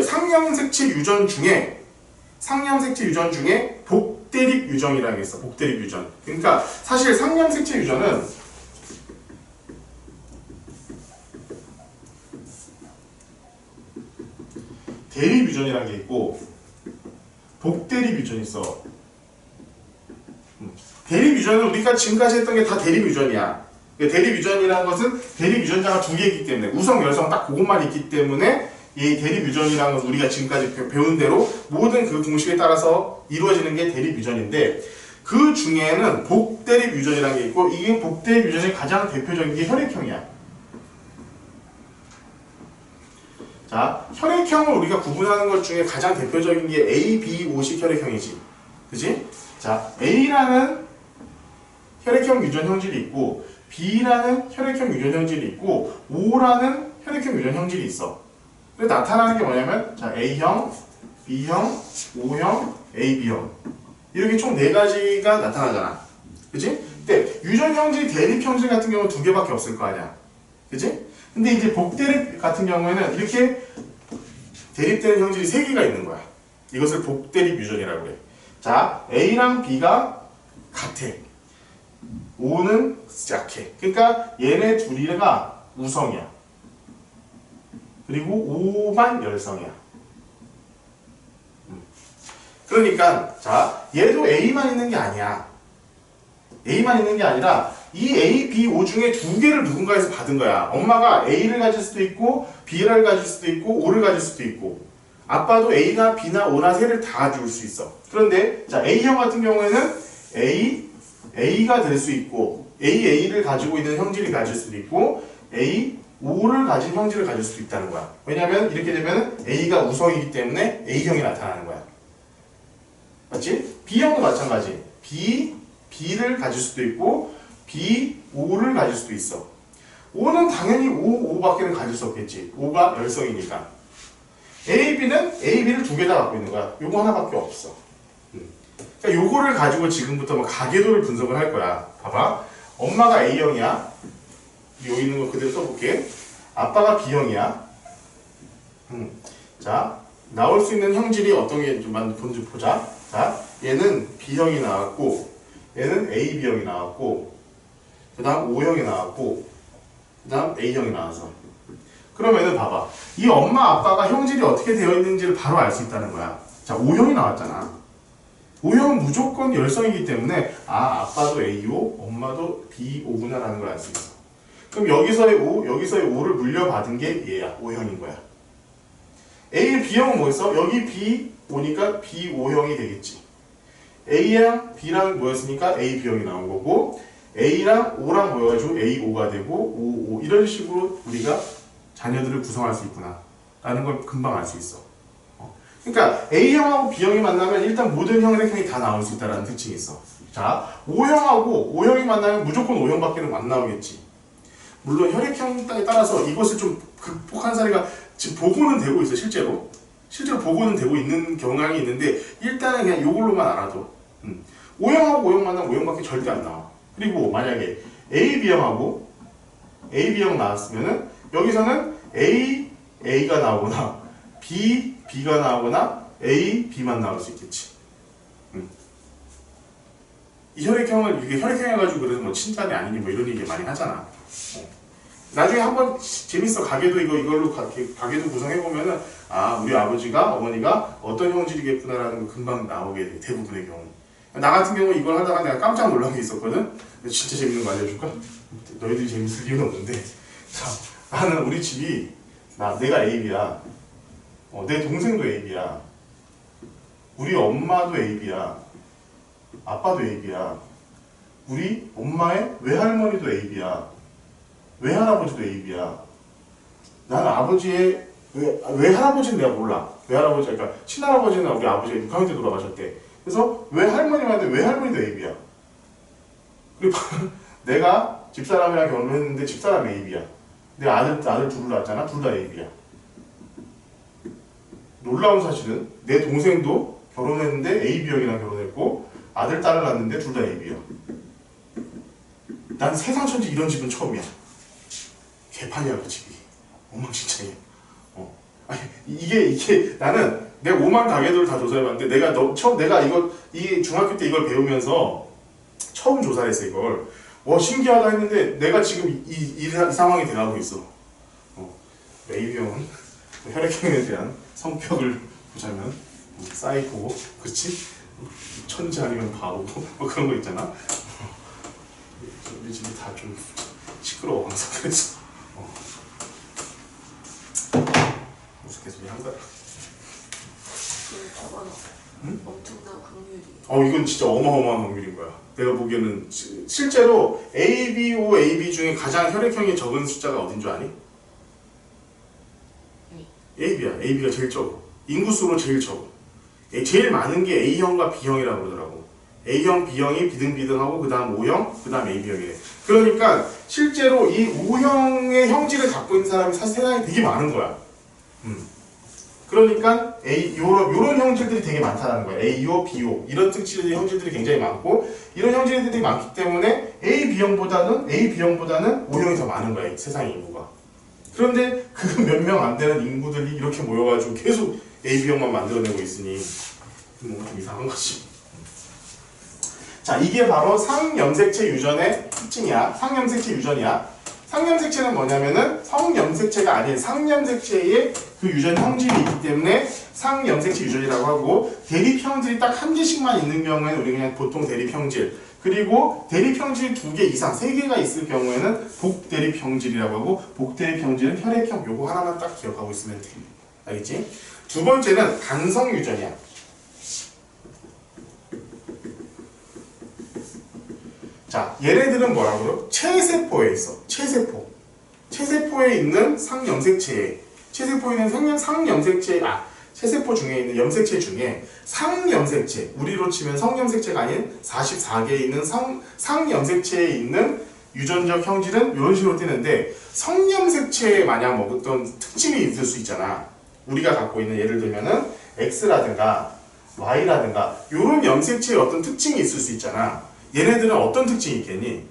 상염색체 유전 중에 복대립 유전이라는 게 있어. 복대립 유전. 그러니까 사실 상염색체 유전은 대립 유전이라는 게 있고 복대립 유전이 있어. 대립 유전은 우리가 지금까지 했던 게 다 대립 유전이야. 대립 유전이라는 것은 대립 유전자가 두 개이기 때문에 우성, 열성 딱 그것만 있기 때문에 이 대립 유전이라는 것은 우리가 지금까지 배운 대로 모든 그 공식에 따라서 이루어지는 게 대립 유전인데 그 중에는 복대립 유전이라는 게 있고 이게 복대립 유전의 가장 대표적인 게 혈액형이야. 자, 혈액형을 우리가 구분하는 것 중에 가장 대표적인 게 A, B, O식 혈액형이지. 그치? 자, A라는 혈액형 유전 형질이 있고 B라는 혈액형 유전 형질이 있고 O라는 혈액형 유전 형질이 있어. 그래서 나타나는 게 뭐냐면 자, A형, B형, O형, AB형 이렇게 총 4가지가 나타나잖아. 그치? 근데 유전 형질, 대립 형질 같은 경우는 2개밖에 없을 거 아니야. 그치? 근데 이제 복대립 같은 경우에는 이렇게 대립되는 형질이 3개가 있는 거야. 이것을 복대립 유전이라고 해. 자, A랑 B가 같아. O는 약해. 그러니까 얘네 둘이가 우성이야. 그리고 O만 열성이야. 그러니까 자, 얘도 A만 있는 게 아니야. A만 있는 게 아니라 이 A, B, O 중에 2개를 누군가에서 받은 거야. 엄마가 A를 가질 수도 있고 B를 가질 수도 있고 O를 가질 수도 있고 아빠도 A나 B나 O나 3를 다 줄 수 있어. 그런데 자, A형 같은 경우에는 A가 될 수 있고 A를 가지고 있는 형질이 가질 수도 있고 O를 가진 형질을 가질 수도 있다는 거야. 왜냐면 이렇게 되면 A가 우성이기 때문에 A형이 나타나는 거야. 맞지? B형도 마찬가지. B를 가질 수도 있고 O를 가질 수도 있어. O는 당연히 O밖에는 가질 수 없겠지. O가 열성이니까. B는 B를 2개 다 갖고 있는 거야. 요거 하나밖에 없어. 그러니까 요거를 가지고 지금부터 뭐 가계도를 분석을 할 거야. 봐봐. 엄마가 A형이야. 여기 있는 거 그대로 써볼게. 아빠가 B형이야. 자, 나올 수 있는 형질이 어떤 게 좀 먼저 보자. 자, 얘는 B형이 나왔고 얘는 AB형이 나왔고 그 다음 O형이 나왔고 그 다음 A형이 나와서 그러면은 봐봐. 이 엄마 아빠가 형질이 어떻게 되어 있는지를 바로 알 수 있다는 거야. 자, O형이 나왔잖아. O형은 무조건 열성이기 때문에 아빠도 AO, 엄마도 BO구나 라는 걸 알 수 있어. 그럼 여기서의 O를 물려받은 게 얘야. O형인 거야. B형은 뭐였어? 여기 BO니까 BO형이 되겠지. A랑 B랑 뭐였으니까 AB형이 나온 거고 A랑 O랑 모여가지고 AO가 되고 OO 이런 식으로 우리가 자녀들을 구성할 수 있구나 라는 걸 금방 알 수 있어. 그러니까 A형하고 B형이 만나면 일단 모든 혈액형이 다 나올 수 있다는 특징이 있어. 자, O형하고 O형이 만나면 무조건 O형밖에 안 나오겠지. 물론 혈액형에 따라서 이것을 좀 극복한 사례가 지금 보고는 되고 있어. 실제로 보고는 되고 있는 경향이 있는데 일단은 그냥 이걸로만 알아도 O형하고 O형 만나면 O형밖에 절대 안 나와. 그리고 만약에 AB형하고 AB형 나왔으면은 여기서는 A가 나오거나 B가 나오거나 B만 나올 수 있겠지. 이 혈액형을 이게 혈액형해가지고 그래서 뭐 친자네 아니니 뭐 이런 얘기 많이 하잖아. 나중에 한번 재밌어. 가게도 이걸로 가게도 구성해보면은 아 우리 아버지가 어머니가 어떤 형질이겠구나라는 거 금방 나오게 돼. 대부분의 경우. 나 같은 경우 이걸 하다가 내가 깜짝 놀란 게 있었거든. 진짜 재밌는 거 알려줄까? 너희들이 재밌을 이유는 없는데. 자, 나는 우리 집이 내가 AB야. 내 동생도 AB야. 우리 엄마도 AB야. 아빠도 AB야. 우리 엄마의 외할머니도 AB야. 외할아버지도 AB야. 나는 아버지의 외할아버지는 내가 몰라. 외할아버지, 그러니까 친할아버지는 우리 아버지가 6학년 때 돌아가셨대. 그래서 외할머니만 해도 외할머니도 AB야. 그리고 내가 집사람이랑 결혼을 했는데 집사람 AB야. 내 아들 둘을 낳았잖아. 둘 다 AB야. 놀라운 사실은 내 동생도 결혼했는데 AB형이랑 결혼했고 아들 딸을 낳았는데 둘 다 AB야. 난 세상 천지 이런 집은 처음이야. 개판이야 그 집이. 엉망진창이야. 아니 이게 나는 내 5만 가게들을 다 조사해봤는데 내가 이 중학교 때 이걸 배우면서 처음 조사를 했어 이걸. 신기하다 했는데 내가 지금 이 상황이 돼가고 있어. AB형은 혈액형에 대한 성격을 보자면 사이코고, 그렇지? 천재 아니면 바보고 뭐 그런 거 있잖아. 우리 집이 다 좀 시끄러워 항상. 그래서 무슨 개소리 한 거야? 저건 응? 엄청난 확률이. 이건 진짜 어마어마한 확률인 거야. 내가 보기에는 실제로 ABO, AB 중에 가장 혈액형이 적은 숫자가 어딘 줄 아니? AB야. AB가 제일 적어. 인구수로 제일 적어. 제일 많은 게 A형과 B형이라고 그러더라고. A형, B형이 비등비등하고 그 다음 O형, 그 다음 AB형이래. 그러니까 실제로 이 O형의 형질을 갖고 있는 사람이 사실 세상에 되게 많은 거야. 그러니까 요런 형질들이 되게 많다는 거야. AO, BO 이런 특질의 형질들이 굉장히 많고 이런 형질들이 많기 때문에 AB형보다는 O형이 더 많은 거야. 세상의 인구가. 그런데 그 몇 명 안 되는 인구들이 이렇게 모여가지고 계속 AB형만 만들어내고 있으니 뭐 좀 이상한 거지. 자, 이게 바로 상염색체 유전의 특징이야. 상염색체 유전이야. 상염색체는 뭐냐면은 성염색체가 아닌 상염색체의 그 유전 형질이 있기 때문에 상염색체 유전이라고 하고, 대립형질이 딱 한 개씩만 있는 경우에는 우리 그냥 보통 대립형질, 그리고 대립형질이 2개 이상, 3개가 있을 경우에는 복대립형질이라고 하고, 복대립형질은 혈액형, 요거 하나만 딱 기억하고 있으면 돼. 알겠지? 두 번째는 간성 유전이야. 자, 얘네들은 뭐라고요? 체세포에 있어. 체세포에 있는 상염색체. 체세포에 있는 체세포 중에 있는 염색체 중에 상염색체, 우리로 치면 성염색체가 아닌 44개에 있는 상염색체에 있는 유전적 형질은 이런 식으로 뜨는데, 성염색체에 만약 어떤 특징이 있을 수 있잖아. 우리가 갖고 있는 예를 들면은 X라든가 Y라든가 이런 염색체에 어떤 특징이 있을 수 있잖아. 얘네들은 어떤 특징이 있겠니?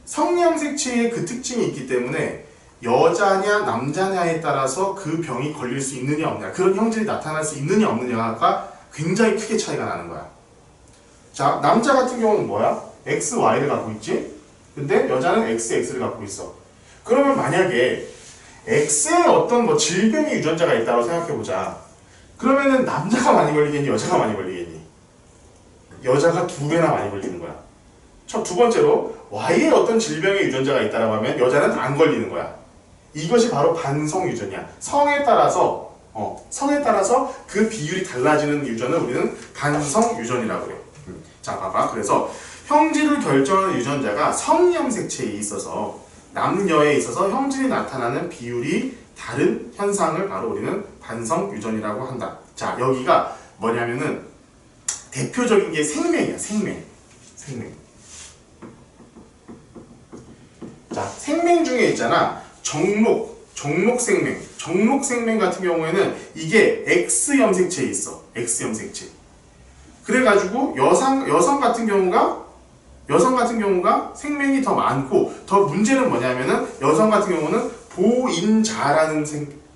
성염색체에 그 특징이 있기 때문에 여자냐 남자냐에 따라서 그 병이 걸릴 수 있느냐 없느냐, 그런 형질이 나타날 수 있느냐 없느냐가 굉장히 크게 차이가 나는 거야. 자, 남자 같은 경우는 뭐야? XY를 갖고 있지? 근데 여자는 XX를 갖고 있어. 그러면 만약에 X에 어떤 뭐 질병의 유전자가 있다고 생각해보자. 그러면은 남자가 많이 걸리겠니? 여자가 많이 걸리겠니? 여자가 2배나 많이 걸리는 거야. 두 번째로 Y에 어떤 질병의 유전자가 있다고 하면 여자는 안 걸리는 거야. 이것이 바로 반성 유전이야. 성에 따라서 그 비율이 달라지는 유전을 우리는 반성 유전이라고 그래. 자, 봐봐. 그래서 형질을 결정하는 유전자가 성염색체에 있어서, 남녀에 있어서 형질이 나타나는 비율이 다른 현상을 바로 우리는 반성 유전이라고 한다. 자, 여기가 뭐냐면은 대표적인 게 생명이야. 생명. 자, 생명 중에 있잖아. 정록생명 같은 경우에는 이게 X염색체에 있어. X염색체. 그래가지고 여성 같은 경우가 여성 같은 경우가 생명이 더 많고 더 문제는 뭐냐면은 여성 같은 경우는 보인자라는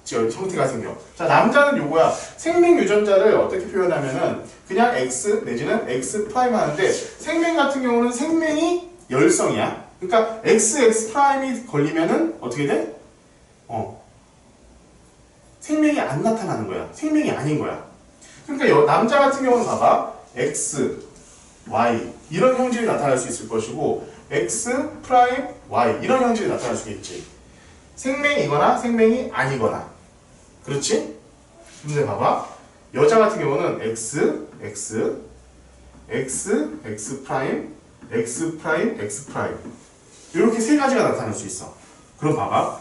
형태가 생겨. 자, 남자는 요거야. 생명 유전자를 어떻게 표현하면은 그냥 X 내지는 X 프라임 하는데 생명 같은 경우는 생명이 열성이야. 그러니까 XX 프라임이 걸리면은 어떻게 돼? 생명이 안 나타나는 거야. 생명이 아닌 거야. 그러니까 남자 같은 경우는 봐봐. X, Y 이런 형질이 나타날 수 있을 것이고 X 프라임 Y 이런 형질이 나타날 수 있지. 생명이거나 생명이 아니거나. 그렇지? 근데 봐봐. 여자 같은 경우는 X, X, X, X 프라임, X 프라임, X 프라임 이렇게 세 가지가 나타날 수 있어. 그럼 봐봐.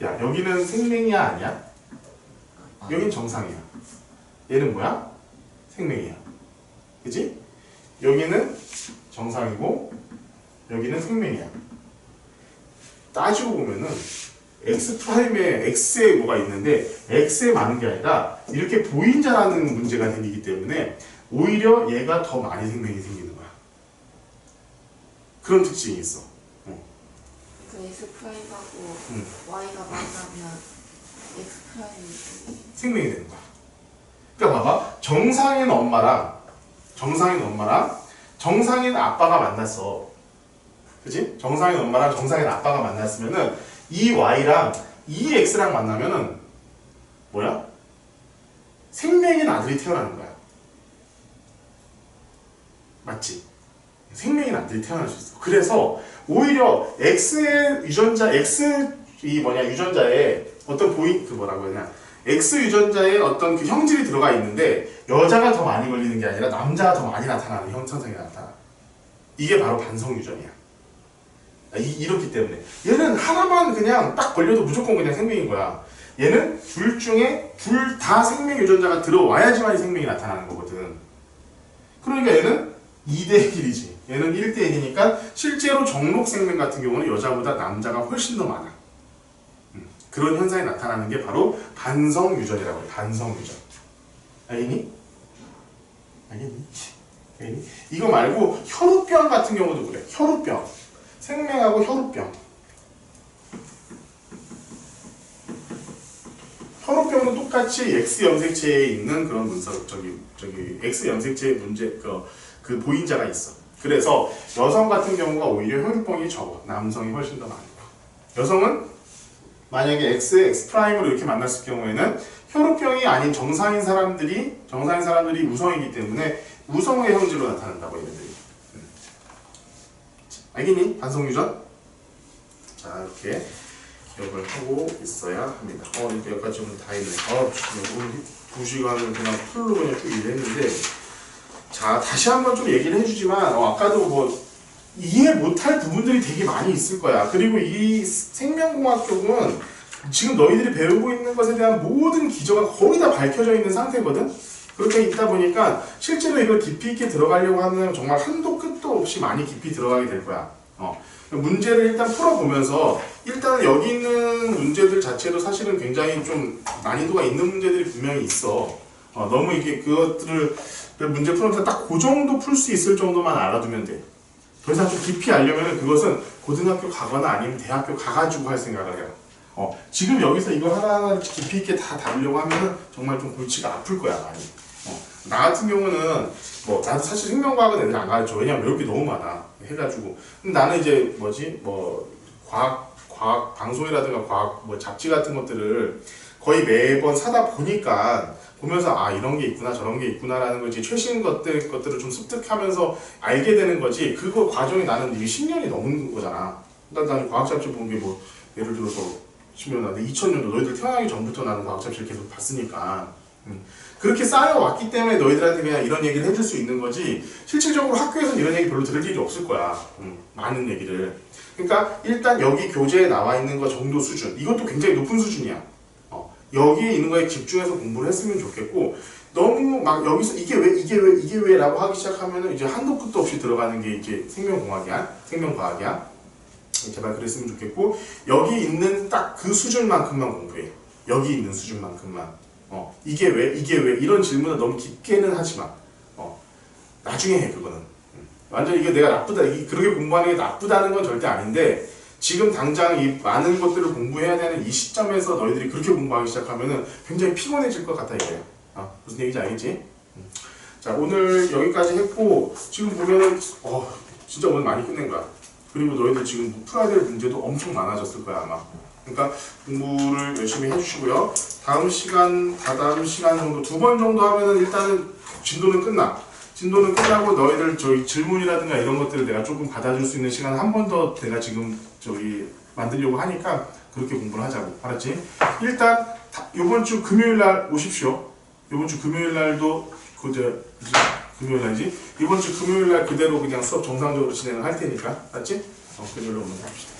야, 여기는 생명이야 아니야? 여긴 정상이야. 얘는 뭐야? 생명이야. 그치? 여기는 정상이고 여기는 생명이야. 따지고 보면은 X 프라임에 X에 뭐가 있는데 X에 많은 게 아니라 이렇게 보인자라는 문제가 생기기 때문에 오히려 얘가 더 많이 생명이 생기는 거야. 그런 특징이 있어. 그 S 프라임하고 Y가 만나면 X 프라임이 생명이 되는 거야. 그러니까 봐봐. 정상인 엄마랑 정상인 아빠가 만났어. 그치? 정상인 엄마랑 정상인 아빠가 만났으면은 이 Y랑 이 X랑 만나면은 뭐야? 생명인 아들이 태어나는 거야. 맞지? 생명인 아들이 태어날 수 있어. 그래서 오히려 X의 유전자, 유전자에 어떤 뭐라고 해야 되나? X 유전자에 어떤 그 형질이 들어가 있는데 여자가 더 많이 걸리는 게 아니라 남자가 더 많이 나타나는 현상이 나타나. 이게 바로 반성 유전이야. 이렇기 때문에 얘는 하나만 그냥 딱 걸려도 무조건 그냥 생명인 거야. 얘는 둘 중에 둘 다 생명 유전자가 들어와야지만 생명이 나타나는 거거든. 그러니까 얘는 2대 1이지. 얘는 1대 1이니까 실제로 정록 생명 같은 경우는 여자보다 남자가 훨씬 더 많아. 그런 현상이 나타나는 게 바로 반성 유전이라고 해. 반성 유전. 알겠니? 알겠니? 이거 말고 혈우병 같은 경우도 그래. 혈우병. 생명하고 혈우병. 혈우병은 똑같이 X 염색체에 있는 그런 X 염색체의 문제 그 보인자가 있어. 그래서 여성 같은 경우가 오히려 혈우병이 적어. 남성이 훨씬 더 많고. 여성은 만약에 X 프라임으로 이렇게 만났을 경우에는 혈우병이 아닌 정상인 사람들이 우성이기 때문에 우성의 형질로 나타난다고 얘네들이. 알겠니? 반성 유전? 자, 이렇게 기억을 하고 있어야 합니다. 이렇게 여기까지 오늘 다 했네. 오늘 2시간을 그냥 풀로 그냥 쭉 일했는데, 자, 다시 한번 좀 얘기를 해주지만, 아까도 뭐, 이해 못할 부분들이 되게 많이 있을 거야. 그리고 이 생명공학 쪽은 지금 너희들이 배우고 있는 것에 대한 모든 기저가 거의 다 밝혀져 있는 상태거든? 그렇게 있다 보니까 실제로 이걸 깊이 있게 들어가려고 하면 정말 한도 끝도 없이 많이 깊이 들어가게 될 거야. 문제를 일단 풀어보면서 일단 여기 있는 문제들 자체도 사실은 굉장히 좀 난이도가 있는 문제들이 분명히 있어. 너무 이게 그것들을 문제 풀면서 딱 그 정도 풀 수 있을 정도만 알아두면 돼. 더 이상 좀 깊이 알려면 그것은 고등학교 가거나 아니면 대학교 가가지고 할 생각을 해요. 지금 여기서 이거 하나하나 깊이 있게 다 다루려고 하면은 정말 좀 골치가 아플 거야, 많이. 나 같은 경우는 나도 사실 생명과학은 애들 안 가르쳐. 왜냐면 외울 게 너무 많아. 해가지고. 근데 나는 이제 과학 방송이라든가 과학 잡지 같은 것들을 거의 매번 사다 보면서 이런 게 있구나 저런 게 있구나라는 거지. 최신 것들을 좀 습득하면서 알게 되는 거지. 그거 과정이 나는 이게 10년이 넘은 거잖아. 나는 과학 잡지 본 게 예를 들어서 10년 나는 2000년도 너희들 태어나기 전부터 나는 과학 잡지를 계속 봤으니까. 그렇게 쌓여왔기 때문에 너희들한테 그냥 이런 얘기를 해줄 수 있는 거지. 실질적으로 학교에서는 이런 얘기 별로 들을 일이 없을 거야. 많은 얘기를. 그러니까 일단 여기 교재에 나와 있는 거 정도 수준. 이것도 굉장히 높은 수준이야. 여기에 있는 거에 집중해서 공부를 했으면 좋겠고, 너무 막 여기서 이게 왜 라고 하기 시작하면은 이제 한도 끝도 없이 들어가는 게 이제 생명과학이야. 제발 그랬으면 좋겠고, 여기 있는 딱 그 수준만큼만 공부해. 여기 있는 수준만큼만. 이게 왜 이런 질문을 너무 깊게는 하지 마. 나중에 해, 그거는. 완전 이게 내가 나쁘다, 이게 그렇게 공부하는 게 나쁘다는 건 절대 아닌데 지금 당장 이 많은 것들을 공부해야 되는 이 시점에서 너희들이 그렇게 공부하기 시작하면은 굉장히 피곤해질 것 같아 이거야. 무슨 얘기인지 알겠지? 자, 오늘 여기까지 했고 지금 보면은 진짜 오늘 많이 끝낸 거야. 그리고 너희들 지금 풀어야 될 문제도 엄청 많아졌을 거야 아마. 그러니까 공부를 열심히 해주시고요. 다음 시간, 다다음 시간 정도 2번 정도 하면은 일단은 진도는 끝나. 진도는 끝나고 너희들 저희 질문이라든가 이런 것들을 내가 조금 받아줄 수 있는 시간 한 번 더 내가 지금 만들려고 하니까 그렇게 공부를 하자고. 알았지? 일단 이번 주 금요일 날 오십시오. 이번 주 금요일 날도 금요일 날이지? 이번 주 금요일 날 그대로 그냥 수업 정상적으로 진행을 할 테니까. 알았지? 금요일로 오면 봅시다.